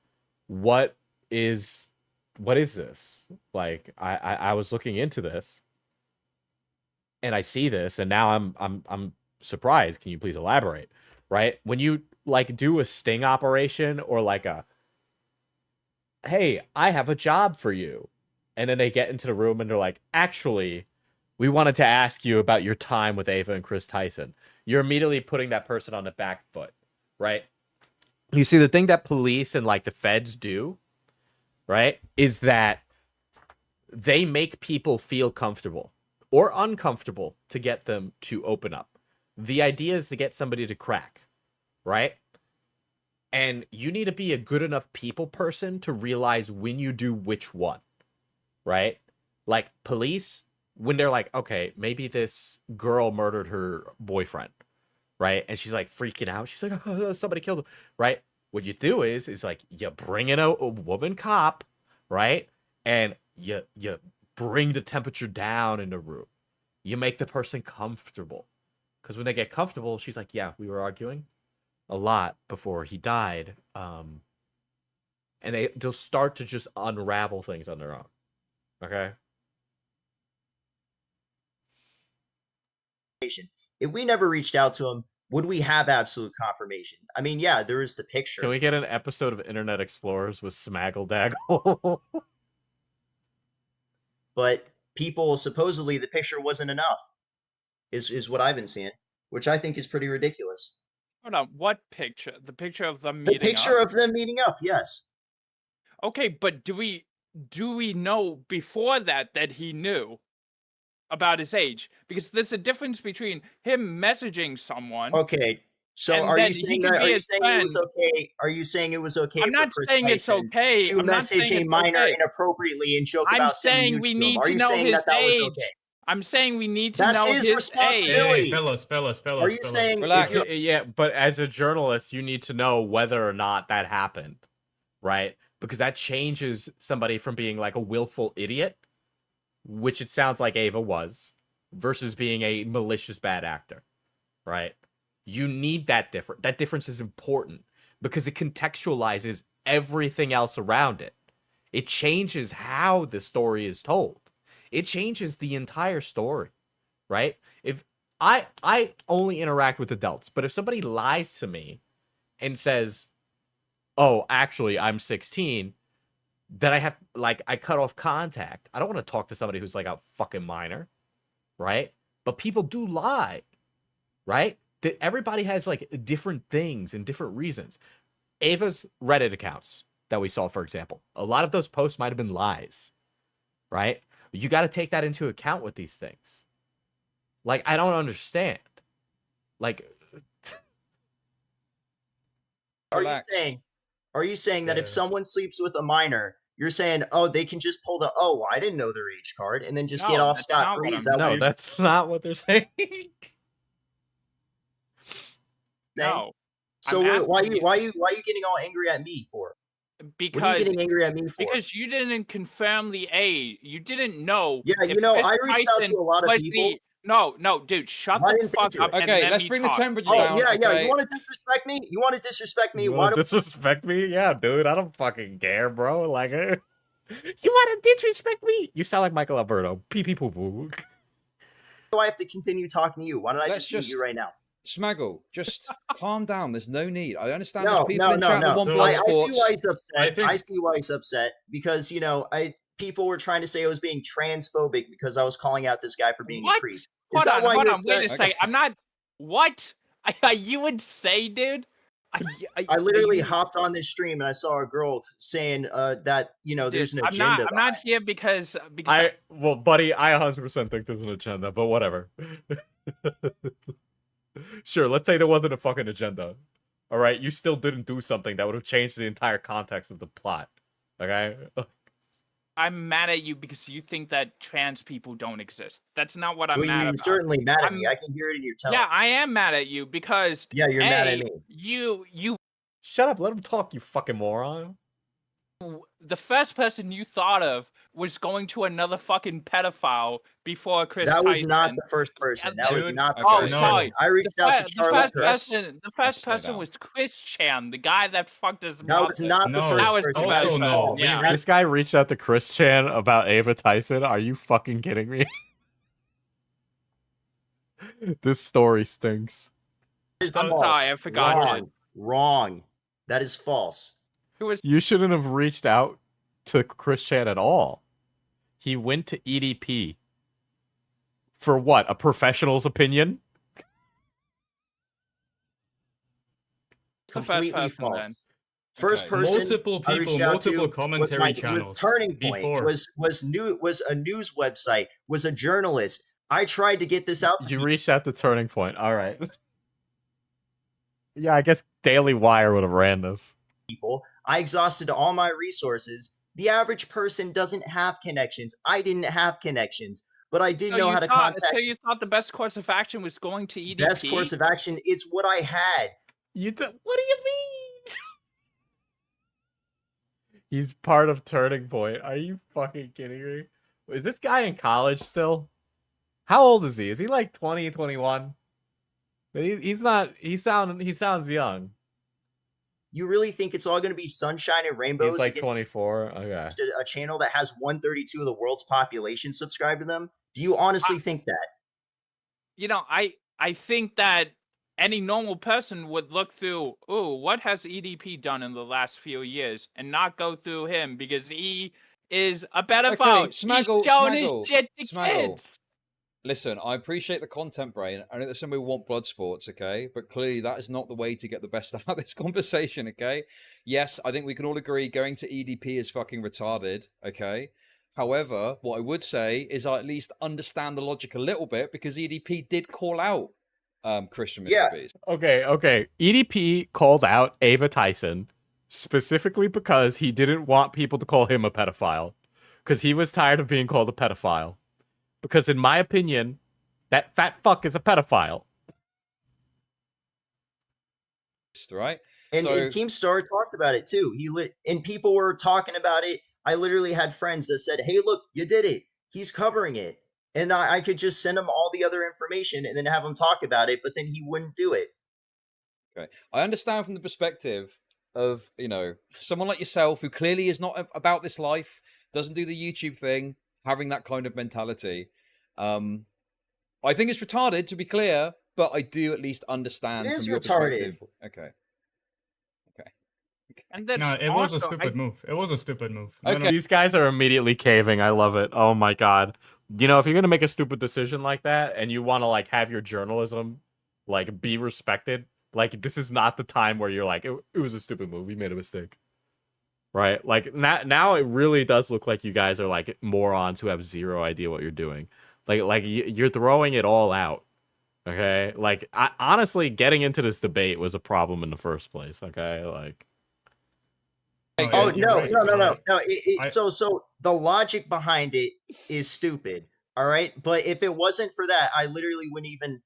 What is this? Like, I was looking into this, and I see this, and now I'm surprised. Can you please elaborate? Right? When you like do a sting operation or like hey, I have a job for you. And then they get into the room and they're like, actually, we wanted to ask you about your time with Ava and Kris Tyson. You're immediately putting that person on the back foot, right? You see, the thing that police and like the feds do, right, is that they make people feel comfortable or uncomfortable to get them to open up. The idea is to get somebody to crack, right? And you need to be a good enough people person to realize when you do which one, right? Like police, when they're like, okay, maybe this girl murdered her boyfriend, right? And she's like freaking out. She's like, oh, somebody killed him, right? What you do is like you bring in a woman cop, right? And you bring the temperature down in the room. You make the person comfortable. Because when they get comfortable, she's like, yeah, we were arguing. a lot before he died. And they'll start to just unravel things on their own. Okay? If we never reached out to him, would we have absolute confirmation? I mean, yeah, there is the picture. Can we get an episode of Internet Explorers with Smaggle-Daggle? But people, supposedly the picture wasn't enough, is what I've been seeing, which I think is pretty ridiculous. Hold on, what picture? The picture of them meeting up? The picture of them meeting up, yes. Okay, but do we know before that he knew about his age? Because there's a difference between him messaging someone. Okay, so are you saying that? Are you saying it was okay? Are you saying it was okay? I'm not saying it's okay to message a minor inappropriately and joke about sending nudes to him. Are you saying that that was okay? I'm saying we need to know his age. Hey, fellas. Are you saying? Relax. Yeah, but as a journalist, you need to know whether or not that happened, right? Because that changes somebody from being like a willful idiot, which it sounds like Ava was, versus being a malicious bad actor, right? You need that difference. That difference is important because it contextualizes everything else around it. It changes how the story is told. It changes the entire story, right? If I only interact with adults, but if somebody lies to me and says, "Oh, actually, I'm 16," then I cut off contact. I don't want to talk to somebody who's like a fucking minor, right? But people do lie, right? That everybody has like different things and different reasons. Ava's Reddit accounts that we saw, for example, a lot of those posts might have been lies, right? You got to take that into account with these things. Like, I don't understand. Like, are you saying that if someone sleeps with a minor, you're saying, oh, they can just pull the, oh, I didn't know their age card, and then just get off scot-free? No, that's not what they're saying. No. So why are you getting all angry at me for? Because what are you getting angry at me for? Because you didn't confirm the age. You didn't know. Yeah, you know, I reached out to a lot of people. No, dude, shut the fuck up. Okay, let's bring the temperature down. Yeah, okay. You want to disrespect me? You want to disrespect me? You want to disrespect me? Yeah, dude, I don't fucking care, bro. Like, you want to disrespect me? You sound like Michael Alberto. Pee pee poo poo. Do I have to continue talking to you? Why don't I just mute you right now? Smaggle, just calm down. There's no need. I understand there's people in chat that want blood I sports. see why he's upset. I see why he's upset because, you know, people were trying to say I was being transphobic because I was calling out this guy for being a creep. Hold on, wait a second. I'm not. What? You would say, dude? I literally hopped on this stream and I saw a girl saying that, you know, there's an agenda. I'm not here because well, buddy, I 100% think there's an agenda, but whatever. Sure, let's say there wasn't a fucking agenda. All right, you still didn't do something that would have changed the entire context of the plot. Okay? I'm mad at you because you think that trans people don't exist. That's not what I'm mad about. You're certainly mad at me. I can hear it in your tone. Yeah, I am mad at you because you're mad at me. You shut up. Let him talk, you fucking moron. The first person you thought of was going to another fucking pedophile before Kris Tyson. That was not the first person. That was not the first person. I reached out to Charlotte. The first person was Chris Chan, the guy that fucked his mother. That was not the first person. No. Yeah. This guy reached out to Chris Chan about Ava Tyson. Are you fucking kidding me? This story stinks. I'm sorry, I forgot it. Wrong. That is false. You shouldn't have reached out to Chris Chan at all. He went to EDP. For what? A professional's opinion? Completely false. First person. Multiple people, multiple commentary channels. Turning Point was a news website, was a journalist. I tried to get this out to you reached out to Turning Point. All right. Yeah, I guess Daily Wire would have ran this. People. I exhausted all my resources. The average person doesn't have connections. I didn't have connections, but I did know how to contact. So you thought the best course of action was going to EDP? Best course of action is what I had. What do you mean? He's part of Turning Point. Are you fucking kidding me? Is this guy in college still? How old is he? Is he like 20, 21? He's not. He sounds young. You really think it's all going to be sunshine and rainbows? He's like 24. Okay. A channel that has 132 of the world's population subscribe to them? Do you honestly think that? You know, I think that any normal person would look through, oh, what has EDP done in the last few years, and not go through him because he is a pedophile. Okay, Smaggle, He's showing Smaggle, his shit to Smaggle. kids. Listen, I appreciate the content, Brain. I know that some people want blood sports, okay? But clearly that is not the way to get the best out of this conversation, okay? Yes, I think we can all agree going to EDP is fucking retarded, okay? However, what I would say is I at least understand the logic a little bit because EDP did call out Christian Mr.Beast. Okay. EDP called out Ava Tyson specifically because he didn't want people to call him a pedophile. Because he was tired of being called a pedophile. Because in my opinion, that fat fuck is a pedophile. Right? And Keemstar talked about it too. And people were talking about it. I literally had friends that said, hey, look, you did it. He's covering it. And I could just send him all the other information and then have him talk about it, but then he wouldn't do it. Okay. I understand from the perspective of, you know, someone like yourself who clearly is not about this life, doesn't do the YouTube thing, having that kind of mentality. I think it's retarded, to be clear, but I do at least understand from your perspective. Okay. And then no, it was a stupid move. It was a stupid move. Okay. These guys are immediately caving. I love it. Oh my god. You know, if you're gonna make a stupid decision like that and you want to like have your journalism like be respected, like this is not the time where you're like, it was a stupid move. We made a mistake. Right? Like now it really does look like you guys are like morons who have zero idea what you're doing. Like you're throwing it all out. Okay? Like honestly, getting into this debate was a problem in the first place. Okay? Like. Oh no! So the logic behind it is stupid. All right, but if it wasn't for that, I literally wouldn't even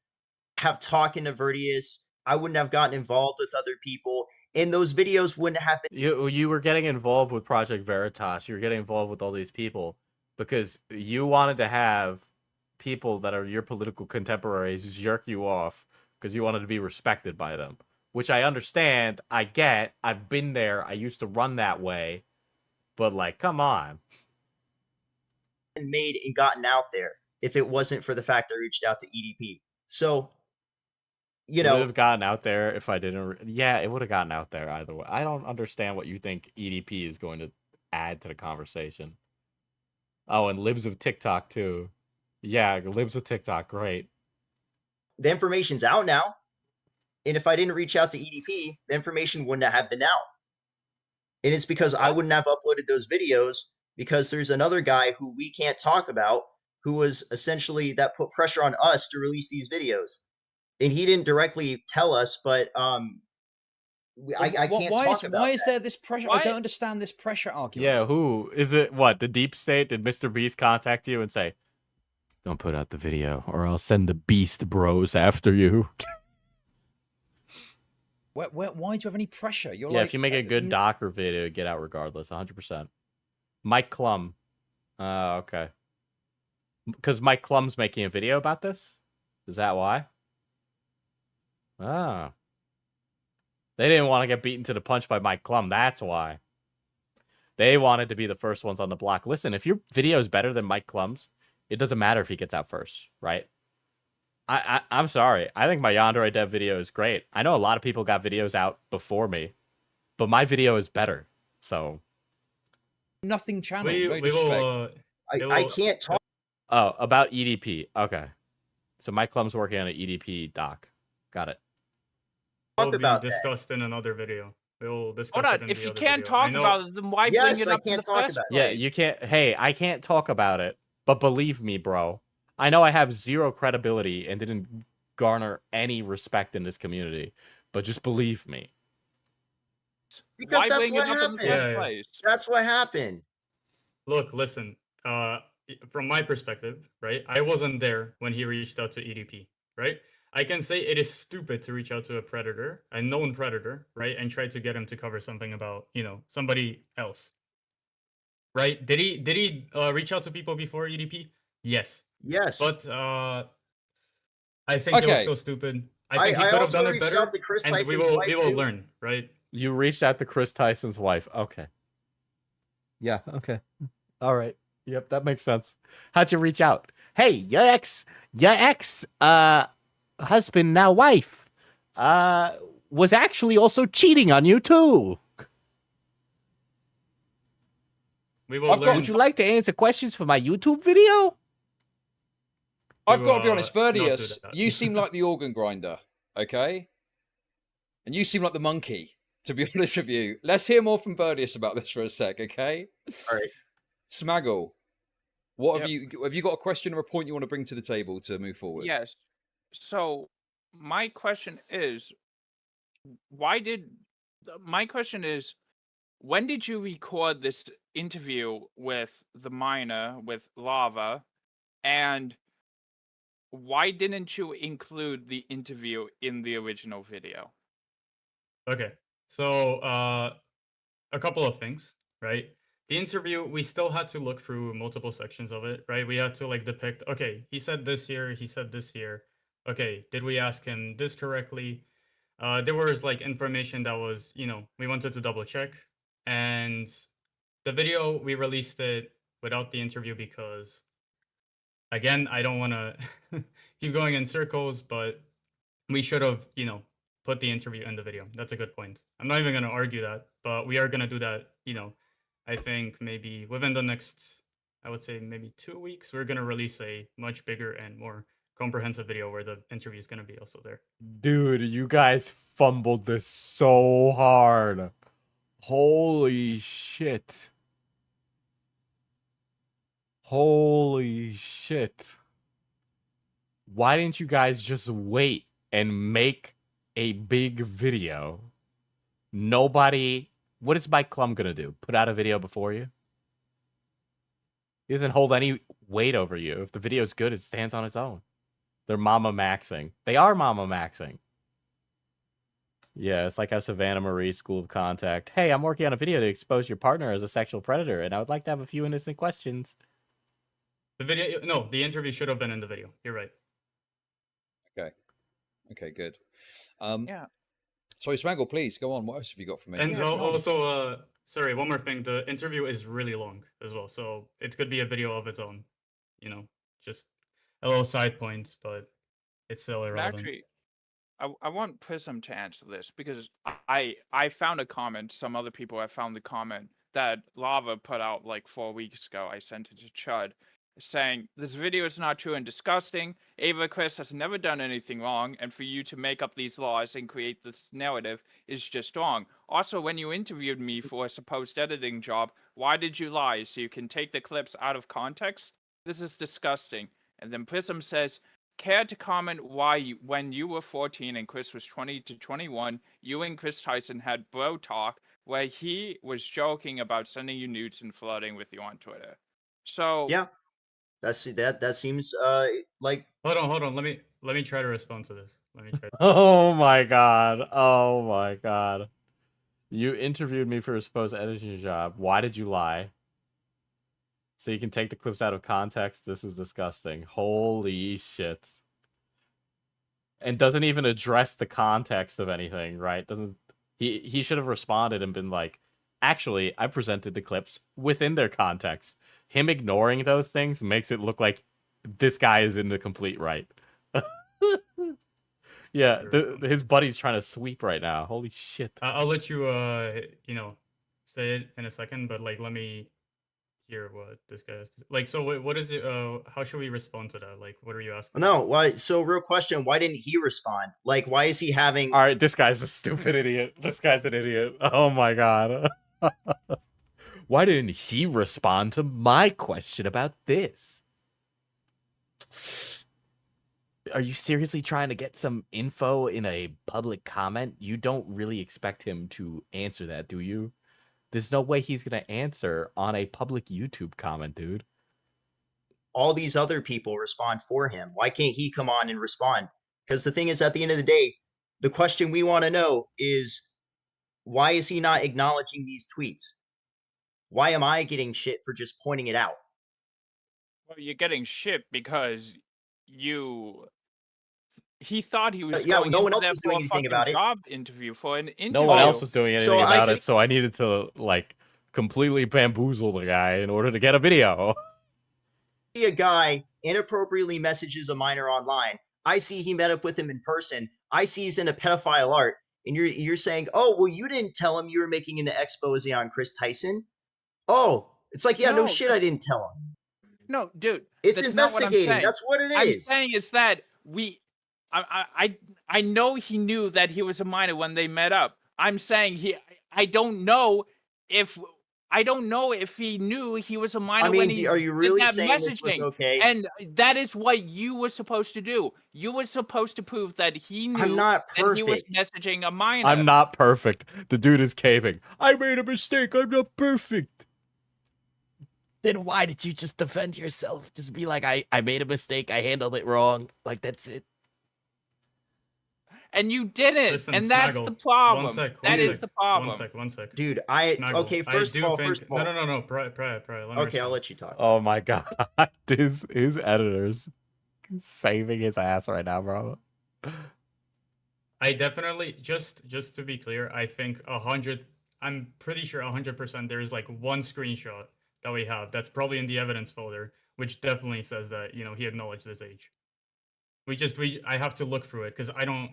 have talking to Verdius. I wouldn't have gotten involved with other people, and those videos wouldn't have been. You were getting involved with Project Veritas. You were getting involved with all these people because you wanted to have people that are your political contemporaries jerk you off because you wanted to be respected by them. Which I understand, I get, I've been there, I used to run that way, but like, come on. And made and gotten out there if it wasn't for the fact I reached out to EDP. So, you know. It would have gotten out there if I didn't. Yeah, it would have gotten out there either way. I don't understand what you think EDP is going to add to the conversation. Oh, and Libs of TikTok too. Yeah, Libs of TikTok, great. The information's out now. And if I didn't reach out to EDP, the information wouldn't have been out. And it's because I wouldn't have uploaded those videos because there's another guy who we can't talk about who was essentially that put pressure on us to release these videos. And he didn't directly tell us, but I can't talk about why is there this pressure? I don't understand this pressure argument. Yeah, who? Is it what? The deep state? Did Mr.Beast contact you and say, don't put out the video or I'll send the Beast Bros after you? Why do you have any pressure? You're if you make a good doc or video, get out regardless, 100%. Mike Klum. Okay. Because Mike Klum's making a video about this? Is that why? Ah. They didn't want to get beaten to the punch by Mike Klum. That's why. They wanted to be the first ones on the block. Listen, if your video is better than Mike Klum's, it doesn't matter if he gets out first, right? I'm sorry. I think my Yandere Dev video is great. I know a lot of people got videos out before me, but my video is better. So nothing channel. I can't talk. Oh, about EDP. Okay. So Mike Klum's working on an EDP doc. Got it. Will be discussed in another video. We'll discuss it in if the you other can't video. talk about it, then why bring it up in the first place? Yeah, you can't. Hey, I can't talk about it, but believe me, bro. I know I have zero credibility and didn't garner any respect in this community, but just believe me. Because that's what happened. That's what happened. Look, listen. From my perspective, right? I wasn't there when he reached out to EDP, right? I can say it is stupid to reach out to a predator, a known predator, right? And try to get him to cover something about, somebody else. Right? Did he reach out to people before EDP? Yes. Yes. But I think it was so stupid. I think he could have done it better. And we will learn, right? You reached out to Kris Tyson's wife. Okay. Yeah, okay. All right. Yep, that makes sense. How'd you reach out? Hey, your ex husband, now wife, was actually also cheating on you too. Would you like to answer questions for my YouTube video? I've got to be honest, Verdius, you seem like the organ grinder, okay? And you seem like the monkey, to be honest with you. Let's hear more from Verdius about this for a sec, okay? All right. Smaggle, what have you got a question or a point you want to bring to the table to move forward? Yes. So my question is, when did you record this interview with the minor, with Lava, and why didn't you include the interview in the original video? Okay, so a couple of things, right? The interview, we still had to look through multiple sections of it, right? We had to like depict, okay, he said this here, he said this here. Okay, did we ask him this correctly? There was like information that was, we wanted to double check. And the video, we released it without the interview because, again, I don't want to keep going in circles, but we should have, put the interview in the video. That's a good point. I'm not even going to argue that, but we are going to do that, I think maybe within the next, I would say maybe 2 weeks, we're going to release a much bigger and more comprehensive video where the interview is going to be also there. Dude, you guys fumbled this so hard. Holy shit. Holy shit. Why didn't you guys just wait and make a big video? Nobody... What is Mike Klum gonna do? Put out a video before you? He doesn't hold any weight over you. If the video's good, it stands on its own. They're mama maxing. They are mama maxing. Yeah, it's like how Savannah Marie, School of Contact. Hey, I'm working on a video to expose your partner as a sexual predator, and I would like to have a few innocent questions. The video... No, the interview should have been in the video. You're right. Okay. Okay, good. Yeah. Sorry, Smaggle, please, go on. What else have you got for me? And also, sorry, one more thing. The interview is really long as well, so it could be a video of its own. Just a little side point, but it's still irrelevant. Actually, I want Prism to answer this because I found a comment. Some other people have found the comment that Lava put out like 4 weeks ago. I sent it to Chud, saying this video is not true and disgusting. Ava Kris has never done anything wrong, and for you to make up these laws and create this narrative is just wrong. Also, when you interviewed me for a supposed editing job, why did you lie? So you can take the clips out of context? This is disgusting. And then Prism says, care to comment why when you were 14 and Kris was 20 to 21, you and Kris Tyson had bro talk where he was joking about sending you nudes and flirting with you on Twitter. So yeah. That seems like... Hold on. Let me try to respond to this. Oh my god. Oh my god. You interviewed me for a supposed editing job. Why did you lie? So you can take the clips out of context. This is disgusting. Holy shit. And doesn't even address the context of anything, right? He should have responded and been like, actually, I presented the clips within their context. Him ignoring those things makes it look like this guy is in the complete right. Yeah, his buddy's trying to sweep right now. Holy shit. I'll let you, say it in a second, but like, let me hear what this guy has to say. Like, so what is it? How should we respond to that? Like, what are you asking? No, why? So, real question: why didn't he respond? Like, why is he having? All right, this guy's a stupid idiot. This guy's an idiot. Oh my god. Why didn't he respond to my question about this? Are you seriously trying to get some info in a public comment? You don't really expect him to answer that, do you? There's no way he's going to answer on a public YouTube comment, dude. All these other people respond for him. Why can't he come on and respond? Because the thing is, at the end of the day, the question we want to know is, why is he not acknowledging these tweets? Why am I getting shit for just pointing it out? Well, you're getting shit because you he thought he was yeah, going no one into else there was for doing a anything fucking about it. job interview for an interview. No one else was doing anything So about it, so I needed to like completely bamboozle the guy in order to get a video. A guy inappropriately messages a minor online. I see he met up with him in person. I see he's into pedophile art, and you're saying, oh, well, you didn't tell him you were making an expose on Kris Tyson. Oh, it's like, yeah, no shit, I didn't tell him. No, dude, it's that's investigating. Not what I'm saying. That's what it I'm is. saying is that I know he knew that he was a minor when they met up. I'm saying I don't know if he knew he was a minor when he are you really did that saying this was messaging. okay? And that is what you were supposed to do. You were supposed to prove that he knew I'm not that he was perfect. messaging a minor. I'm not perfect. The dude is caving. I made a mistake. I'm not perfect. Then why did you just defend yourself? Just be like, I made a mistake. I handled it wrong. Like, that's it. And you didn't. Listen, and that's Snaggle, the problem. one sec, That is the problem. One sec. Dude, Snaggle, okay, first of all. No. Prior. Okay, I'll let you talk. Oh my god. His editor's saving his ass right now, bro. I definitely, just to be clear, I think 100, I'm pretty sure 100% there's like one screenshot that we have that's probably in the evidence folder, which definitely says that, he acknowledged this age. I have to look through it because I don't,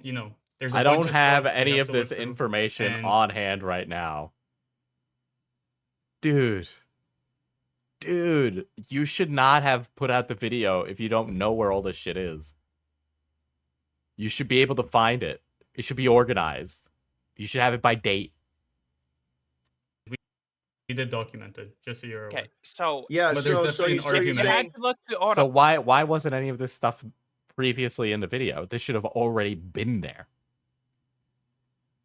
there's I don't have any of this information on hand right now. Dude, you should not have put out the video if you don't know where all this shit is. You should be able to find it. It should be organized. You should have it by date. We did document it, just so you're aware. Okay, so yeah, but there's definitely an argument. So why wasn't any of this stuff previously in the video? This should have already been there.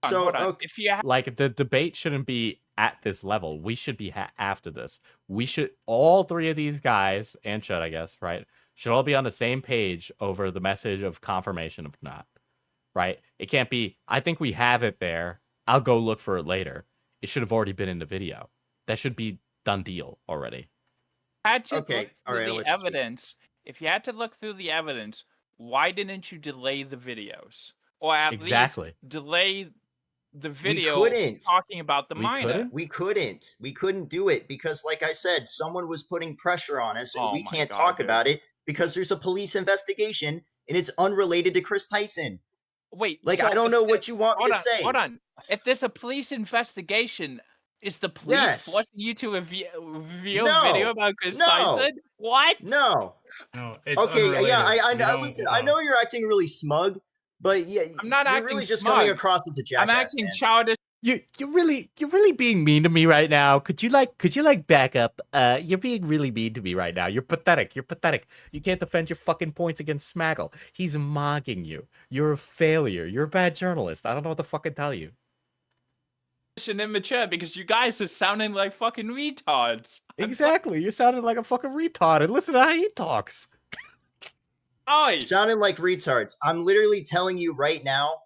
So okay. If you like the debate shouldn't be at this level. We should be after this. We should, all three of these guys and should, I guess, right, should all be on the same page over the message of confirmation of not. Right? It can't be, I think we have it there. I'll go look for it later. It should have already been in the video. That should be done deal already. Had to look through the evidence. If you had to look through the evidence, why didn't you delay the videos? Or at least delay the video talking about the minor? We couldn't do it because, like I said, someone was putting pressure on us, and we can't talk about it because there's a police investigation and it's unrelated to Kris Tyson. Wait, like, so I don't know what you want me to say. Hold on. If there's a police investigation, is the police forcing you to review a video about Kris Tyson? What? No. It's okay, unrelated. yeah, I listen, I know you're acting really smug, but yeah, I'm not you're acting really just smug. coming across as a jackass. I'm acting childish. You're really being mean to me right now. Could you back up? You're being really mean to me right now. You're pathetic. You can't defend your fucking points against Smaggle. He's mocking you. You're a failure. You're a bad journalist. I don't know what to fucking tell you. And immature because you guys are sounding like fucking retards. Exactly. You're sounding like a fucking retard. And listen to how he talks. Sounding like retards. I'm literally telling you right now.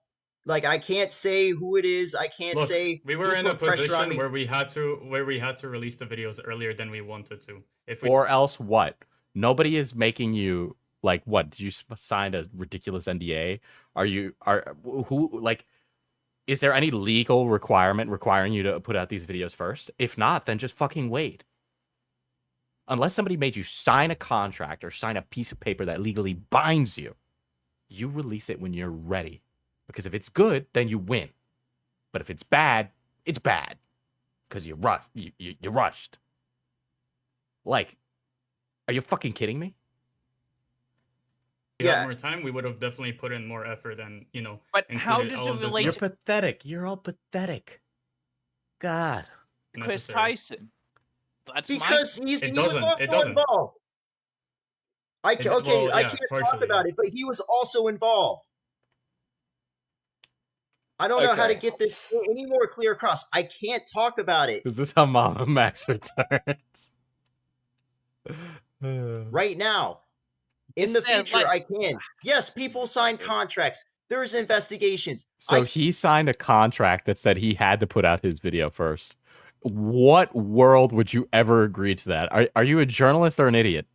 Like, I can't say who it is. I can't say. We were in a position where we had to release the videos earlier than we wanted to. Or else what? Nobody is making you, like, what? Did you sign a ridiculous NDA? Is there any legal requirement requiring you to put out these videos first? If not, then just fucking wait. Unless somebody made you sign a contract or sign a piece of paper that legally binds you, you release it when you're ready. Because if it's good, then you win. But if it's bad, it's bad. Because you rushed. Like, are you fucking kidding me? If we had more time, we would have definitely put in more effort and, But how does it relate? You're pathetic. You're all pathetic. God. Kris Tyson. That's because he was also involved. I can't talk about it, but he was also involved. I don't know how to get this any more clear across. I can't talk about it. Is this how Mama Max returns? Right now. In the future, I can. Yes, people sign contracts. There's investigations. So he signed a contract that said he had to put out his video first. What world would you ever agree to that? Are you a journalist or an idiot?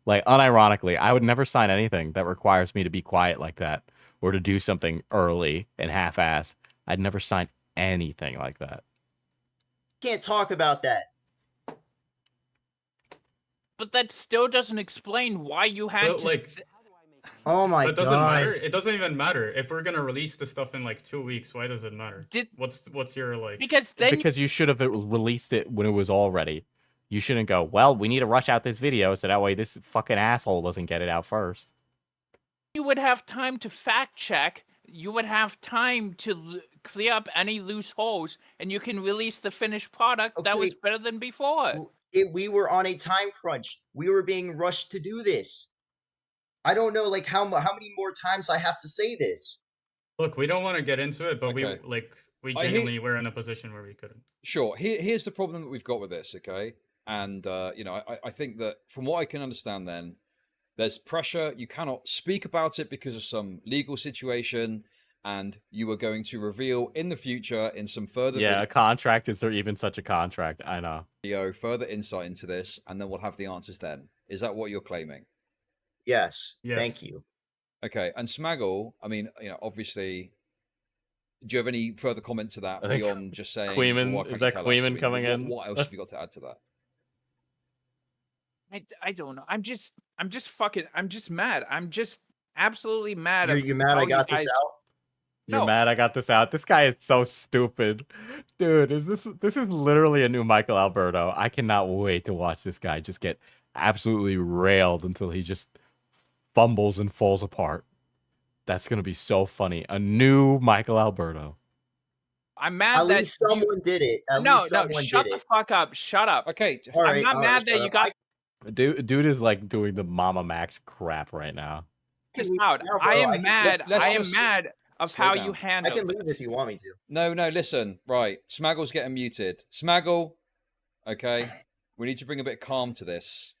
Like, unironically, I would never sign anything that requires me to be quiet like that. or to do something early and half-ass, I'd never sign anything like that. Can't talk about that. But that still doesn't explain why you had But, to. like, oh my But does god! it matter? It doesn't even matter if we're gonna release the stuff in like 2 weeks. Why does it matter? What's your like? Because you should have released it when it was all ready. You shouldn't go, well, we need to rush out this video so that way this fucking asshole doesn't get it out first. You would have time to fact check. You would have time to clear up any loose holes, and you can release the finished product that was better than before. We were on a time crunch. We were being rushed to do this. I don't know, like how many more times I have to say this. Look, we don't want to get into it, but Okay. we genuinely were in a position where we couldn't. Sure. Here's the problem that we've got with this, okay? And, you know, I think that from what I can understand then, there's pressure. You cannot speak about it because of some legal situation, and you are going to reveal in the future in some further Yeah, a contract. Is there even such a contract? I know. video, further insight into this, and then we'll have the answers then. Is that what you're claiming? Yes. Thank you. Okay, and Smaggle, I mean, you know, obviously, do you have any further comment to that beyond just saying... Queeman, well, is that Queeman coming in? What else have you got to add to that? I don't know. I'm just mad. I'm just absolutely mad. You're mad I got this out? You're mad I got this out? This guy is so stupid. Dude, this is literally a new Michael Alberto. I cannot wait to watch this guy just get absolutely railed until he just fumbles and falls apart. That's going to be so funny. A new Michael Alberto. I'm mad At that least someone did it. At least someone shut did the it. fuck up. Shut up. Okay. I'm not mad that you got Dude is like doing the Mama Max crap right now. this out. I am mad. I am mad of how you I handled can it. leave if you want me to. No, listen. Right. Smaggle's getting muted. Smaggle, okay? We need to bring a bit of calm to this.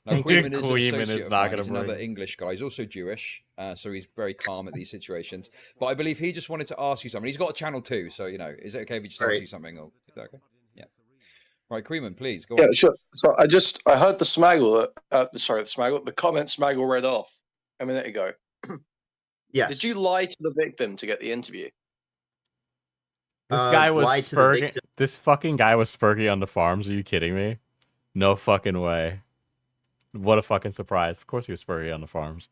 Now, Queeman is an associate of mine. He's another English guy. He's also Jewish, so he's very calm at these situations. But I believe he just wanted to ask you something. He's got a channel too, so, you know, is it okay if he just asks you something? Or, is that okay? Yeah. Right, Queeman, please, go on. Yeah, sure. So I heard the Smaggle, the comment Smaggle read off a minute ago. Yes. Did you lie to the victim to get the interview? This guy was Spurgy. This fucking guy was Spurgy on the farms. Are you kidding me? No fucking way. What a fucking surprise. Of course he was Spurgy on the farms.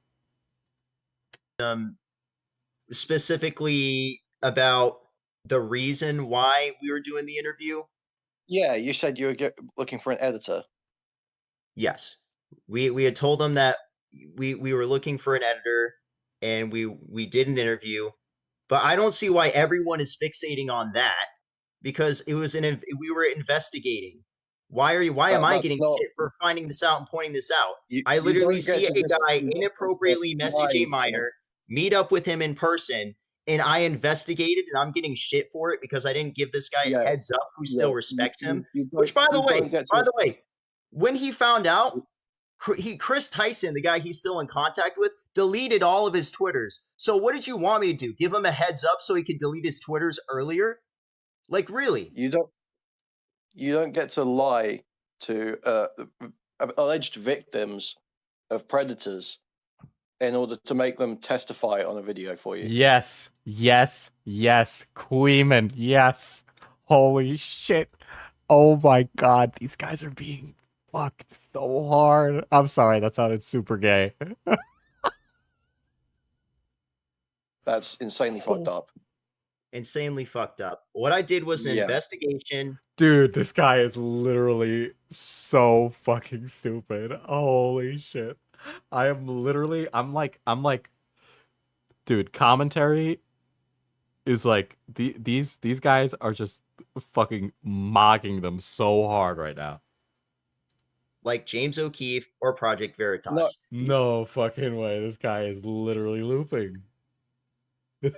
Specifically about the reason why we were doing the interview? Yeah, you said you were looking for an editor. Yes. We had told them that we were looking for an editor, and we did an interview, but I don't see why everyone is fixating on that, because it was we were investigating. Why am I getting shit for finding this out and pointing this out? I literally see a guy inappropriately message a minor, meet up with him in person, and I investigated, and I'm getting shit for it because I didn't give this guy a heads up who still respects him. Which, by the way, when he found out, Kris Tyson, the guy he's still in contact with, deleted all of his Twitters. So what did you want me to do? Give him a heads up so he could delete his Twitters earlier? Like, really? You don't get to lie to alleged victims of predators in order to make them testify on a video for you. Yes. Queeman, yes. Holy shit. Oh my god, these guys are being fucked so hard. I'm sorry, that sounded super gay. That's insanely fucked up. Insanely fucked up. What I did was an investigation. Dude, this guy is literally so fucking stupid. Holy shit. I'm like, dude, commentary is like, these guys are just fucking mocking them so hard right now. Like James O'Keefe or Project Veritas. No fucking way. This guy is literally looping. You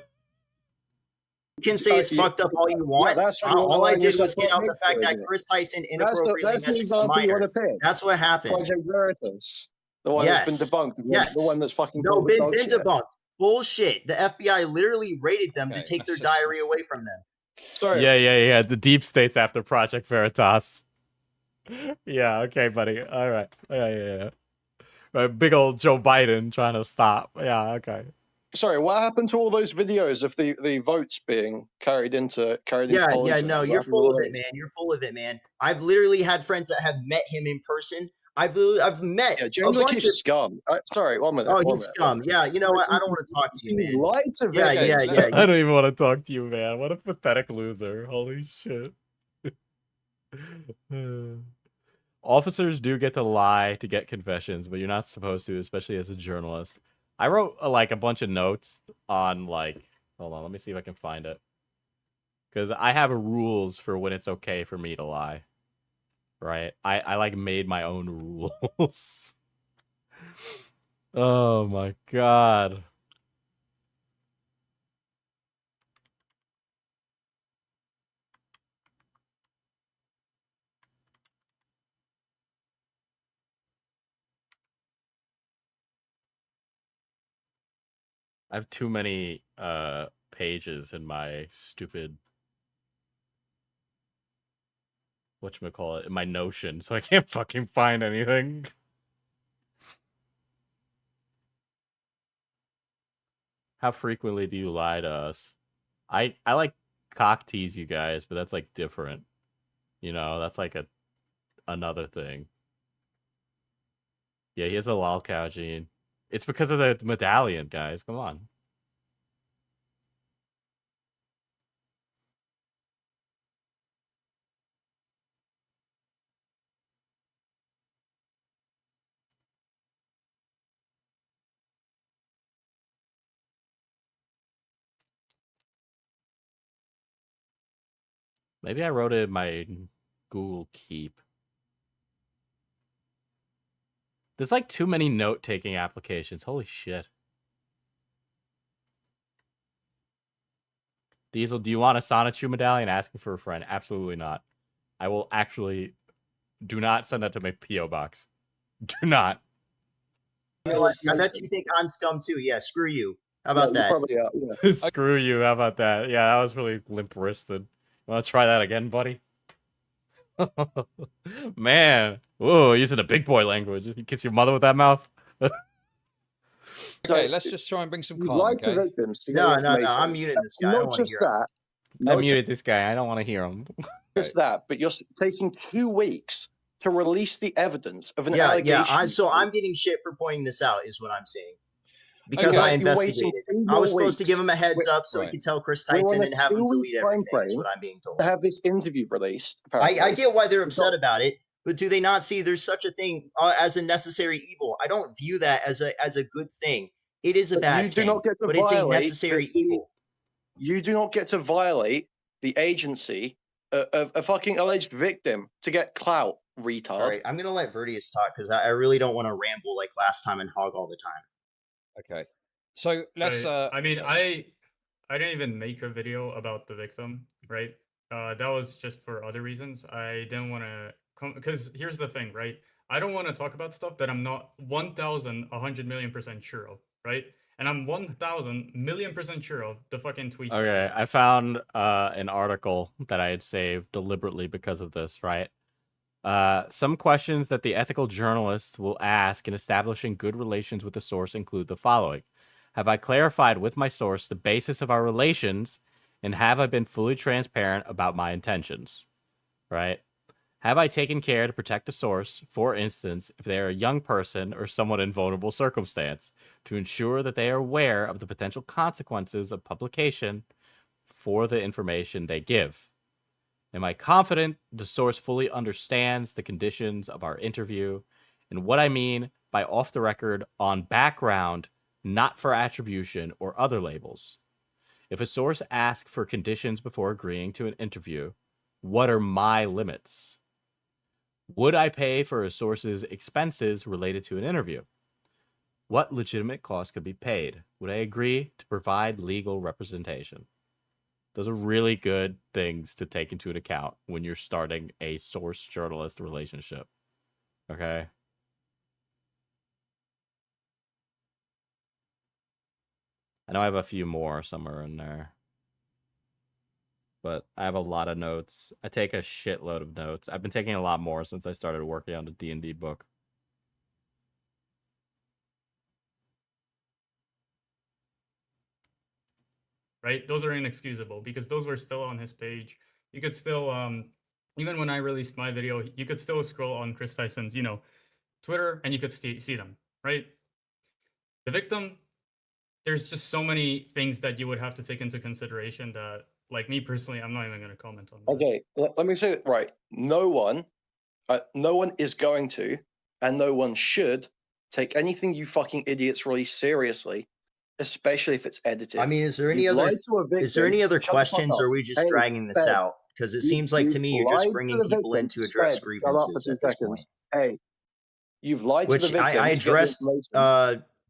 can say it's fucked up all you want. Yeah, all I did was get out the fact that Kris Tyson inappropriately messaged a minor. That's what happened. Project Veritas. The one that's been debunked. The one that's fucking been debunked. Bullshit. The FBI literally raided them to take their diary away from them. Sorry. Yeah. The deep state's after Project Veritas. Yeah, okay, buddy. All right. Yeah. Big old Joe Biden trying to stop. Yeah, okay. Sorry, what happened to all those videos of the votes being carried into polls? No, you're full of it, man. You're full of it, man. I've literally had friends that have met him in person. I've met James, a bunch of scum. Sorry, 1 minute. Oh, he's scum. Yeah, you know what? I don't want to talk to you, man. Lied to yeah. I don't even want to talk to you, man. What a pathetic loser. Holy shit. Officers do get to lie to get confessions, but you're not supposed to, especially as a journalist. I wrote like a bunch of notes on like, hold on, let me see if I can find it. Because I have rules for when it's okay for me to lie. Right? I like made my own rules. Oh my god. I have too many pages in my stupid whatchamacallit, in my Notion, so I can't fucking find anything. How frequently do you lie to us? I like cock tease you guys, but that's like different. You know, that's like another thing. Yeah, he has a lol cow gene. It's because of the medallion, guys. Come on. Maybe I wrote it in my Google Keep. There's like too many note-taking applications. Holy shit. Diesel, do you want a Sonichu medallion? Asking for a friend. Absolutely not. I will actually... Do not send that to my P.O. box. Do not. You know what? I bet you think I'm scum too. Yeah, screw you. How about that? Probably are, yeah. Screw you. How about that? Yeah, that was really limp-wristed. Want to try that again, buddy? Man. Whoa, using a big boy language. You kiss your mother with that mouth? Okay, let's just try and bring some You'd calm, like to okay? victims to No, get no, no. information. I'm muting this guy. I Not don't want to just hear that. I not muted this guy. I don't want to hear him. just that, but you're taking 2 weeks to release the evidence of an Yeah, allegation. I'm getting shit for pointing this out, is what I'm saying. Because Okay, I you're waiting investigated. 2 I was more supposed to give weeks. him a heads up so he Right. could tell Kris We're on Tyson a and have him 2-week delete everything, is timeframe what I'm being told. to have this interview released. I Apparently. get why they're upset about it, but do they not see there's such a thing as a necessary evil? I don't view that as a good thing. It is a But bad you do thing, not get to but it's a violate necessary evil. You do not get to violate the agency of a fucking alleged victim to get clout, retard. All right, I'm gonna let Verdius talk because I really don't want to ramble like last time and hog all the time. Okay. So let's I mean, I didn't even make a video about the victim, right? That was just for other reasons. I didn't want to come because here's the thing, right? I don't want to talk about stuff that I'm not 1,100,000,000% sure of, right? And I'm 1,000,000,000% sure of the fucking tweets. Okay, I found an article that I had saved deliberately because of this, right? Some questions that the ethical journalist will ask in establishing good relations with the source include the following. Have I clarified with my source the basis of our relations, and have I been fully transparent about my intentions? Right? Have I taken care to protect the source, for instance, if they are a young person or someone in vulnerable circumstance, to ensure that they are aware of the potential consequences of publication for the information they give? Am I confident the source fully understands the conditions of our interview and what I mean by off the record on background, not for attribution or other labels? If a source asks for conditions before agreeing to an interview, what are my limits? Would I pay for a source's expenses related to an interview? What legitimate costs could be paid? Would I agree to provide legal representation? Those are really good things to take into account when you're starting a source-journalist relationship. Okay? I know I have a few more somewhere in there. But I have a lot of notes. I take a shitload of notes. I've been taking a lot more since I started working on the D&D book. right? Those are inexcusable because those were still on his page. You could still, even when I released my video, you could still scroll on Kris Tyson's, Twitter, and you could see them, right? The victim, there's just so many things that you would have to take into consideration that, like me personally, I'm not even going to comment on that. Okay, let me say it right. No one is going to, and no one should take anything you fucking idiots release seriously, especially if it's edited. I mean, is there any other questions, or are we just dragging this out? Because it seems like to me you're just bringing people in to address grievances at this point. Hey, you've lied to the victims. I addressed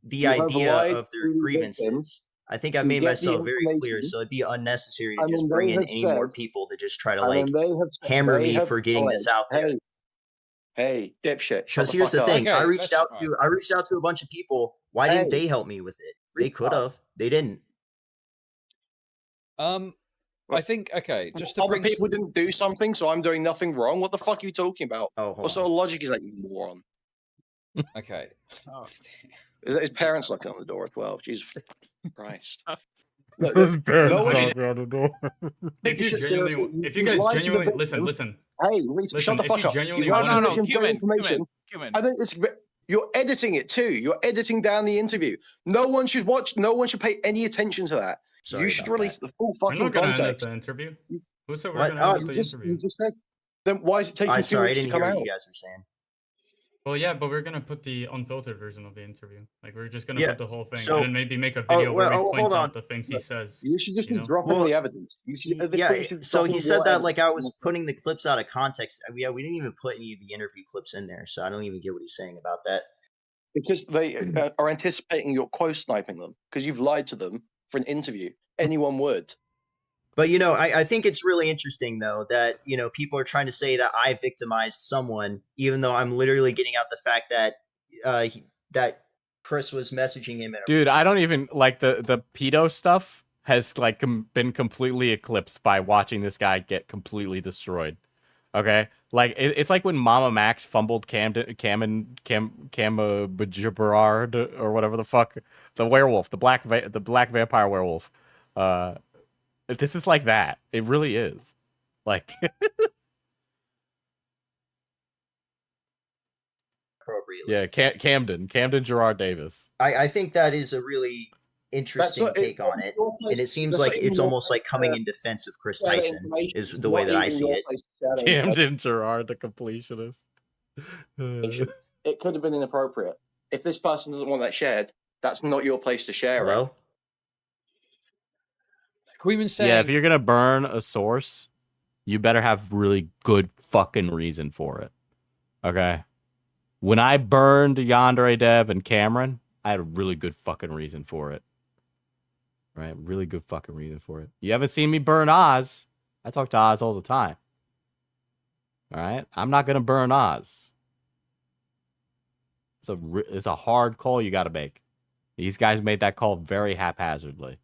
the idea of their grievances. I think I made myself very clear, so it'd be unnecessary to just bring in any more people to just try to like hammer me for getting this out there. Hey, dipshit. Because here's the thing: I reached out to a bunch of people. Why didn't they help me with it? They could have. They didn't. I think just to other people didn't do something, so I'm doing nothing wrong. What the fuck are you talking about? What sort of logic is that, you moron? Okay. Oh, his parents knocking on the door as well. Jesus Christ. His parents knocking on the door. If you guys genuinely listen. Hey, shut the fuck up. You're editing it too. You're editing down the interview. No one should watch. No one should pay any attention to that. You should release the full fucking context. The interview. Who said we're gonna edit the interview? You just said. Then why is it taking 2 weeks to come out? What you guys were saying. Well, yeah, but we're gonna put the unfiltered version of the interview. Like we're just gonna put the whole thing, and then maybe make a video where we point out the things he says. You should just be dropping the evidence. So he said that like I was putting the clips out of context. We didn't even put any of the interview clips in there, so I don't even get what he's saying about that. Because they are anticipating you're quote sniping them because you've lied to them for an interview. Anyone would. But I think it's really interesting though that people are trying to say that I victimized someone, even though I'm literally getting out the fact that that Kris was messaging him. Dude, I don't even like the pedo stuff has like been completely eclipsed by watching this guy get completely destroyed. Okay, like it's like when Mama Max fumbled Cam Gerard or whatever the fuck, the werewolf, the black vampire werewolf. This is like that. It really is. Like appropriately. Yeah, Camden Gerard Davis. I think that is a really interesting take on it, and it seems like it's almost like coming in defense of Kris Tyson is the way that I see it. Camden Gerard, the completionist. It could have been inappropriate. If this person doesn't want that shared, that's not your place to share it. Queenman saying, yeah, if you're gonna burn a source, you better have really good fucking reason for it. Okay? When I burned Yandere Dev and Cameron, I had a really good fucking reason for it. Right? Really good fucking reason for it. You haven't seen me burn Oz. I talk to Oz all the time. Alright? I'm not gonna burn Oz. It's a hard call you gotta make. These guys made that call very haphazardly.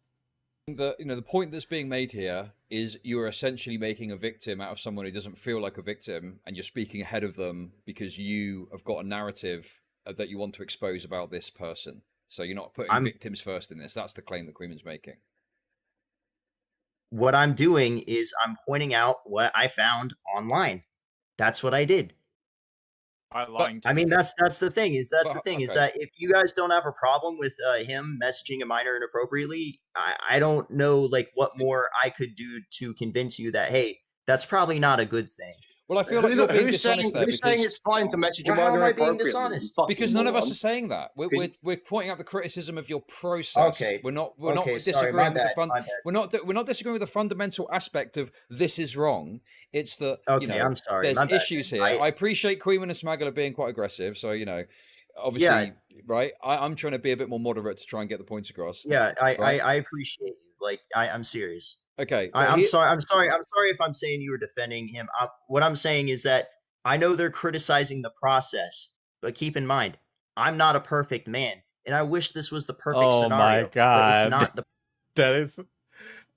The point that's being made here is you're essentially making a victim out of someone who doesn't feel like a victim, and you're speaking ahead of them because you have got a narrative that you want to expose about this person. So you're not putting victims first in this. That's the claim that Queenman's making. What I'm doing is I'm pointing out what I found online. That's what I did. I mean, that's the thing. Is that if you guys don't have a problem with him messaging a minor inappropriately, I don't know like what more I could do to convince you that hey, that's probably not a good thing. Well, I feel like you're being dishonest there. Who's saying it's fine to message a minor inappropriately? How am I being dishonest? Because none of us are saying that. We're pointing out the criticism of your process. Okay. We're not disagreeing with we're not disagreeing with the fundamental aspect of this is wrong. It's that I'm sorry. There's issues here. I appreciate Queenman and Smaggler being quite aggressive. So obviously, right. I'm trying to be a bit more moderate to try and get the points across. Yeah, I appreciate you. Like I'm serious. Okay, I'm sorry if I'm saying you were defending him. What I'm saying is that I know they're criticizing the process, but keep in mind, I'm not a perfect man, and I wish this was the perfect scenario. Oh my god, but it's not the. That is.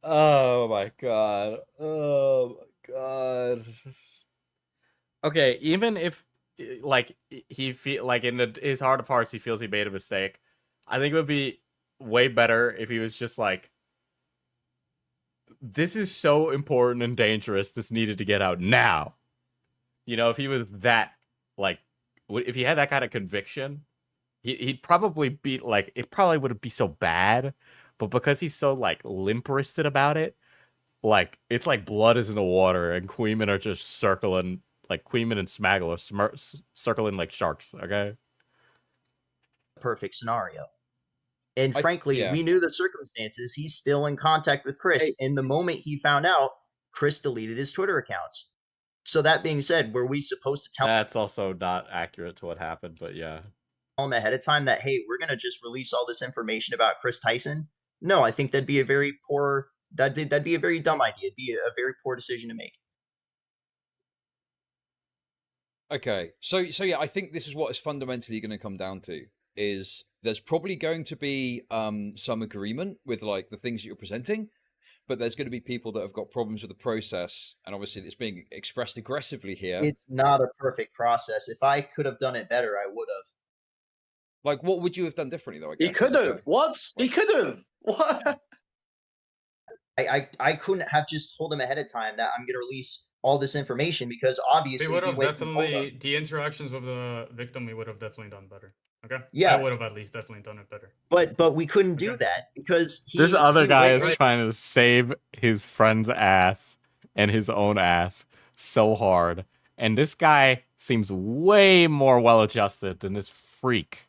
Oh my god. Oh my god. Okay, even if like he feel like in his heart of hearts he feels he made a mistake, I think it would be way better if he was just like, this is so important and dangerous. This needed to get out now. You know, if he was that, like, if he had that kind of conviction, he'd probably be like, it probably wouldn't be so bad. But because he's so like limp-wristed about it, like it's like blood is in the water, and Queeman are just circling, like Queeman and Smaggle are circling like sharks. Okay. Perfect scenario. And frankly, we knew the circumstances. He's still in contact with Chris. And the moment he found out, Chris deleted his Twitter accounts. So that being said, were we supposed to tell That's also not accurate to what happened, but yeah. Tell him ahead of time that, hey, we're going to just release all this information about Kris Tyson? No, I think that'd be a very poor, that'd be a very dumb idea. It'd be a very poor decision to make. Okay, so yeah, I think this is what it's fundamentally going to come down to, is there's probably going to be some agreement with like the things that you're presenting, but there's going to be people that have got problems with the process, and obviously it's being expressed aggressively here. It's not a perfect process. If I could have done it better, I would have. Like, what would you have done differently, though? I guess, he could have. What? He could have. What? I couldn't have just told him ahead of time that I'm going to release all this information, because obviously we would have definitely, the interactions with the victim, we would have definitely done better. Okay. Yeah. I would have at least definitely done it better. But we couldn't do that because this other guy is trying to save his friend's ass and his own ass so hard. And this guy seems way more well-adjusted than this freak.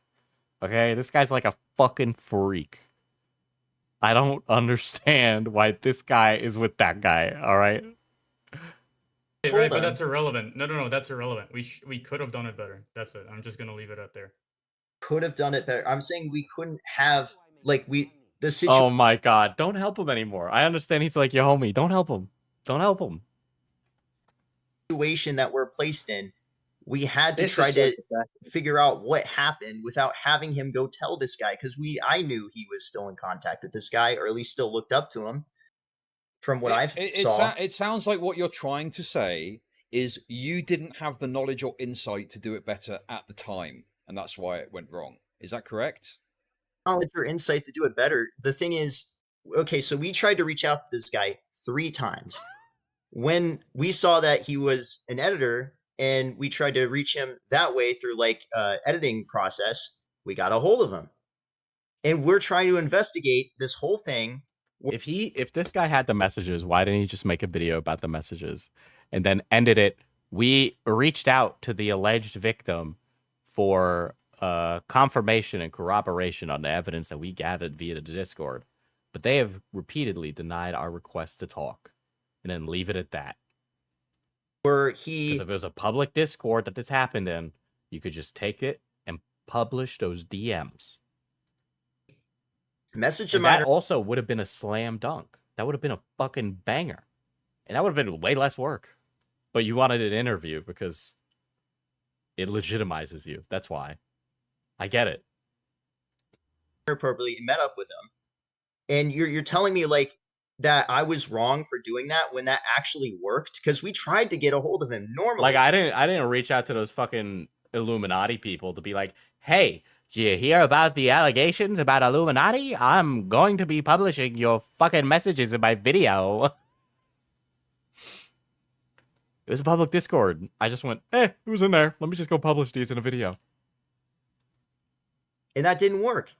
Okay? This guy's like a fucking freak. I don't understand why this guy is with that guy, all right? Right, but that's irrelevant. No, that's irrelevant. We could have done it better. That's it. I'm just going to leave it out there. Could have done it better. I'm saying we couldn't have, like, the situation. Oh my god, don't help him anymore. I understand he's like your homie. Don't help him. Don't help him. Situation that we're placed in, we had to try to figure out what happened without having him go tell this guy, because I knew he was still in contact with this guy, or at least still looked up to him from what I saw. It sounds like what you're trying to say is you didn't have the knowledge or insight to do it better at the time, and that's why it went wrong. Is that correct? Knowledge or insight to do it better. The thing is, okay, so we tried to reach out to this guy 3 times. When we saw that he was an editor and we tried to reach him that way through like editing process, we got a hold of him. And we're trying to investigate this whole thing. If this guy had the messages, why didn't he just make a video about the messages and then ended it? We reached out to the alleged victim for confirmation and corroboration on the evidence that we gathered via the Discord, but they have repeatedly denied our request to talk, and then leave it at that. Because if it was a public Discord that this happened in, you could just take it and publish those DMs. Message and that also would have been a slam dunk. That would have been a fucking banger, and that would have been way less work. But you wanted an interview because it legitimizes you. That's why. I get it. Appropriately met up with him, and you're telling me like that I was wrong for doing that when that actually worked, because we tried to get a hold of him normally. Like I didn't reach out to those fucking Illuminati people to be like, hey, did you hear about the allegations about Illuminati? I'm going to be publishing your fucking messages in my video. It was a public Discord. I just went, it was in there. Let me just go publish these in a video. And that didn't work.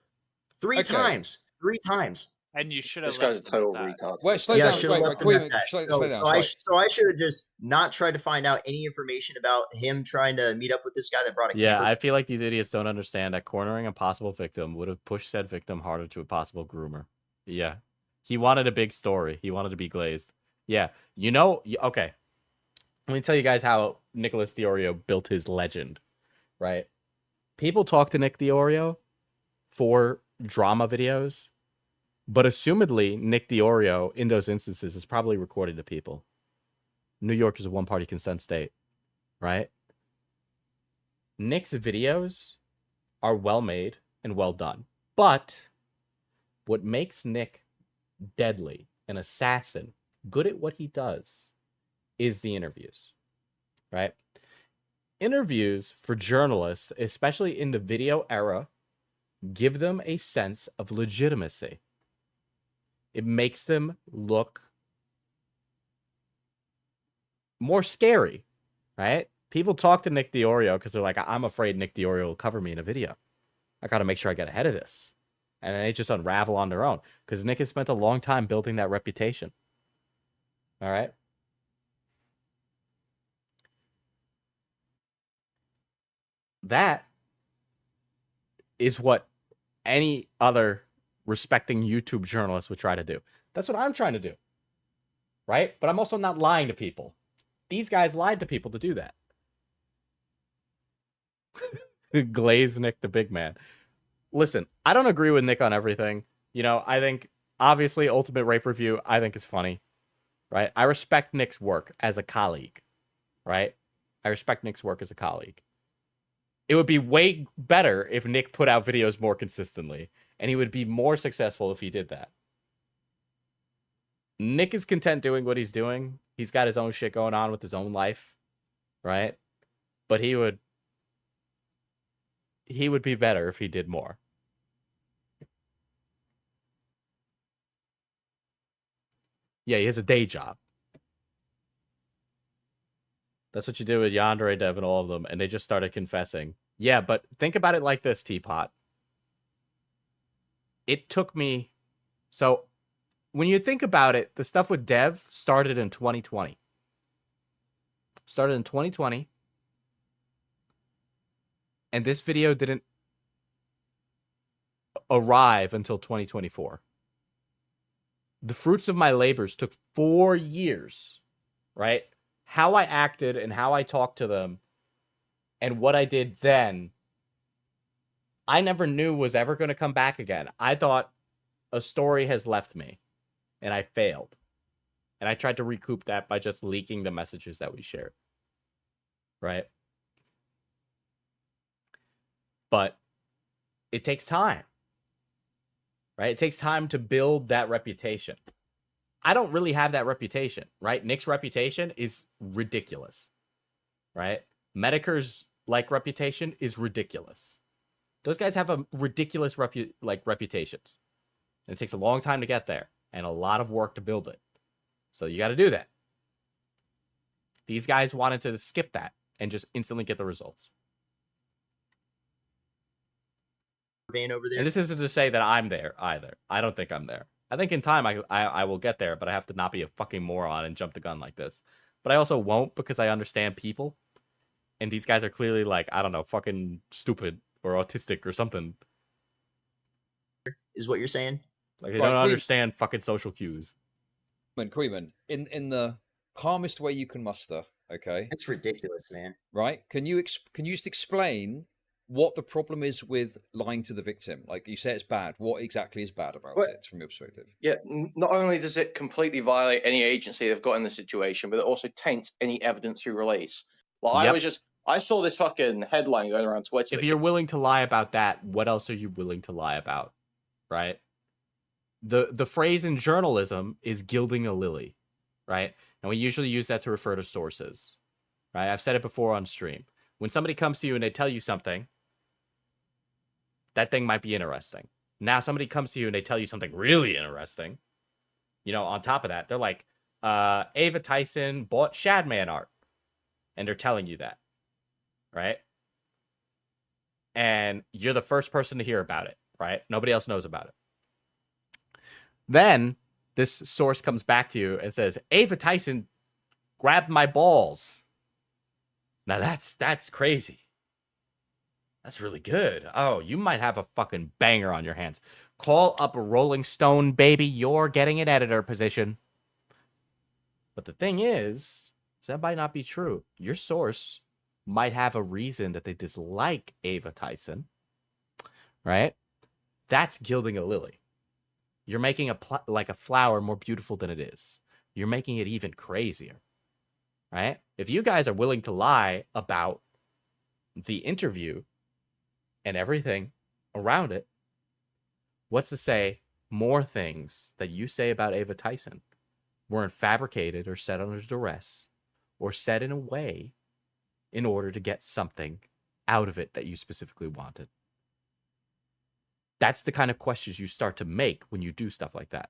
3 times. 3 times. And you should have. This guy's a total retard. Wait, slow down. Slow down. So I should have just not tried to find out any information about him trying to meet up with this guy that brought a camper. Yeah, I feel like these idiots don't understand that cornering a possible victim would have pushed said victim harder to a possible groomer. Yeah. He wanted a big story. He wanted to be glazed. Yeah. You know, okay. Let me tell you guys how Nicholas Diorio built his legend, right? People talk to Nick Diorio for drama videos, but assumedly Nick Diorio in those instances is probably recording to people. New York is a one-party consent state, right? Nick's videos are well made and well done, but what makes Nick deadly, an assassin, good at what he does, is the interviews, right? Interviews for journalists, especially in the video era, give them a sense of legitimacy. It makes them look more scary, right? People talk to Nick DeOrio because they're like, I'm afraid Nick DeOrio will cover me in a video. I got to make sure I get ahead of this. And then they just unravel on their own because Nick has spent a long time building that reputation. All right? That is what any other respecting YouTube journalist would try to do. That's what I'm trying to do. Right? But I'm also not lying to people. These guys lied to people to do that. Glaze Nick the big man. Listen, I don't agree with Nick on everything. You know, I think, obviously, Ultimate Rape Review, I think is funny. Right? I respect Nick's work as a colleague. Right? I respect Nick's work as a colleague. It would be way better if Nick put out videos more consistently. And he would be more successful if he did that. Nick is content doing what he's doing. He's got his own shit going on with his own life. Right? But he would be better if he did more. Yeah, he has a day job. That's what you do with Yandere, Dev, and all of them, and they just started confessing. Yeah, but think about it like this, Teapot. It took me... So, when you think about it, the stuff with Dev started in 2020. Started in 2020. And this video didn't arrive until 2024. The fruits of my labors took 4 years, right? How I acted and how I talked to them and what I did then, I never knew was ever going to come back again. I thought a story has left me and I failed. And I tried to recoup that by just leaking the messages that we shared, right? But it takes time, right? It takes time to build that reputation. I don't really have that reputation, right? Nick's reputation is ridiculous, right? Medicare's reputation is ridiculous. Those guys have a ridiculous reputations. And it takes a long time to get there and a lot of work to build it. So you got to do that. These guys wanted to skip that and just instantly get the results. Over there. And this isn't to say that I'm there either. I don't think I'm there. I think in time I will get there, but I have to not be a fucking moron and jump the gun like this. But I also won't because I understand people. And these guys are clearly like, I don't know, fucking stupid or autistic or something. Is what you're saying? Like they don't understand fucking social cues. Queeman, in the calmest way you can muster, okay? It's ridiculous, man. Right? Can you just explain what the problem is with lying to the victim? Like you say it's bad. What exactly is bad about it from your perspective? Yeah, not only does it completely violate any agency they've got in the situation, but it also taints any evidence you release. Well, I saw this fucking headline going around Twitter. If you're willing to lie about that, what else are you willing to lie about? Right? The phrase in journalism is gilding a lily, right? And we usually use that to refer to sources, right? I've said it before on stream. When somebody comes to you and they tell you something, that thing might be interesting. Now somebody comes to you and they tell you something really interesting. You know, on top of that, they're like, Ava Tyson bought Shadman art. And they're telling you that, right? And you're the first person to hear about it, right? Nobody else knows about it. Then this source comes back to you and says, Ava Tyson grabbed my balls. Now that's crazy. That's really good. Oh, you might have a fucking banger on your hands. Call up a Rolling Stone, baby. You're getting an editor position. But the thing is, that might not be true. Your source might have a reason that they dislike Ava Tyson, right? That's gilding a lily. You're making a flower more beautiful than it is. You're making it even crazier, right? If you guys are willing to lie about the interview and everything around it, what's to say more things that you say about Ava Tyson weren't fabricated or set under duress or said in a way in order to get something out of it that you specifically wanted? That's the kind of questions you start to make when you do stuff like that.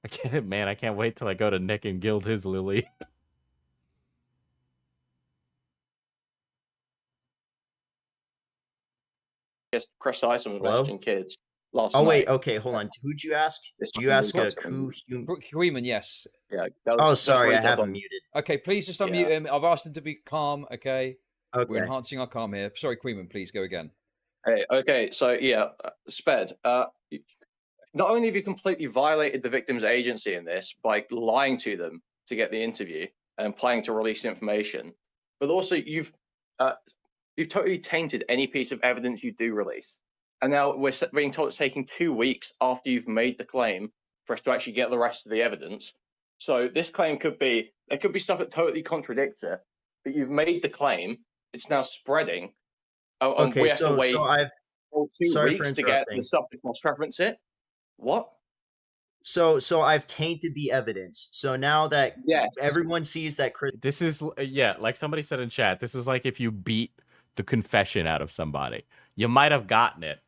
I can't wait till I go to Nick and gild his lily. Yes, Kris Tyson was messaging kids last Oh night. wait, okay, hold on. Who'd you ask? Did you ask who? Freeman, yes. Yeah. Oh, sorry, I have him muted. Okay, please just unmute him. I've asked him to be calm. Okay. Okay. We're enhancing our calm here. Sorry, Queeman, please go again. Hey, okay, so yeah, Sped. Not only have you completely violated the victim's agency in this by lying to them to get the interview and planning to release information, but also you've totally tainted any piece of evidence you do release. And now we're being told it's taking 2 weeks after you've made the claim for us to actually get the rest of the evidence. So this claim there could be stuff that totally contradicts it, but you've made the claim. It's now spreading. Okay, we have to wait I've 2 weeks to get the stuff to cross-reference it. What? So I've tainted the evidence. So now that everyone sees that Kris, this is like somebody said in chat. This is like if you beat the confession out of somebody. You might have gotten it,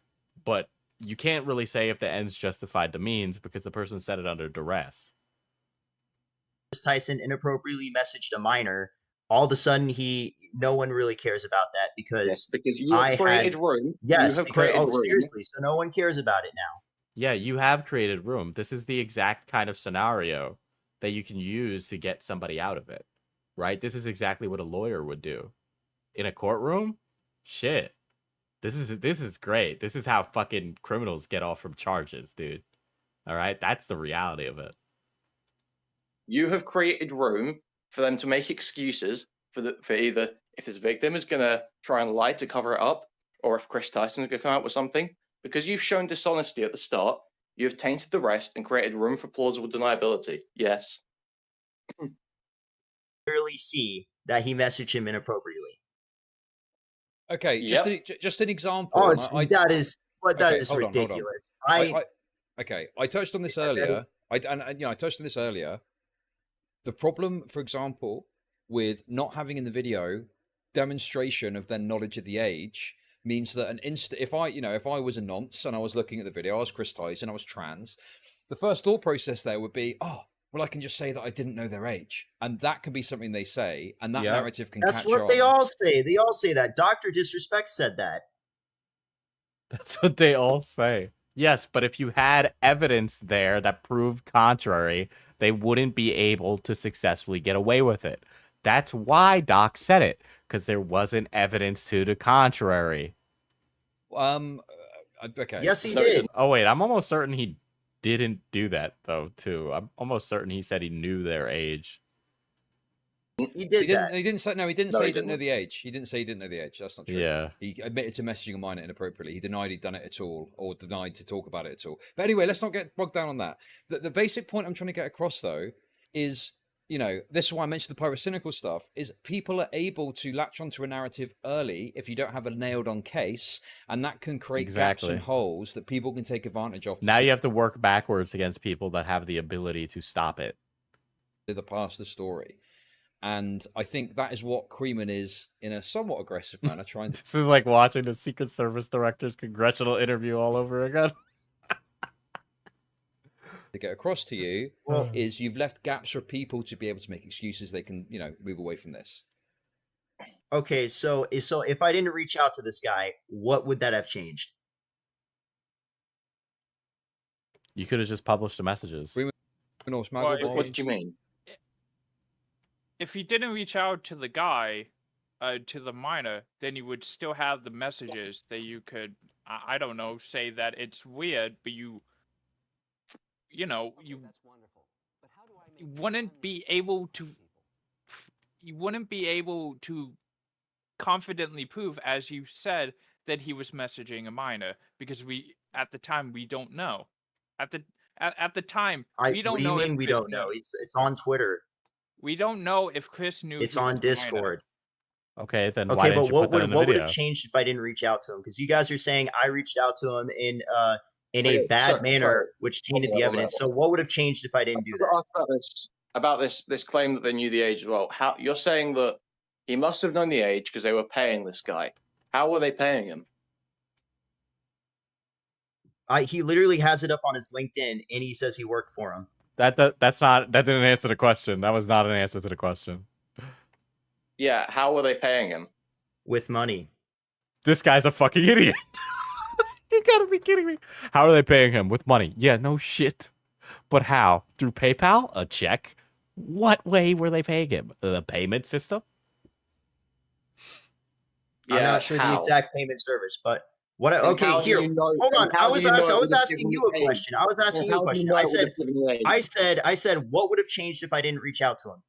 but you can't really say if the ends justified the means because the person said it under duress. Kris Tyson inappropriately messaged a minor. All of a sudden, no one really cares about that because you have created room. Yes, you have created room. Seriously, so no one cares about it now. Yeah, you have created room. This is the exact kind of scenario that you can use to get somebody out of it, right? This is exactly what a lawyer would do. In a courtroom? Shit. This is great. This is how fucking criminals get off from charges, dude. All right? That's the reality of it. You have created room for them to make excuses for either if this victim is going to try and lie to cover it up, or if Kris Tyson is going to come out with something. Because you've shown dishonesty at the start, you have tainted the rest and created room for plausible deniability. Yes. Clearly see that he messaged him inappropriately. Okay, just an example. Oh, that is ridiculous. Okay, I touched on this earlier. I touched on this earlier. The problem, for example, with not having in the video demonstration of their knowledge of the age means that if I was a nonce and I was looking at the video, I was Kris Tyson, I was trans, the first thought process there would be, oh, well, I can just say that I didn't know their age. And that can be something they say, and that narrative can catch on. That's what they all say. They all say that. Dr. Disrespect said that. That's what they all say. Yes, but if you had evidence there that proved contrary, they wouldn't be able to successfully get away with it. That's why Doc said it, because there wasn't evidence to the contrary. Okay. Yes, he did. Oh, wait, I'm almost certain he didn't do that, though, too. I'm almost certain he said he knew their age. He didn't. He didn't say he didn't know the age. He didn't say he didn't know the age. That's not true. Yeah. He admitted to messaging a minor inappropriately. He denied he'd done it at all, or denied to talk about it at all. But anyway, let's not get bogged down on that. The basic point I'm trying to get across, though, is, this is why I mentioned the pyrocynical stuff, is people are able to latch onto a narrative early if you don't have a nailed-on case, and that can create gaps and holes that people can take advantage of. Now you have to work backwards against people that have the ability to stop it. The past the story. And I think that is what Creeman is in a somewhat aggressive manner trying to... This is like watching the Secret Service director's congressional interview all over again. to get across to you is you've left gaps for people to be able to make excuses. They can, move away from this. Okay, so if I didn't reach out to this guy, what would that have changed? You could have just published the messages. What do you mean? If you didn't reach out to the guy, to the minor, then you would still have the messages that you could, I don't know, say that it's weird, but you wouldn't be able to confidently prove, as you said, that he was messaging a minor, because at the time we don't know. At the time we don't know. What do you mean we don't know? It's on Twitter. We don't know if Chris knew. It's on Discord. Okay, then why didn't you put that in the what would video? have changed if I didn't reach out to him? Because you guys are saying I reached out to him in a bad manner, which tainted the evidence. So what would have changed if I didn't do that? About this claim that they knew the age as well. How you're saying that he must have known the age because they were paying this guy? How were they paying him? He literally has it up on his LinkedIn, and he says he worked for him. That's not, that didn't answer the question. That was not an answer to the question. Yeah, how were they paying him? With money. This guy's a fucking idiot. You gotta be kidding me. How are they paying him? With money. Yeah, no shit. But how? Through PayPal? A check? What way were they paying him? The payment system? I'm not sure the exact payment service, but what? Okay, here, hold on. I was asking you a question. I was asking you a question. I said, what would have changed if I didn't reach out to him?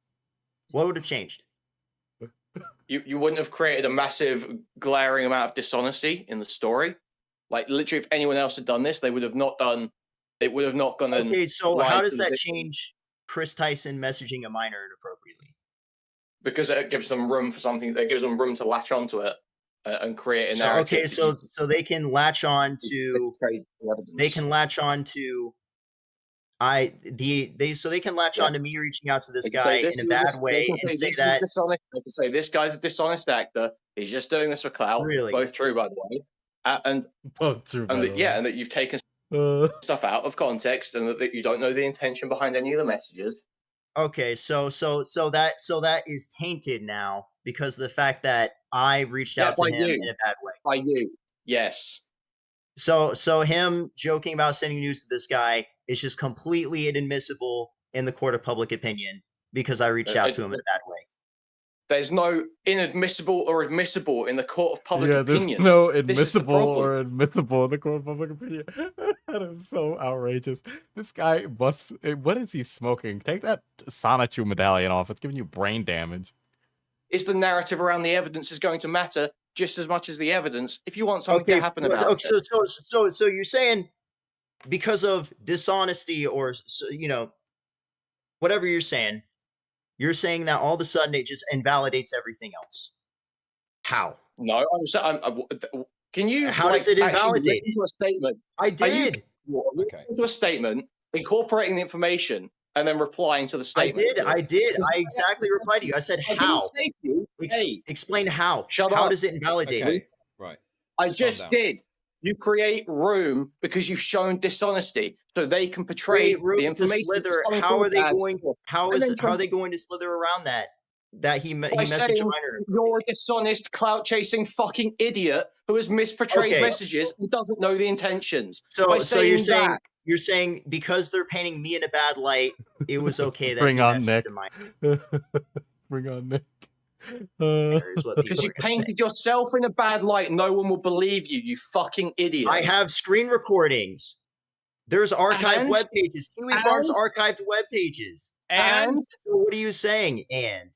What would have changed? You wouldn't have created a massive, glaring amount of dishonesty in the story. Like literally, if anyone else had done this, they would have not done. It would have not gone. Okay, so how does that change Kris Tyson messaging a minor inappropriately? Because it gives them room for something. It gives them room to latch onto it and create a narrative. Okay, so they can latch on to. They can latch on to. So they can latch on to me reaching out to this guy in a bad way and say that. They can say this guy's a dishonest actor. He's just doing this for clout. Really? Both true, by the way. And that you've taken stuff out of context, and that you don't know the intention behind any of the messages. Okay, so that is tainted now because of the fact that I reached out to him in a bad way. By you, yes. So him joking about sending news to this guy is just completely inadmissible in the court of public opinion because I reached out to him in a bad way. There's no inadmissible or admissible in the court of public opinion. There's no admissible or admissible in the court of public opinion. That is so outrageous. This guy must. What is he smoking? Take that Sonichu medallion off. It's giving you brain damage. Is the narrative around the evidence is going to matter just as much as the evidence if you want something to happen about it? So you're saying because of dishonesty or whatever you're saying that all of a sudden it just invalidates everything else. How? No, can you? How does it invalidate? Listen to a statement. I did. Listen to a statement, incorporating the information, and then replying to the statement. I did. I exactly replied to you. I said, how? Explain how. How does it invalidate? Okay. Right. I just did. You create room because you've shown dishonesty, so they can portray the information. How are they going? How are they going to slither around that? That he messaged a minor. You're a dishonest, clout-chasing fucking idiot who has misportrayed messages and doesn't know the intentions. So you're saying because they're painting me in a bad light, it was okay that Bring on Nick. Bring on Nick. Because you painted yourself in a bad light, no one will believe you, you fucking idiot. I have screen recordings. There's archived web pages. Kiwi Farms archived web pages. And so what are you saying? And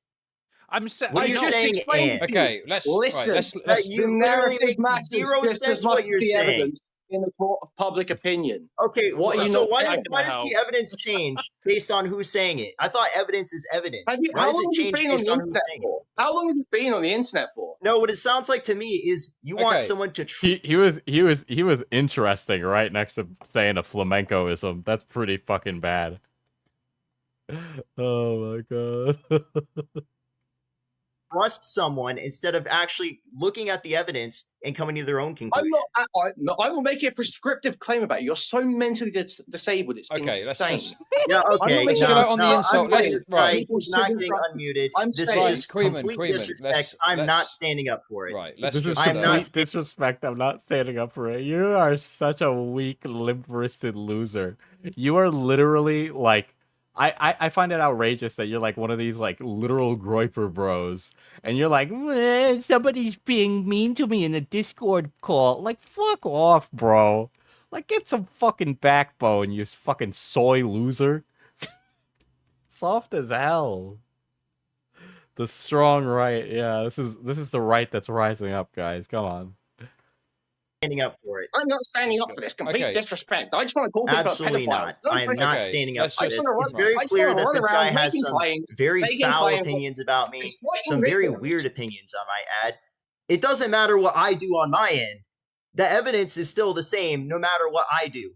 I'm saying, what are you saying? Okay, let's listen. Let's you narrative matters just as much what you're saying. In the court of public opinion. Okay, why does the evidence change based on who's saying it? I thought evidence is evidence. Why does it change based on who's saying it? How long have you been on the internet for? No, what it sounds like to me is you want someone to. He was interesting right next to saying a flamencoism. That's pretty fucking bad. Oh my god. Trust someone instead of actually looking at the evidence and coming to their own conclusion. I will make a prescriptive claim about you. You're so mentally disabled. It's insane. Let's just... Yeah, okay. I'm not on the insult. He's not getting unmuted. This is just complete disrespect. I'm not standing up for it. Right. I'm not disrespect. I'm not standing up for it. You are such a weak, limp-wristed loser. You are literally like... I find it outrageous that you're like one of these like literal groiper bros, and you're like, somebody's being mean to me in a Discord call. Like, fuck off, bro. Like, get some fucking backbone, you fucking soy loser. Soft as hell. The strong right, yeah. This is the right that's rising up, guys. Come on. Standing up for it. I'm not standing up for this. Complete disrespect. I just want to call people absolutely not. I am not standing up for this. It's very clear that this guy has some very foul opinions about me, some very weird opinions, I might add. It doesn't matter what I do on my end. The evidence is still the same no matter what I do.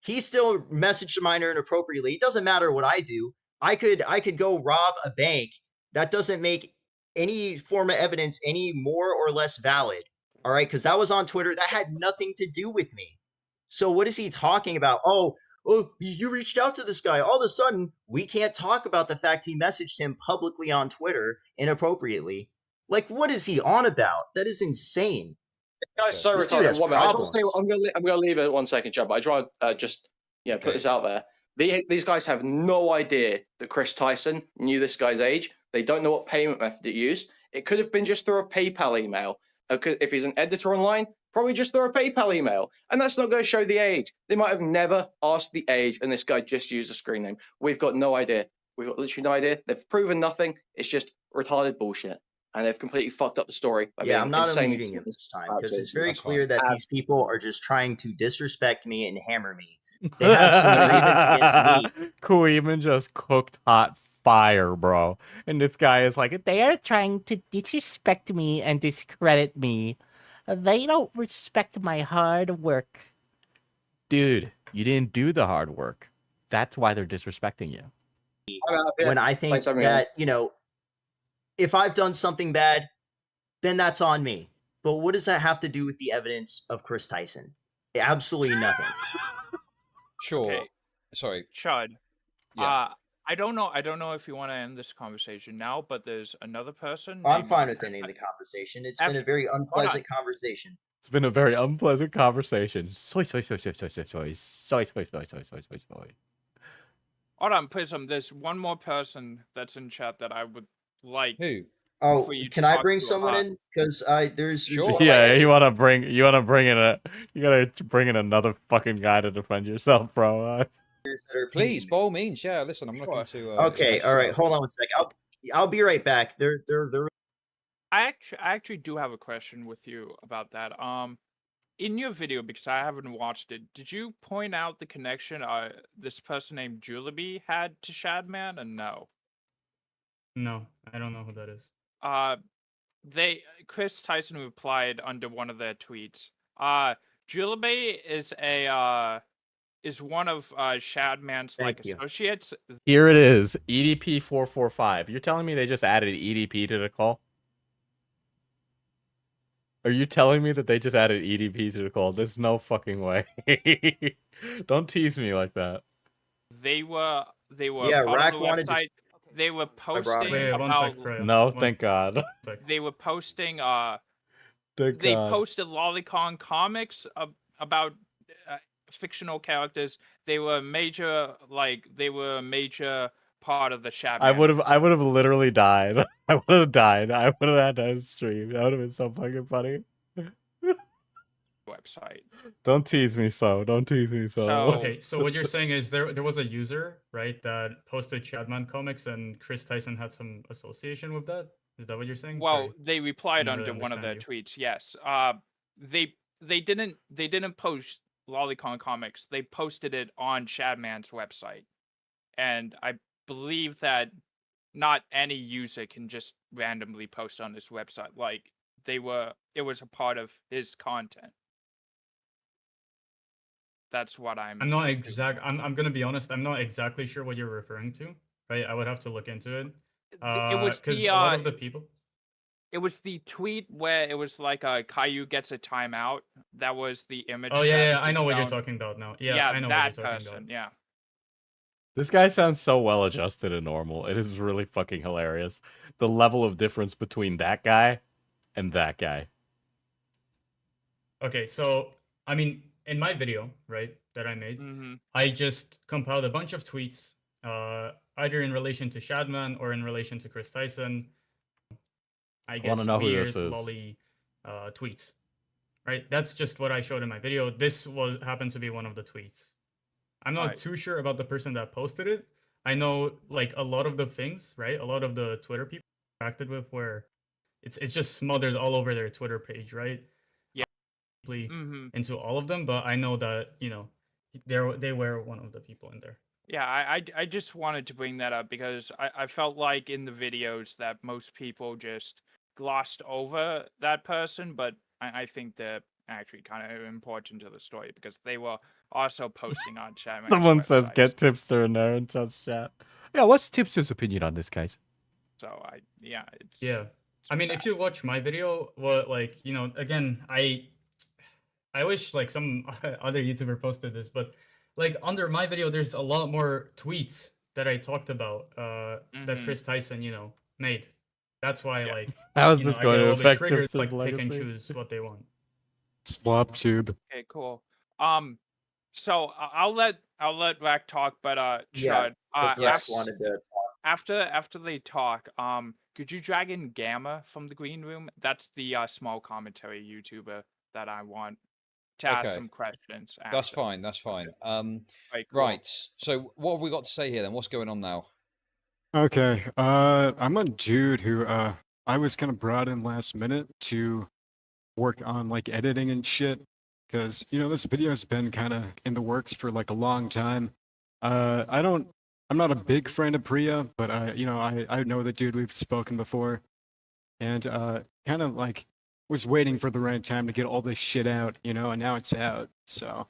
He still messaged a minor inappropriately. It doesn't matter what I do. I could go rob a bank. That doesn't make any form of evidence any more or less valid. All right, because that was on Twitter. That had nothing to do with me. So what is he talking about? Oh, oh, you reached out to this guy. All of a sudden, we can't talk about the fact he messaged him publicly on Twitter inappropriately. Like, what is he on about? That is insane. This guy's so This dude retarded. has I just want to problems. say, I'm gonna leave it 1 second, Chad, but I try to just put this out there. These guys have no idea that Kris Tyson knew this guy's age. They don't know what payment method it used. It could have been just through a PayPal email. If he's an editor online, probably just through a PayPal email. And that's not going to show the age. They might have never asked the age, and this guy just used a screen name. We've got no idea. We've got literally no idea. They've proven nothing. It's just retarded bullshit. And they've completely fucked up the story. Yeah, I'm not unmuting him this time because it's very clear that these people are just trying to disrespect me and hammer me. They have some grievance against me. Koeman just cooked hot fire, bro. And this guy is like, they are trying to disrespect me and discredit me. They don't respect my hard work. Dude, you didn't do the hard work. That's why they're disrespecting you. When I think that, if I've done something bad, then that's on me. But what does that have to do with the evidence of Kris Tyson? Absolutely nothing. Sure. Okay. Sorry. Chud. Yeah. I don't know if you want to end this conversation now, but there's another person. I'm fine with ending the conversation. It's been a very unpleasant conversation. It's been a very unpleasant conversation. Soy, soy, soy, soy, soy, soy, soy, soy, soy, soy, soy, soy, soy, soy. Hold on, Prism. There's one more person that's in chat that I would like. Who? Oh, can I bring someone in? Because there's Yeah, you gotta bring in another fucking guy to defend yourself, bro. Please, by all means, yeah. Listen, I'm looking to. Okay, all right. Hold on 1 second. I'll be right back. They're. I actually do have a question with you about that. In your video, because I haven't watched it, did you point out the connection this person named Juliby had to Shadman, and no? No, I don't know who that is. Kris Tyson replied under one of their tweets. Juliby is one of Shadman's associates. Here it is, EDP 445. You're telling me they just added EDP to the call? Are you telling me that they just added EDP to the call? There's no fucking way. Don't tease me like that. They were Yeah, part of the wanted website. They were posting No, thank God. They were posting Thank they God. posted lolicon comics about fictional characters. They were a major part of the Shadman. I would have literally died. I would have died. I would have had to stream. That would have been so fucking funny. Website. Don't tease me so. Don't tease me so. Okay, so what you're saying is there was a user, right, that posted Shadman comics and Kris Tyson had some association with that? Is that what you're saying? Well, Sorry. they replied Didn't under really one of their understand tweets. Yes. They didn't post lolicon comics. They posted it on Shadman's website. And I believe that not any user can just randomly post on his website. Like it was a part of his content. That's what I'm gonna be honest, I'm not exactly sure what you're referring to. Right? I would have to look into it. It was because a lot of the people. It was the tweet where it was like Caillou gets a timeout. That was the image. Oh yeah, I know what you're talking about now. Yeah, I know that what you're talking person. about. Yeah. This guy sounds so well adjusted and normal. It is really fucking hilarious. The level of difference between that guy and that guy. Okay, so I mean, in my video, right, that I made, I just compiled a bunch of tweets, either in relation to Shadman or in relation to Kris Tyson. I guess know who weird this is. lolly tweets. Right? That's just what I showed in my video. This happened to be one of the tweets. I'm not too sure about the person that posted it. I know like a lot of the things, right? A lot of the Twitter people interacted with where it's just smothered all over their Twitter page, right? Yeah. Into all of them, but I know that, they were one of the people in there. Yeah, I just wanted to bring that up because I felt like in the videos that most people just glossed over that person, but I think they're actually kind of important to the story because they were also posting on Shadman's Someone says websites. get Tipster in there and just chat. Yeah, what's Tipster's opinion on this, guys? So it's I mean, if you watch my video, again, I wish like some other YouTuber posted this, but like under my video, there's a lot more tweets that I talked about that Kris Tyson, made. That's why, like, how is you know, this I going get a to little bit affect triggered, Krista's like pick and legacy? choose what they want. Swap tube. Okay, cool. So I'll let Rack talk, but Yeah, Chud, Rack wanted to after they talk, could you drag in Gamma from the green room? That's the small commentary YouTuber that I want to ask some questions. That's fine. That's fine. Right, cool. Right. So what have we got to say here then? What's going on now? Okay, I'm a dude who, I was kind of brought in last minute to work on, like, editing and shit. Because, this video's been kind of in the works for, like, a long time. I'm not a big friend of Priya, but, I know the dude, we've spoken before. And, kind of, like, was waiting for the right time to get all this shit out, and now it's out, so.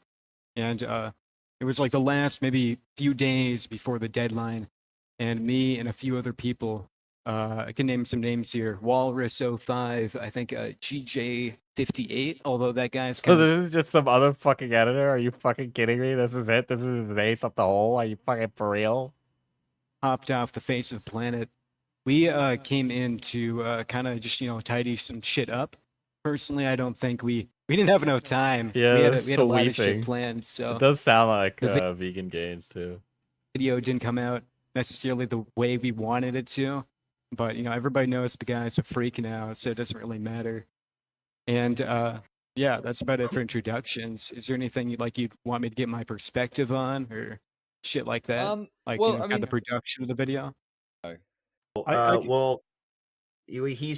And, it was, like, the last maybe few days before the deadline. And me and a few other people, I can name some names here. Walrus05, I think GJ58, although that guy's So kind of... this is just some other fucking editor? Are you fucking kidding me? This is it? This is the ace up the hole? Are you fucking for real? Hopped off the face of the planet. We came in to kind of just, tidy some shit up. Personally, I don't think we didn't have enough time. Yeah, we had that's a lot of shit planned, so... It does sound like the vegan gains, too. video didn't come out necessarily the way we wanted it to, but everybody knows the guy's a freak now, so it doesn't really matter. And yeah, that's about it for introductions. Is there anything you'd want me to get my perspective on, or shit like that? Like, well, I kind mean, of the production of the video. well, he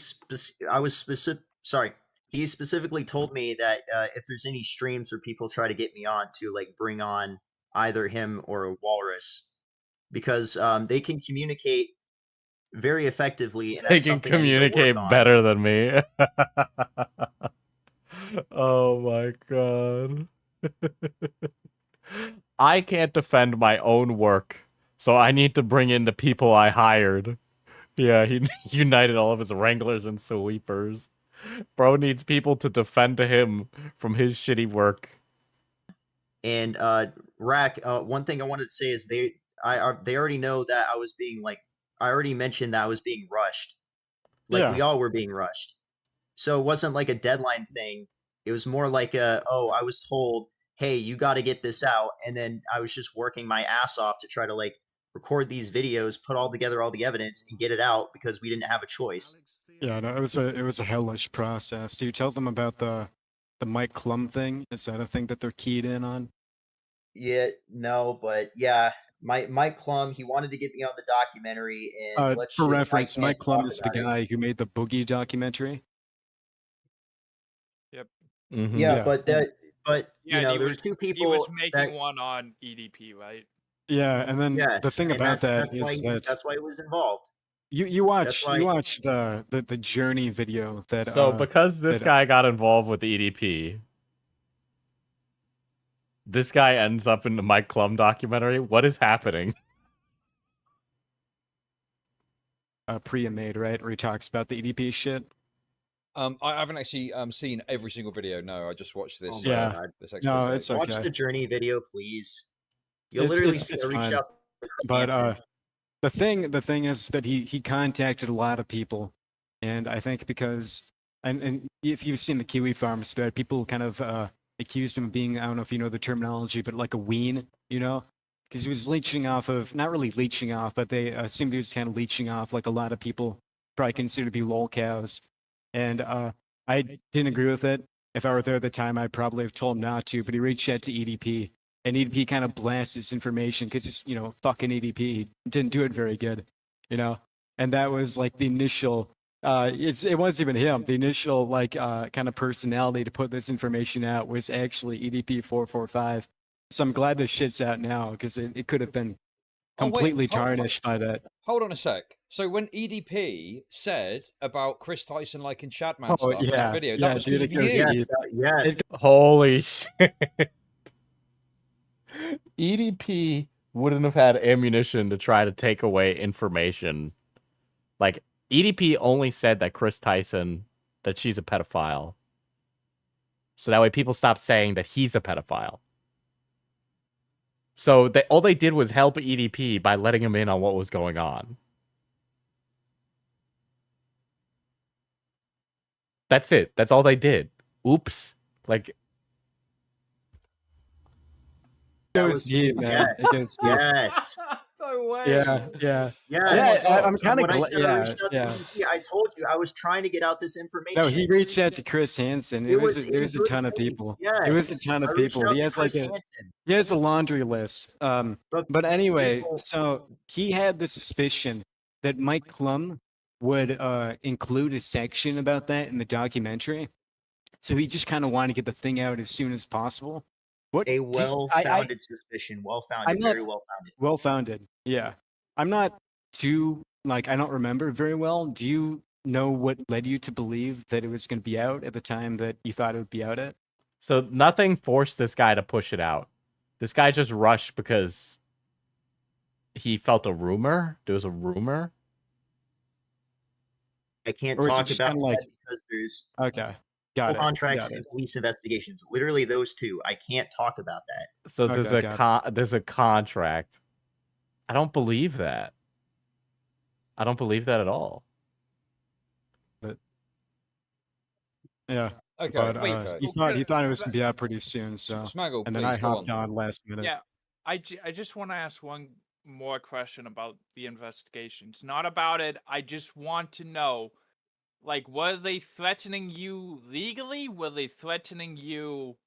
specifically told me that if there's any streams where people try to get me on to like bring on either him or Walrus, because they can communicate very effectively. And They can communicate better than me. Oh my god. I can't defend my own work, so I need to bring in the people I hired. Yeah, he united all of his wranglers and sweepers. Bro needs people to defend him from his shitty work. And Rack, one thing I wanted to say is they already know that I was being I already mentioned that I was being rushed. Like we all were being rushed. So it wasn't like a deadline thing. It was more like I was told, hey, you got to get this out. And then I was just working my ass off to try to like record these videos, put all together all the evidence and get it out because we didn't have a choice. Yeah, no, it was a hellish process. Do you tell them about the Mike Klum thing? Is that a thing that they're keyed in on? Yeah, no, but yeah, Mike Klum, he wanted to get me on the documentary, and for reference, Mike Klum is the guy who made the Boogie documentary. Yep. Yeah, but there were two people. He was making one on EDP, right? Yeah, and then the thing about that is that's why it was involved. You watched the Journey video that. So because this guy got involved with the EDP, this guy ends up in the Mike Klum documentary. What is happening? Priya made, right, where he talks about the EDP shit. I haven't actually seen every single video. No, I just watched this. This no, it's okay. Watch the Journey video, please. You'll literally reach out. But the thing is that he contacted a lot of people, and I think because and if you've seen the Kiwi Farms, that people kind of accused him of being, I don't know if you know the terminology, but like a ween, because he was leeching off of, not really leeching off, but they assumed he was kind of leeching off like a lot of people probably consider to be lol cows. And I didn't agree with it. If I were there at the time, I'd probably have told him not to, but he reached out to EDP, and EDP kind of blasts his information because it's, fucking EDP. He didn't do it very good, and that was like the initial, it wasn't even him. The initial, kind of personality to put this information out was actually EDP 445. So I'm glad this shit's out now because it could have been completely tarnished by that. Hold on a sec. So when EDP said about Kris Tyson liking Shadman stuff in that video, that was because of you. Yes. Holy shit. EDP wouldn't have had ammunition to try to take away information. Like, EDP only said that Kris Tyson, that she's a pedophile. So that way people stop saying that he's a pedophile. So all they did was help EDP by letting him in on what was going on. That's it. That's all they did. Oops. Like, It was deep, man. It goes deep. Yes. No way. Yeah. Yeah, I'm kind of when I glad. said I reached out to Yeah. EDP, I told you I was trying to get out this information. No, he reached out to Chris Hansen. There was a ton of people. There was a Yes, ton of I reached people. out He to has like Chris a Hansen. he has a laundry list. But anyway, people- so he had the suspicion that Mike Klum would include a section about that in the documentary. So he just kind of wanted to get the thing out as soon as possible. A well-founded suspicion, well-founded, very well-founded. Well-founded, yeah. I'm not too, like, I don't remember very well. Do you know what led you to believe that it was going to be out at the time that you thought it would be out at? so nothing forced this guy to push it out. This guy just rushed because he felt a rumor. There was a rumor. I can't Or is it talk just about kinda like- that because there's Okay, got it. contracts got and it. police investigations. Literally those two. I can't talk about that. So there's Okay, there's a contract. I don't believe that. I don't believe that at all. But yeah. Okay, But wait, he thought it was going to be out pretty soon. So Smaggle, and then please, I go hopped on last minute. Yeah, I just want to ask one more question about the investigations. Not about it. I just want to know, like, were they threatening you legally? Were they threatening you?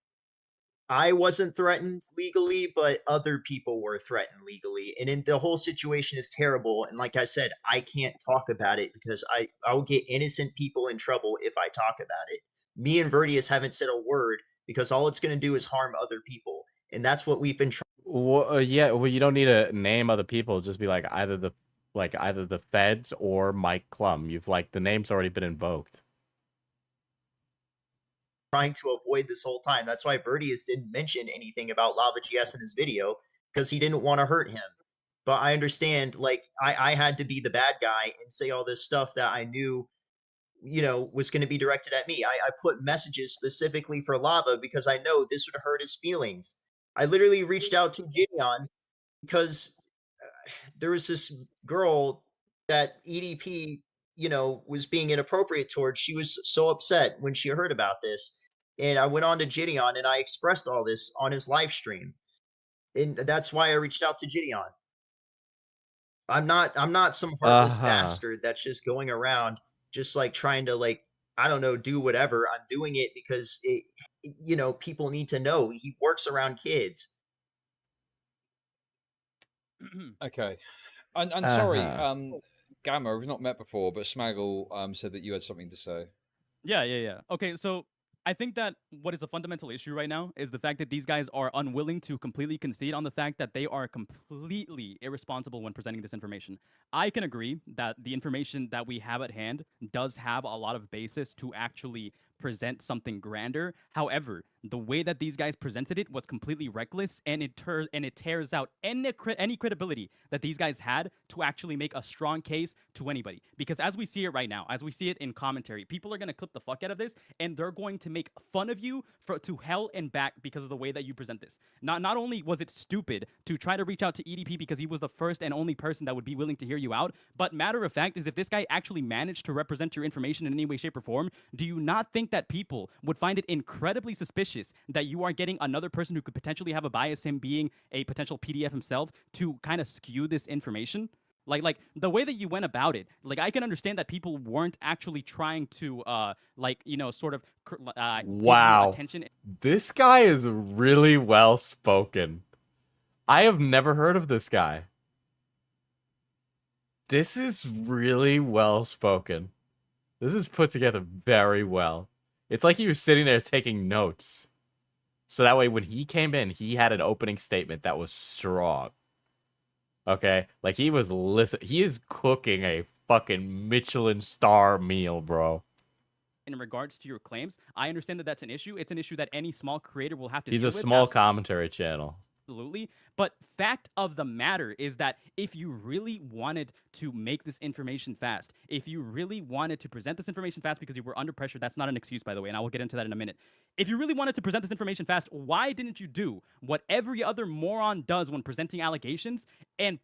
I wasn't threatened legally, but other people were threatened legally. And the whole situation is terrible. And like I said, I can't talk about it because I'll get innocent people in trouble if I talk about it. Me and Verdius haven't said a word because all it's going to do is harm other people. And that's what we've been trying. Well, yeah, well, you don't need to name other people. Just be like either the feds or Mike Klum. You've like the name's already been invoked. Trying to avoid this whole time. That's why Verdius didn't mention anything about Lava GS in his video because he didn't want to hurt him. But I understand, like, I had to be the bad guy and say all this stuff that I knew, was going to be directed at me. I put messages specifically for Lava because I know this would hurt his feelings. I literally reached out to Gideon because there was this girl that EDP, was being inappropriate towards. She was so upset when she heard about this. And I went on to Gideon and I expressed all this on his live stream. And that's why I reached out to Gideon. I'm not some heartless bastard that's just going around just like trying to, like, I don't know, do whatever. I'm doing it because people need to know he works around kids. Okay. And sorry, Gamma, we've not met before, but Smaggle said that you had something to say. Yeah. Okay, so I think that what is a fundamental issue right now is the fact that these guys are unwilling to completely concede on the fact that they are completely irresponsible when presenting this information. I can agree that the information that we have at hand does have a lot of basis to actually present something grander. However, the way that these guys presented it was completely reckless, and it tears out any credibility that these guys had to actually make a strong case to anybody. Because as we see it right now, as we see it in commentary, people are going to clip the fuck out of this, and they're going to make fun of you to hell and back because of the way that you present this. Not only was it stupid to try to reach out to EDP because he was the first and only person that would be willing to hear you out, but matter of fact is if this guy actually managed to represent your information in any way, shape, or form, do you not think that people would find it incredibly suspicious that you are getting another person who could potentially have a bias, him being a potential PDF himself, to kind of skew this information? Like the way that you went about it, like I can understand that people weren't actually trying to sort of give you attention. This guy is really well spoken. I have never heard of this guy. This is really well spoken. This is put together very well. It's like he was sitting there taking notes. So that way when he came in, he had an opening statement that was strong. Okay? Like he was he is cooking a fucking Michelin star meal, bro. In regards to your claims, I understand that that's an issue. It's an issue that any small creator will have to He's deal a with. small commentary channel. absolutely. But fact of the matter is that if you really wanted to make this information fast, if you really wanted to present this information fast because you were under pressure, that's not an excuse, by the way, and I will get into that in a minute. If you really wanted to present this information fast, why didn't you do what every other moron does when presenting allegations and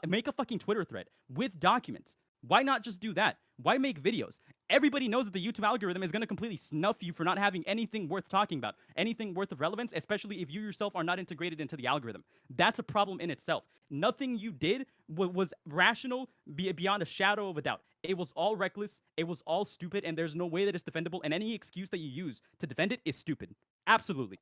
make a fucking Twitter thread with documents? Why not just do that? Why make videos? Everybody knows that the YouTube algorithm is going to completely snuff you for not having anything worth talking about, anything worth of relevance, especially if you yourself are not integrated into the algorithm. That's a problem in itself. Nothing you did was rational beyond a shadow of a doubt. It was all reckless. It was all stupid, and there's no way that it's defendable, and any excuse that you use to defend it is stupid. Absolutely.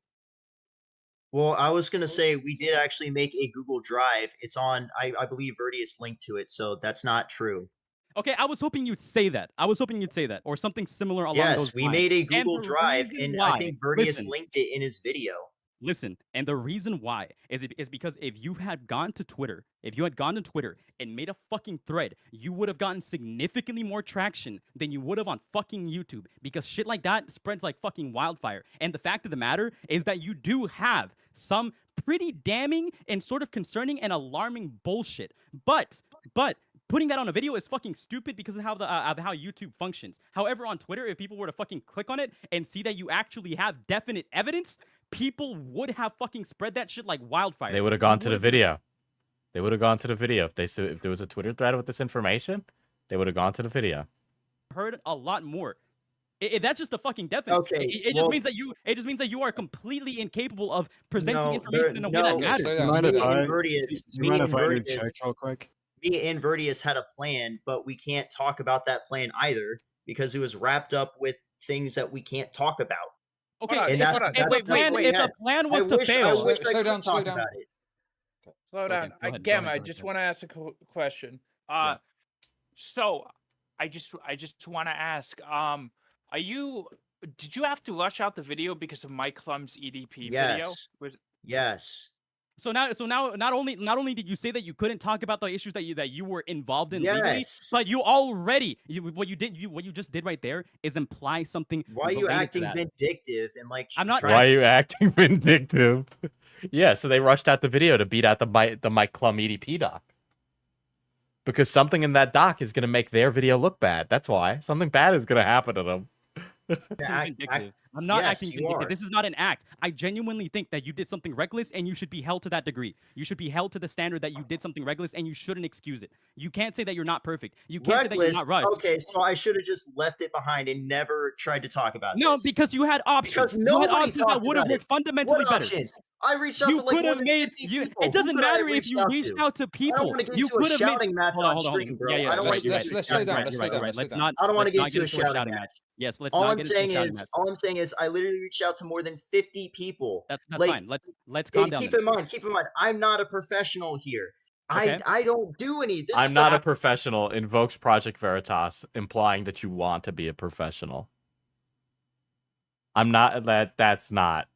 Well, I was going to say we did actually make a Google Drive. It's on, I believe Verdius linked to it, so that's not true. Okay, I was hoping you'd say that. Or something similar along those lines. Yes, we made a Google Drive, and I think Verdius linked it in his video. Listen, and the reason why is because if you had gone to Twitter, and made a fucking thread, you would have gotten significantly more traction than you would have on fucking YouTube, because shit like that spreads like fucking wildfire. And the fact of the matter is that you do have some pretty damning and sort of concerning and alarming bullshit. But putting that on a video is fucking stupid because of how YouTube functions. However, on Twitter, if people were to fucking click on it and see that you actually have definite evidence, people would have fucking spread that shit like wildfire. They would have gone to the video. They would have gone to the video. If there was a Twitter thread with this information, they would have gone to the video. Heard a lot more. That's just a fucking definite. Okay, it just means that you are completely incapable of presenting information in a way that matters. Do you mind if I interject real quick? Me and Verdius had a plan, but we can't talk about that plan either because it was wrapped up with things that we can't talk about. Okay, and if the plan was to fail, slow down. It. Slow down. Gamma, I just want to ask a question. So I just want to ask, did you have to rush out the video because of Mike Clum's EDP video? Yes. So now, not only did you say that you couldn't talk about the issues that you were involved in legally, but you already what you just did right there is imply something. Why are you acting vindictive and like? I'm not. Why are you acting vindictive? Yeah, so they rushed out the video to beat out the Mike Clum EDP doc because something in that doc is gonna make their video look bad. That's why something bad is gonna happen to them. I'm not acting vindictive. This is not an act. I genuinely think that you did something reckless and you should be held to that degree. You should be held to the standard that you did something reckless and you shouldn't excuse it. You can't say that you're not perfect. You can't say that you're not rushed. Okay, so I should have just left it behind and never tried to talk about No, this. because you had options. Because you had options that would have worked fundamentally better. Options? I reached out to like more than 50 people. It doesn't matter if you reached out to people. I don't want to get into a shouting match on stream, bro. I don't want to get into a shouting match. I don't want to get into a shouting match. Yes, let's all not I'm get saying into a is, shouting match. all I'm saying is, I literally reached out to more than 50 people. That's fine. Let's calm down. Keep in mind, I'm not a professional here. Okay. I don't do any. This I'm is not a professional. Invokes Project Veritas, implying that you want to be a professional. I'm not. That's not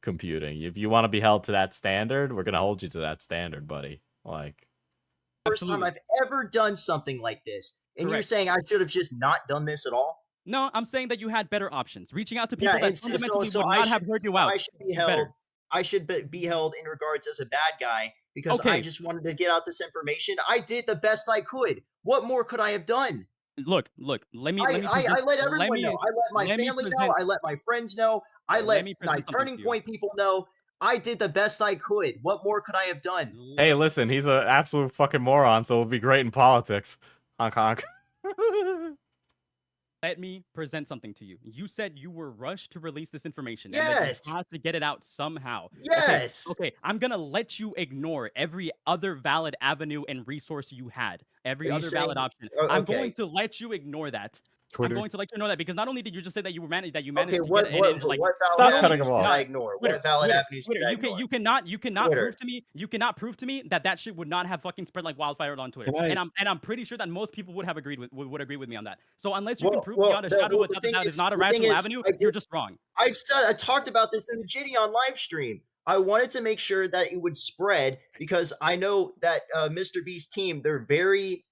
computing. If you want to be held to that standard, we're gonna hold you to that standard, buddy. Like, first time I've ever done something like this, and you're saying I should have just not done this at all? No, I'm saying that you had better options. Reaching out to people that fundamentally would not have heard you out. I should be held. I should be held in regards as a bad guy because I just wanted to get out this information. I did the best I could. What more could I have done? Look. Let me. I let everyone know. I let my family know. I let my friends know. I let my Turning Point people know. I did the best I could. What more could I have done? Hey, listen, he's an absolute fucking moron, so it'll be great in politics. Honk honk. Let me present something to you. You said you were rushed to release this information. Yes. And that you had to get it out somehow. Yes. Okay, I'm going to let you ignore every other valid avenue and resource you had. Every other valid option. I'm going to let you ignore that. Twitter. I'm going to let you know that because not only did you just say that you managed to get it, what stop cutting him off. I ignore? What valid avenues did I ignore? You cannot prove to me. You cannot prove to me that shit would not have fucking spread like wildfire on Twitter. And I'm pretty sure that most people would have would agree with me on that. So unless you can prove beyond a shadow that is not a rational avenue, you're just wrong. I talked about this in the Jitty on live stream. I wanted to make sure that it would spread because I know that Mr.Beast team, they're very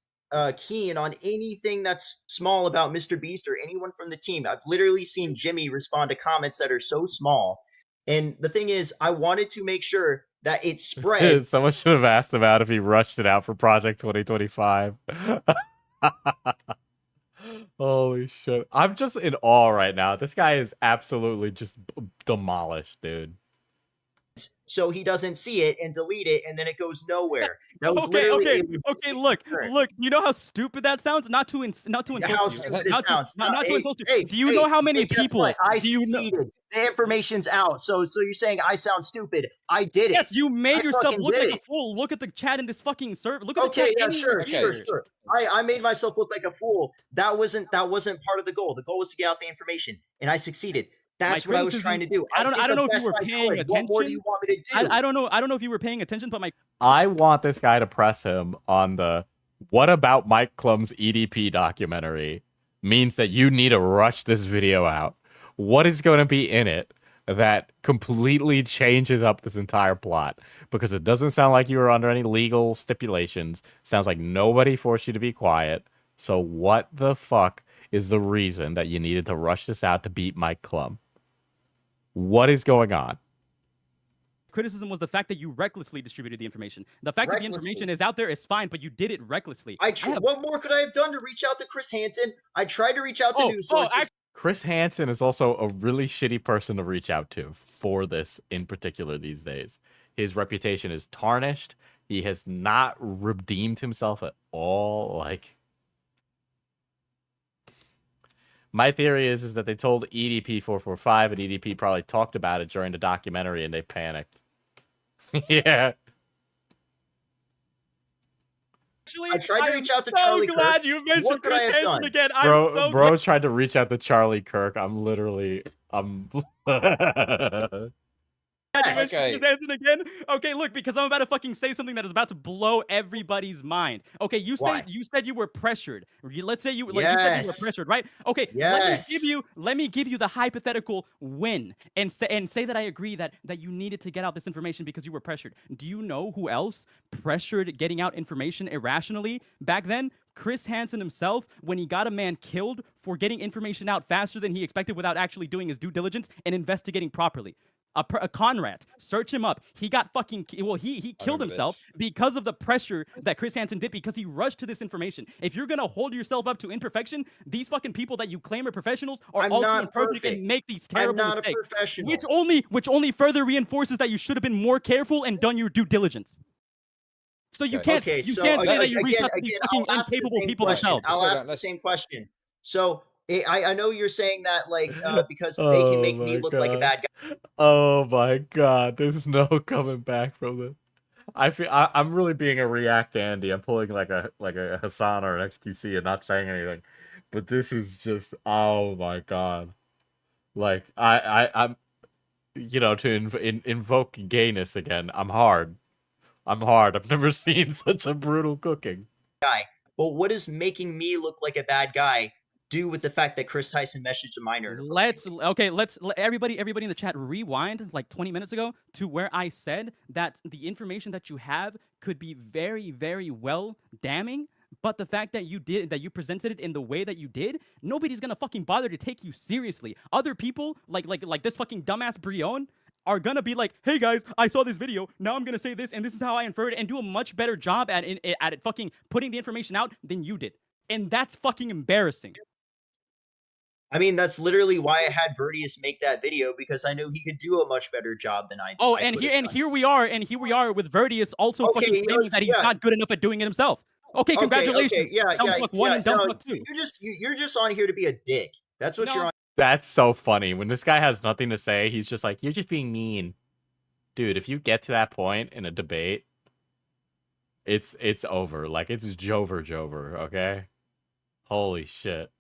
keen on anything that's small about Mr.Beast or anyone from the team. I've literally seen Jimmy respond to comments that are so small. And the thing is, I wanted to make sure that it spread. Someone should have asked him out if he rushed it out for Project 2025. Holy shit. I'm just in awe right now. This guy is absolutely just demolished, dude. So he doesn't see it and delete it, and then it goes nowhere. That was okay. literally Look. You know how stupid that sounds? Not to insult you. How stupid it sounds. Not to insult you. Do you know how many people? I succeeded. The information's out. So you're saying I sound stupid? I did it. Yes, you made yourself look like a fool. Look at the chat in this fucking server. Look at the chat. Yeah, sure. I made myself look like a fool. That wasn't part of the goal. The goal was to get out the information, and I succeeded. That's what I was trying to do. I don't know if you were paying attention. What more do you want me to do? I don't know if you were paying attention, but I want this guy to press him on the "What about Mike Klum's EDP documentary?" means that you need to rush this video out. What is going to be in it that completely changes up this entire plot? Because it doesn't sound like you were under any legal stipulations. Sounds like nobody forced you to be quiet. So what the fuck is the reason that you needed to rush this out to beat Mike Klum? What is going on? Criticism was the fact that you recklessly distributed the information. The fact that the information is out there is fine, but you did it recklessly. What more could I have done to reach out to Chris Hansen? I tried to reach out to news sources. Chris Hansen is also a really shitty person to reach out to for this in particular these days. His reputation is tarnished. He has not redeemed himself at all. Like, my theory is that they told EDP 445 and EDP probably talked about it during the documentary and they panicked. Yeah. I tried to reach out to Charlie Kirk. I'm so glad you mentioned Chris Hansen again. Bro tried to reach out to Charlie Kirk. Okay, look, because I'm about to fucking say something that is about to blow everybody's mind. Okay, you said you were pressured. Let's say you said you were pressured, right? Okay, let me give you the hypothetical win and say that I agree that you needed to get out this information because you were pressured. Do you know who else pressured getting out information irrationally back then? Chris Hansen himself, when he got a man killed for getting information out faster than he expected without actually doing his due diligence and investigating properly. A Conrad, search him up. He got fucking he killed himself because of the pressure that Chris Hansen did because he rushed to this information. If you're gonna hold yourself up to imperfection, these fucking people that you claim are professionals are also imperfect and make these terrible mistakes. I'm not a professional. Which only further reinforces that you should have been more careful and done your due diligence. So you can't say that you reached out to these fucking incapable people themselves. I'll ask the same question. So I know you're saying that like because they can make me look like a bad guy. Oh my god, there's no coming back from this. I'm really being a React Andy. I'm pulling like a Hassan or an XQC and not saying anything. But this is just, oh my god. Like I'm to invoke gayness again. I'm hard. I've never seen such a brutal cooking. But what is making me look like a bad guy do with the fact that Kris Tyson messaged a minor? Let's everybody in the chat rewind like 20 minutes ago to where I said that the information that you have could be very, very well damning. But the fact that you presented it in the way that you did, nobody's gonna fucking bother to take you seriously. Other people like this fucking dumbass Brion are gonna be like, hey guys, I saw this video, now I'm gonna say this, and this is how I inferred it, and do a much better job at it fucking putting the information out than you did. And that's fucking embarrassing. I mean, that's literally why I had Verdius make that video, because I knew he could do a much better job than I did. Oh, and here we are with Verdius also fucking claiming that he's not good enough at doing it himself. Okay, congratulations. Yeah, dumb fuck 1 and dumb fuck 2. You're just on here to be a dick. That's what you're on. That's so funny. When this guy has nothing to say, he's just like, you're just being mean. Dude, if you get to that point in a debate, it's over. Like, it's Jover, okay? Holy shit.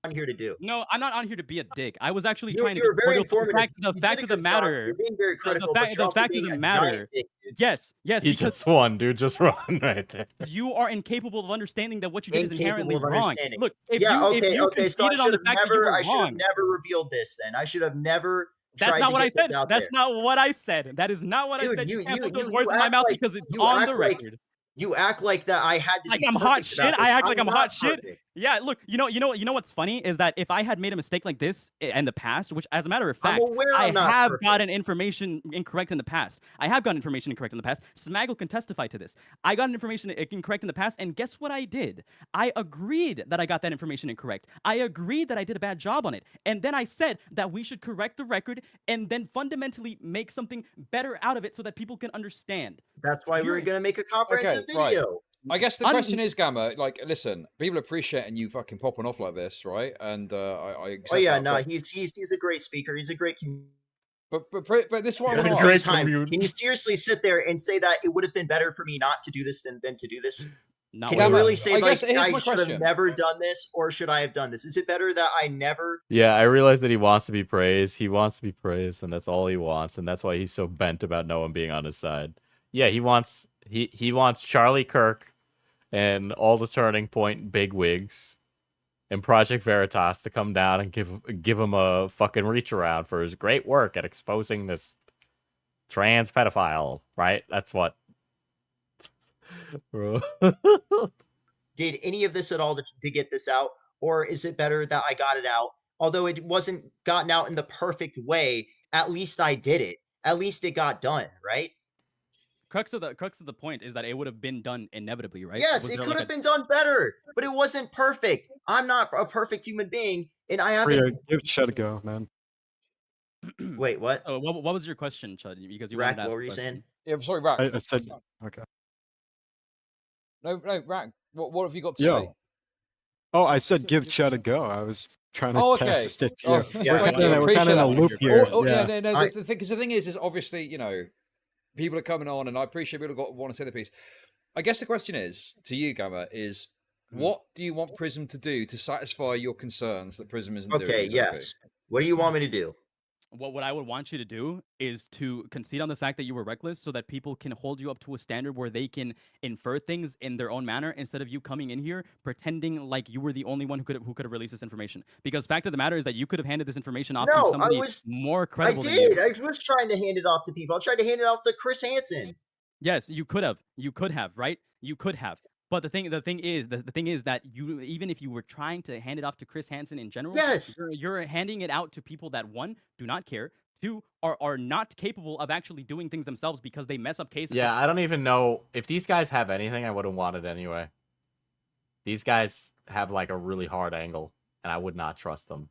On here to do. No, I'm not on here to be a dick. I was actually trying to be very informative. The fact of the matter. You're being very critical. The fact of the matter. Yes. He just won, dude. Just run right there. You are incapable of understanding that what you did is inherently wrong. Look, if so you conceded on the fact that you were wrong, I should have never revealed this. Then I should have never. That's not what I said. That's not what I said. That is not what I said. You can't put those words in my mouth because it's on the record. You act like that I had to. Like I'm hot shit. I act like I'm hot shit. Yeah, look, you know what's funny is that if I had made a mistake like this in the past, which as a matter of fact, I have gotten information incorrect in the past. I have gotten information incorrect in the past. Smaggle can testify to this. I got information incorrect in the past, and guess what I did? I agreed that I got that information incorrect. I agreed that I did a bad job on it. And then I said that we should correct the record and then fundamentally make something better out of it so that people can understand. That's why we were going to make a comprehensive video. Right. I guess the question is, Gamma, like, listen, people appreciating you fucking popping off like this, right? And I accept Oh yeah, that, no, but... he's a great speaker. He's a great But this one at the same time, can you seriously sit there and say that it would have been better for me not to do this than to do this? Can you really say like I should have never done this, or should I have done this? Is it better that I never? Yeah, I realize that he wants to be praised. He wants to be praised, and that's all he wants, and that's why he's so bent about no one being on his side. Yeah, he wants Charlie Kirk and all the Turning Point bigwigs and Project Veritas to come down and give him a fucking reach around for his great work at exposing this trans pedophile, right? That's what. Did any of this at all to get this out, or is it better that I got it out? Although it wasn't gotten out in the perfect way, at least I did it. At least it got done, right? Crux of the point is that it would have been done inevitably, right? Yes, it could have been done better, but it wasn't perfect. I'm not a perfect human being, and I haven't. Give Chud a go, man. Wait, what? Oh, what was your question, Chud? Because you Rack, wanted to ask what were you saying? Yeah, sorry, Rack. I said okay. No, Rack. What have you got to say? Oh, I said give Chud a go. I was trying to pass the stick to you. Yeah, we're kind of in a loop here. No. The thing is obviously, you know, people are coming on, and I appreciate people want to say the piece. I guess the question is to you, Gamma, is what do you want Prism to do to satisfy your concerns that Prism isn't doing? Okay, yes. What do you want me to do? What I would want you to do is to concede on the fact that you were reckless so that people can hold you up to a standard where they can infer things in their own manner instead of you coming in here pretending like you were the only one who could have released this information. Because fact of the matter is that you could have handed this information off to somebody more credible than you. I was trying to hand it off to people. I tried to hand it off to Chris Hansen. Yes, you could have. You could have, right? You could have. But the thing is that you, even if you were trying to hand it off to Chris Hansen in general, you're handing it out to people that, one, do not care, two, are not capable of actually doing things themselves because they mess up cases. Yeah, I don't even know if these guys have anything. I would have wanted anyway. These guys have like a really hard angle, and I would not trust them.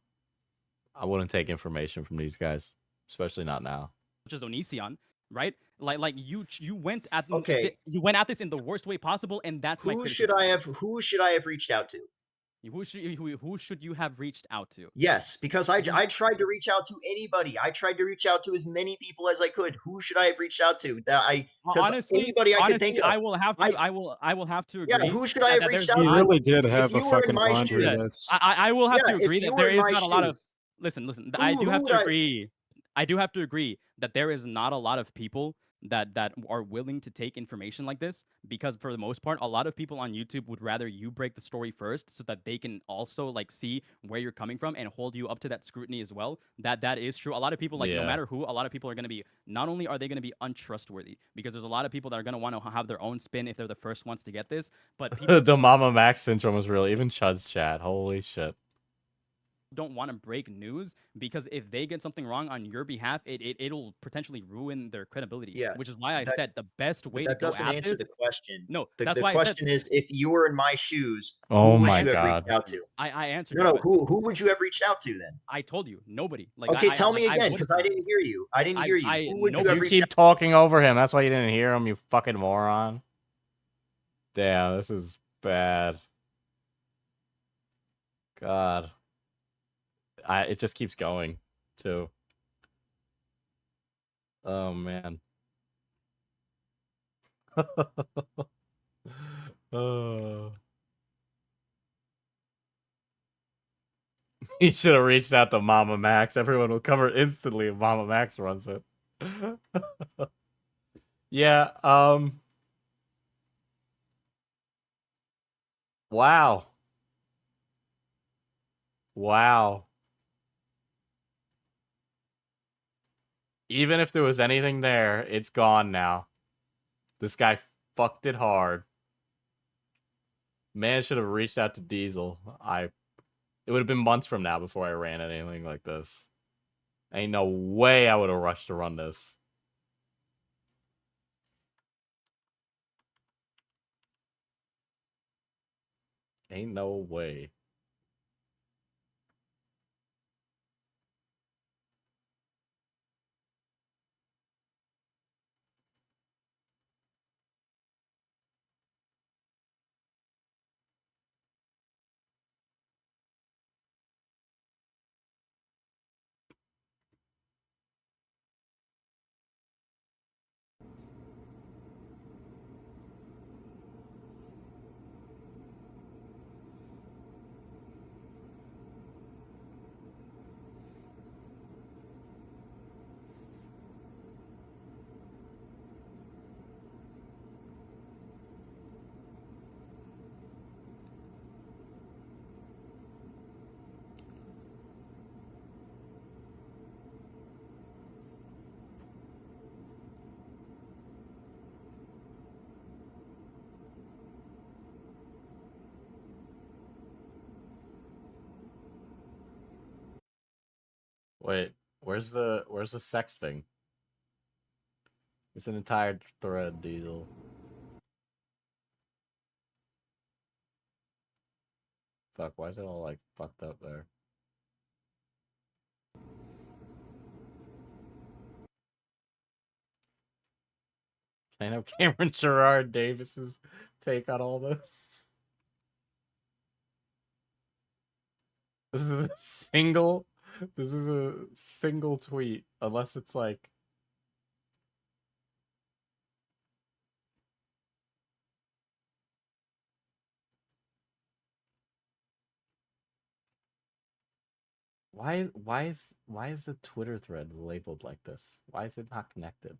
I wouldn't take information from these guys, especially not now. Which is Onision, right? Like you went at you went at this in the worst way possible, and that's who should I have reached out to? Who should you have reached out to? Yes, because I tried to reach out to anybody. I tried to reach out to as many people as I could. Who should I have reached out to? Honestly, anybody I could think of. I will have to agree. Yeah, who should I have reached out to? You really did have a fucking laundry list. I will have to agree that there is not a lot of. Listen. I do have to agree. I do have to agree that there is not a lot of people that are willing to take information like this, because for the most part, a lot of people on YouTube would rather you break the story first so that they can also like see where you're coming from and hold you up to that scrutiny as well. That is true. A lot of people, like, no matter who, a lot of people are going to be, not only are they going to be untrustworthy, because there's a lot of people that are going to want to have their own spin if they're the first ones to get this, but people the Mama Max syndrome was real. Even Chud's chat, holy shit, don't want to break news, because if they get something wrong on your behalf, it'll potentially ruin their credibility. Yeah, which is why I said the best way to that go doesn't at answer this. the question. No, that's why the question is, if you were in my shoes, oh who would my you have God. reached out to? I answered. No, who would you have reached out to then? I told you, nobody. Like, okay, tell me again, because I didn't hear you. I didn't hear you. Who would you have reached keep out talking over him. That's why you didn't hear him, you fucking moron. Damn, this is bad. God. It just keeps going, too. Oh, man. He should have reached out to Mama Max. Everyone will cover it instantly if Mama Max runs it. Yeah, wow. Wow. Even if there was anything there, it's gone now. This guy fucked it hard. Man should have reached out to Diesel. It would have been months from now before I ran anything like this. Ain't no way I would have rushed to run this. Ain't no way. Wait, where's the sex thing? It's an entire thread, Diesel. Fuck, why is it all like fucked up there? I know Cameron Gerard Davis's take on all this. This is a single tweet, unless it's like why is the Twitter thread labeled like this? Why is it not connected?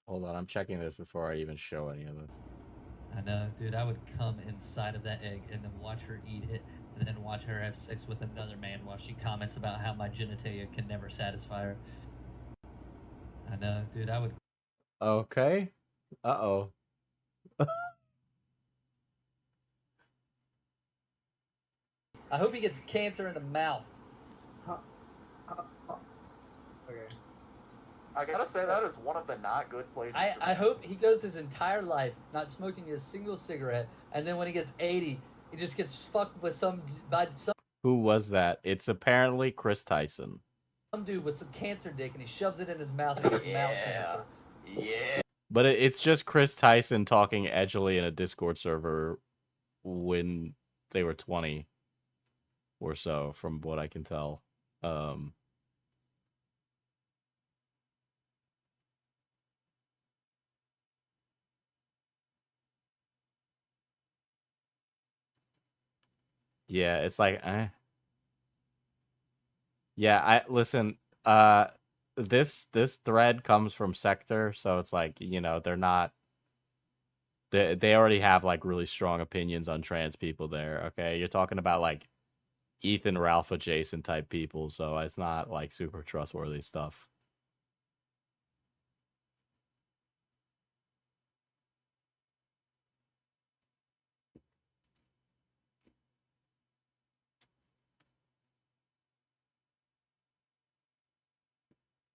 Hold on, I'm checking this before I even show any of this. I know, dude. I would come inside of that egg and then watch her eat it, and then watch her have sex with another man while she comments about how my genitalia can never satisfy her. I know, dude. I would. Okay. Uh-oh. I hope he gets cancer in the mouth. Okay. I gotta say that is one of the not good places. I hope he goes his entire life not smoking a single cigarette, and then when he gets 80, he just gets fucked with some Who was that? It's apparently Kris Tyson. some dude with some cancer dick, and he shoves it in his mouth and gets mouth cancer. Yeah. But it's just Kris Tyson talking edgily in a Discord server when they were 20 or so, from what I can tell. Yeah, it's like, yeah, listen, this thread comes from Sector, so it's like, you know, they're not, they already have like really strong opinions on trans people there. Okay, you're talking about like Ethan Ralph adjacent type people, so it's not like super trustworthy stuff.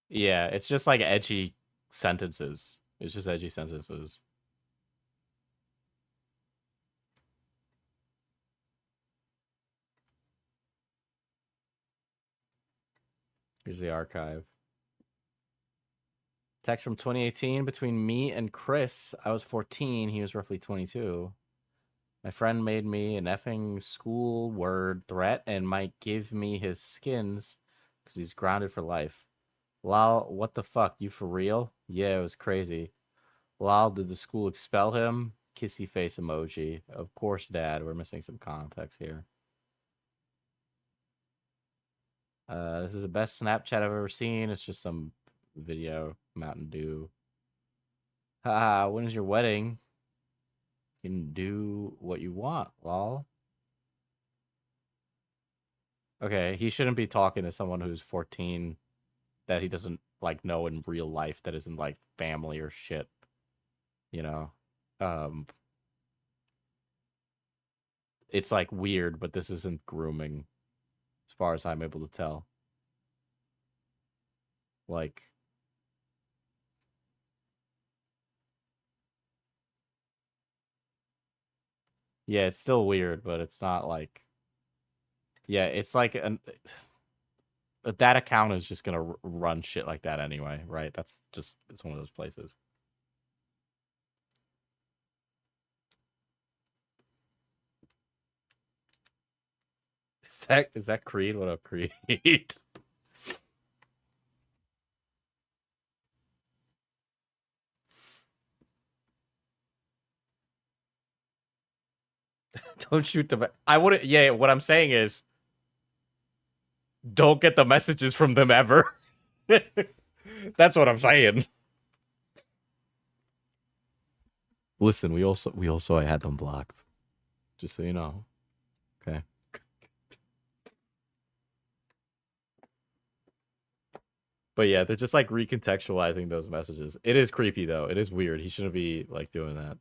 Yeah, it's just like edgy sentences. It's just edgy sentences. Here's the archive. Text from 2018 between me and Chris. I was 14. He was roughly 22. My friend made me an effing school word threat and might give me his skins because he's grounded for life. Lol, what the fuck? You for real? Yeah, it was crazy. Lol, did the school expel him? Kissy face emoji. Of course, Dad. We're missing some context here. This is the best Snapchat I've ever seen. It's just some video, Mountain Dew. Haha, when is your wedding? You can do what you want, lol. Okay, he shouldn't be talking to someone who's 14 that he doesn't, like, know in real life that isn't, like, family or shit. You know? It's, like, weird, but this isn't grooming, as far as I'm able to tell. Like... Yeah, it's still weird, but it's not, like... Yeah, it's like that account is just gonna run shit like that anyway, right? That's just, it's one of those places. Is that Creed? What up, Creed? Don't shoot the... I wouldn't... Yeah, what I'm saying is... Don't get the messages from them ever. That's what I'm saying. Listen, we also had them blocked. Just so you know. Okay. But yeah, they're just like recontextualizing those messages. It is creepy though. It is weird. He shouldn't be like doing that.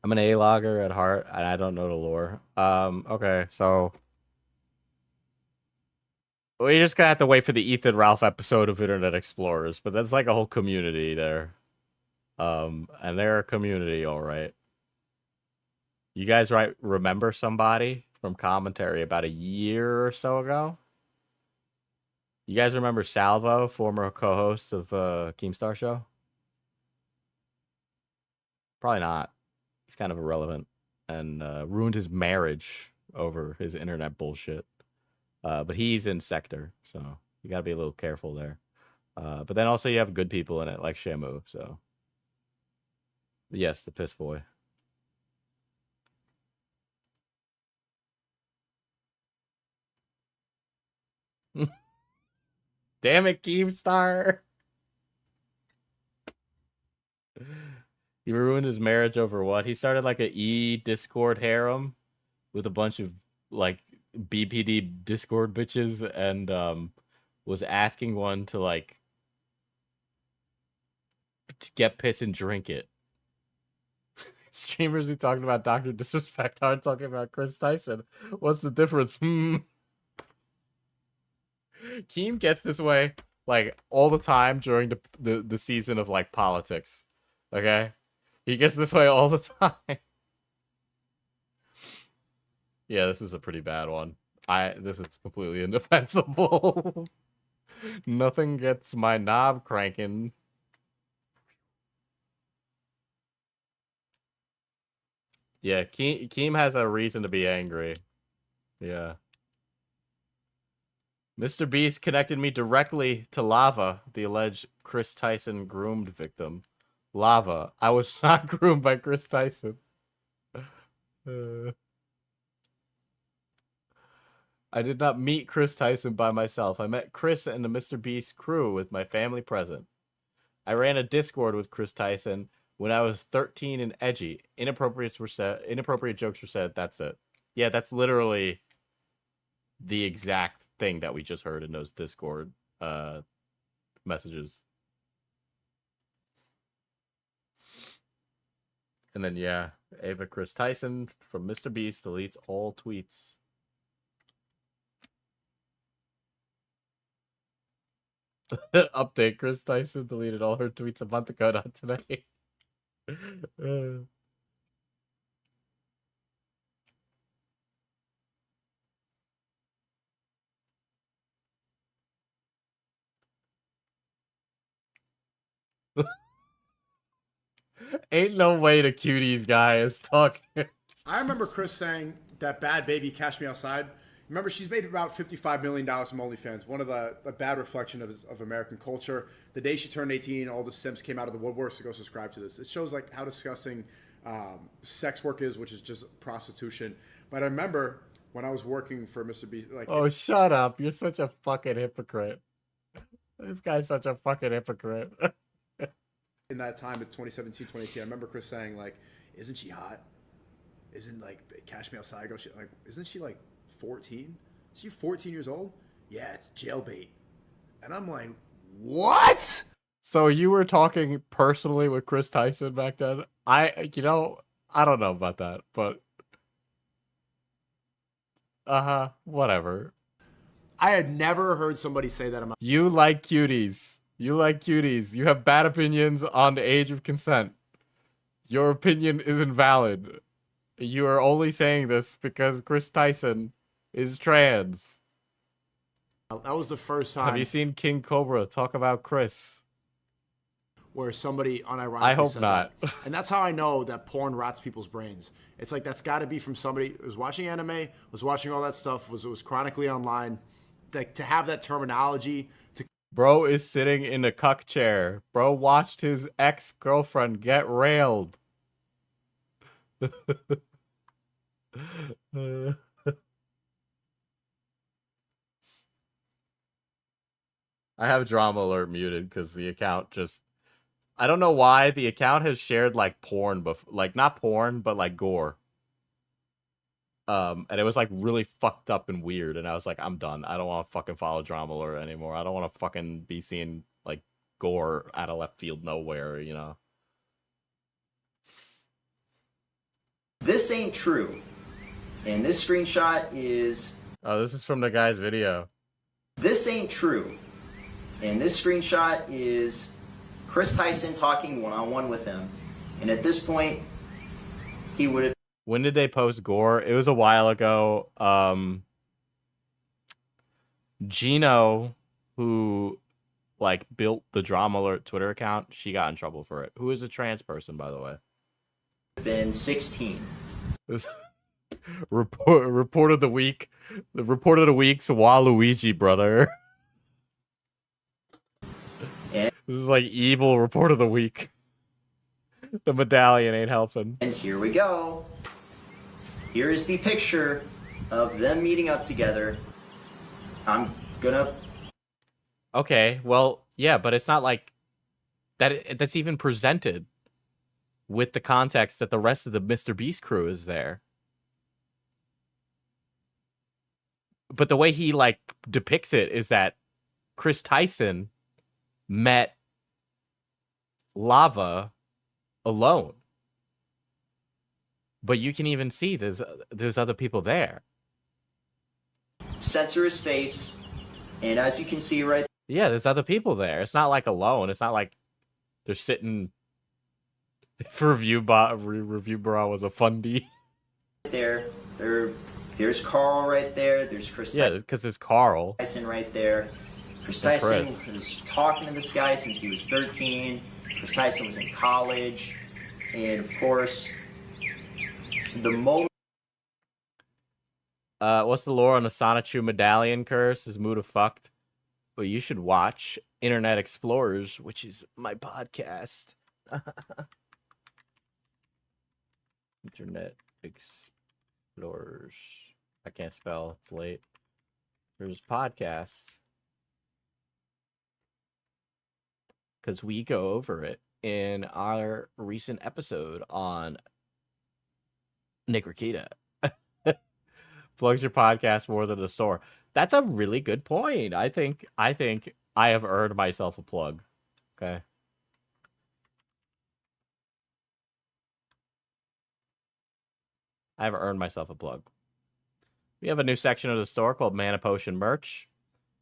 I'm an A-logger at heart, and I don't know the lore. Okay, so... We're just gonna have to wait for the Ethan Ralph episode of Internet Explorers, but that's like a whole community there. And they're a community, alright. You guys remember somebody from commentary about a year or so ago? You guys remember Salvo, former co-host of Keemstar Show? Probably not. He's kind of irrelevant and ruined his marriage over his internet bullshit. But he's in Sector, so you gotta be a little careful there. But then also you have good people in it, like Shamu, so... Yes, the piss boy. Damn it, Keemstar! He ruined his marriage over what? He started like a Discord harem with a bunch of like BPD Discord bitches and was asking one to like to get piss and drink it. Streamers who talked about Dr. Disrespect aren't talking about Kris Tyson. What's the difference? Keem gets this way like all the time during the season of like politics. Okay? He gets this way all the time. Yeah, this is a pretty bad one. This is completely indefensible. Nothing gets my knob cranking. Yeah, Keem has a reason to be angry. Yeah. Mr.Beast connected me directly to Lava, the alleged Kris Tyson groomed victim. Lava. I was not groomed by Kris Tyson. I did not meet Kris Tyson by myself. I met Kris and the Mr.Beast crew with my family present. I ran a Discord with Kris Tyson when I was 13 and edgy. Inappropriate jokes were said. That's it. Yeah, that's literally the exact thing that we just heard in those Discord messages. And then, yeah, Ava Kris Tyson from Mr.Beast deletes all tweets. Update, Kris Tyson deleted all her tweets a month ago, not today. Ain't no way the cuties guy is talking. I remember Kris saying that Bad Baby Catch Me Outside remember, she's made about $55 million from OnlyFans. One of the bad reflection of American culture. The day she turned 18, all the simps came out of the woodworks to go subscribe to this. It shows like how disgusting sex work is, which is just prostitution. But I remember when I was working for Mr.Beast, like, oh, shut up! You're such a fucking hypocrite. This guy's such a fucking hypocrite. in that time of 2017, 2018, I remember Chris saying like, "Isn't she hot? Isn't like Cash Me Outside go shit like? Isn't she like 14? Is she 14 years old? Yeah, it's jailbait." And I'm like, what? So you were talking personally with Kris Tyson back then? I don't know about that, but whatever. I had never heard somebody say that. You like cuties. You like cuties. You have bad opinions on the age of consent. Your opinion isn't valid. You are only saying this because Kris Tyson is trans. That was the first time. Have you seen King Cobra talk about Chris? Where somebody unironically I hope said not. That. And that's how I know that porn rots people's brains. It's like that's got to be from somebody who was watching anime, was watching all that stuff, was chronically online. Like to have that terminology. Bro is sitting in a cuck chair. Bro watched his ex-girlfriend get railed. I have drama alert muted because the account just... I don't know why the account has shared like porn before, like not porn, but like gore. And it was like really fucked up and weird, and I was like, I'm done. I don't want to fucking follow drama alert anymore. I don't want to fucking be seeing like gore out of left field nowhere, you know. This ain't true. And this screenshot is... Oh, this is from the guy's video. This ain't true. And this screenshot is Kris Tyson talking one-on-one with him. And at this point, he would have... When did they post gore? It was a while ago. Gino, who like built the Drama Alert Twitter account, she got in trouble for it. Who is a trans person, by the way? Been 16. Report of the week. The report of the week's Waluigi, brother. And this is like evil report of the week. The medallion ain't helping. And here we go. Here is the picture of them meeting up together. I'm gonna... Okay, well, yeah, but it's not like that. That's even presented with the context that the rest of the Mr.Beast crew is there. But the way he like depicts it is that Kris Tyson met Lava alone. But you can even see there's other people there. Censor his face, and as you can see right... Yeah, there's other people there. It's not like alone. It's not like they're sitting... If Review Bra was a fundy. There's Carl right there. There's Kris. Yeah, because it's Carl. Tyson right there. Kris Tyson was talking to this guy since he was 13. Kris Tyson was in college, and of course, the moment. What's the lore on the Sonichu medallion curse? Is Muda fucked? Well, you should watch Internet Explorers, which is my podcast. Internet Explorers. I can't spell. It's late. There's podcast. Because we go over it in our recent episode on Nick Rakita. Plugs your podcast more than the store. That's a really good point. I think I have earned myself a plug. Okay. I've earned myself a plug. We have a new section of the store called Mana Potion Merch,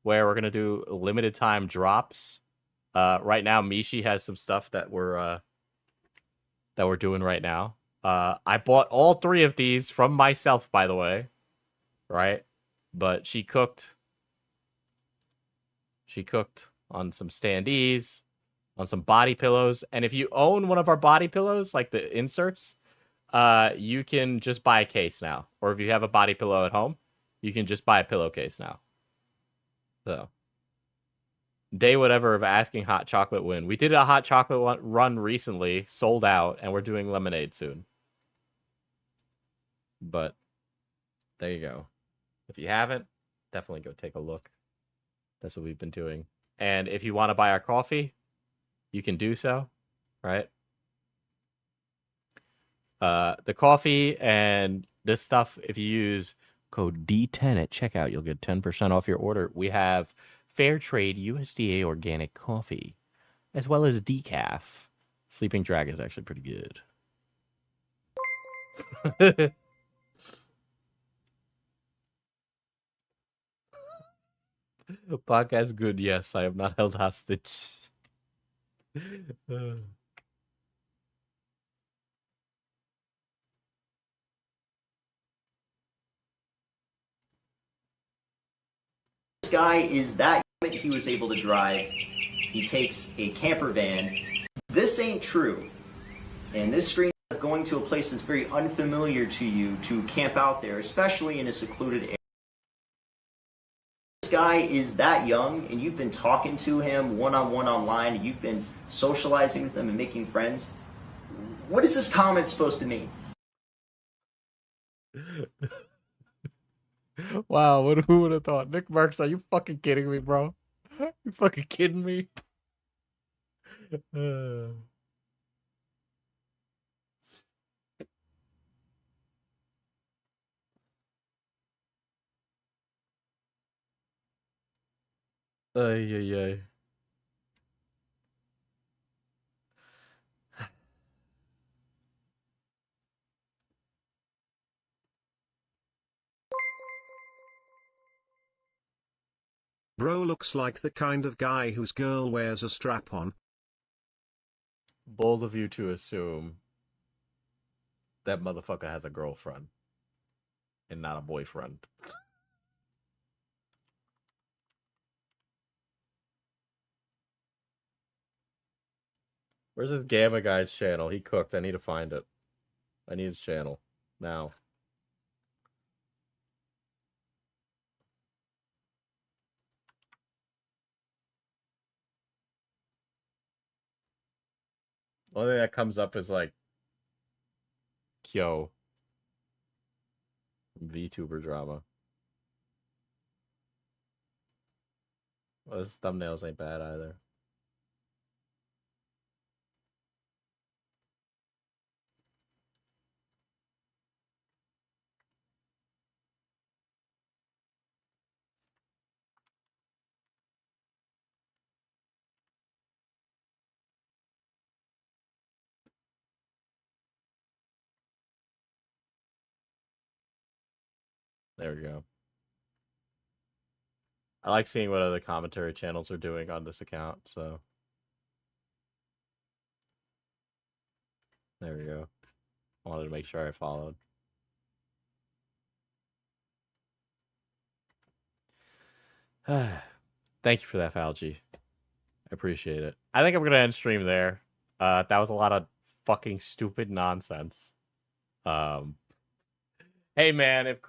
where we're gonna do limited time drops. Right now, Mishi has some stuff that we're doing right now. I bought all 3 of these from myself, by the way. Right? But she cooked on some standees, on some body pillows, and if you own one of our body pillows, like the inserts, you can just buy a case now. Or if you have a body pillow at home, You can just buy a pillowcase now. So, day whatever of asking hot chocolate win. We did a hot chocolate run recently, sold out, and we're doing lemonade soon. But there you go. If you haven't, definitely go take a look. That's what we've been doing. And if you want to buy our coffee, you can do so, right? The coffee and this stuff, if you use code D10 at checkout, you'll get 10% off your order. We have fair trade USDA organic coffee, as well as decaf. Sleeping Dragon is actually pretty good. Podcast good, yes. I am not held hostage. This guy is that he was able to drive. He takes a camper van. This ain't true. And this screen of going to a place that's very unfamiliar to you to camp out there, especially in a secluded area. This guy is that young, and you've been talking to him one-on-one online, and you've been socializing with him and making friends. What is this comment supposed to mean? Wow, who would have thought? Nick Marks, are you fucking kidding me, bro? You fucking kidding me? Ay, ay, ay. Bro looks like the kind of guy whose girl wears a strap-on. Bold of you to assume that motherfucker has a girlfriend and not a boyfriend. Where's this Gamma guy's channel? He cooked. I need to find it. I need his channel now. Only thing that comes up is like Kyo VTuber drama. Well, his thumbnails ain't bad either. There we go. I like seeing what other commentary channels are doing on this account, so. There we go. I wanted to make sure I followed. Thank you for that, Falgi. I appreciate it. I think I'm going to end stream there. That was a lot of fucking stupid nonsense. Hey, man, if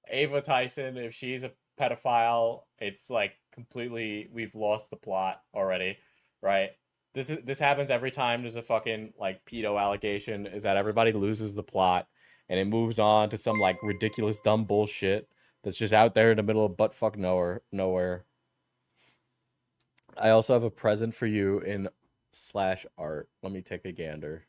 Ava Tyson, if she's a pedophile, it's like completely, we've lost the plot already, right? This happens every time there's a fucking like pedo allegation, is that everybody loses the plot and it moves on to some like ridiculous dumb bullshit that's just out there in the middle of buttfuck nowhere. I also have a present for you in /art. Let me take a gander.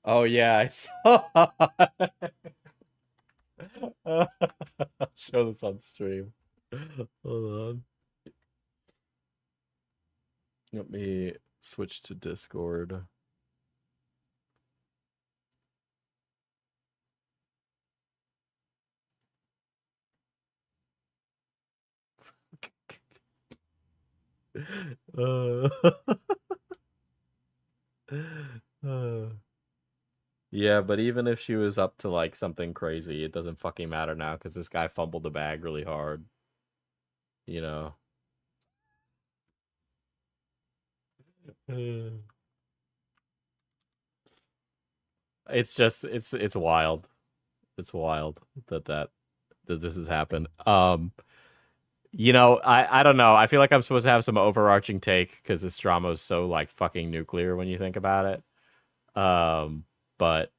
Oh yeah, I saw. Show this on stream. Hold on. Let me switch to Discord. Yeah, but even if she was up to like something crazy, it doesn't fucking matter now because this guy fumbled the bag really hard. You know. It's just it's wild. It's wild that this has happened. You know, I don't know. I feel like I'm supposed to have some overarching take because this drama is so like fucking nuclear when you think about it. But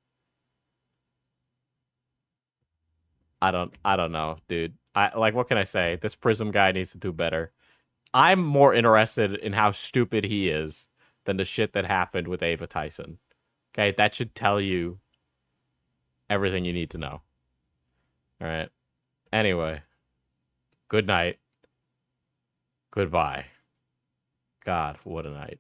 I don't know, dude. I like what can I say? This Prism guy needs to do better. I'm more interested in how stupid he is than the shit that happened with Ava Tyson. Okay, that should tell you everything you need to know. All right. Anyway, good night. Goodbye. God, what a night.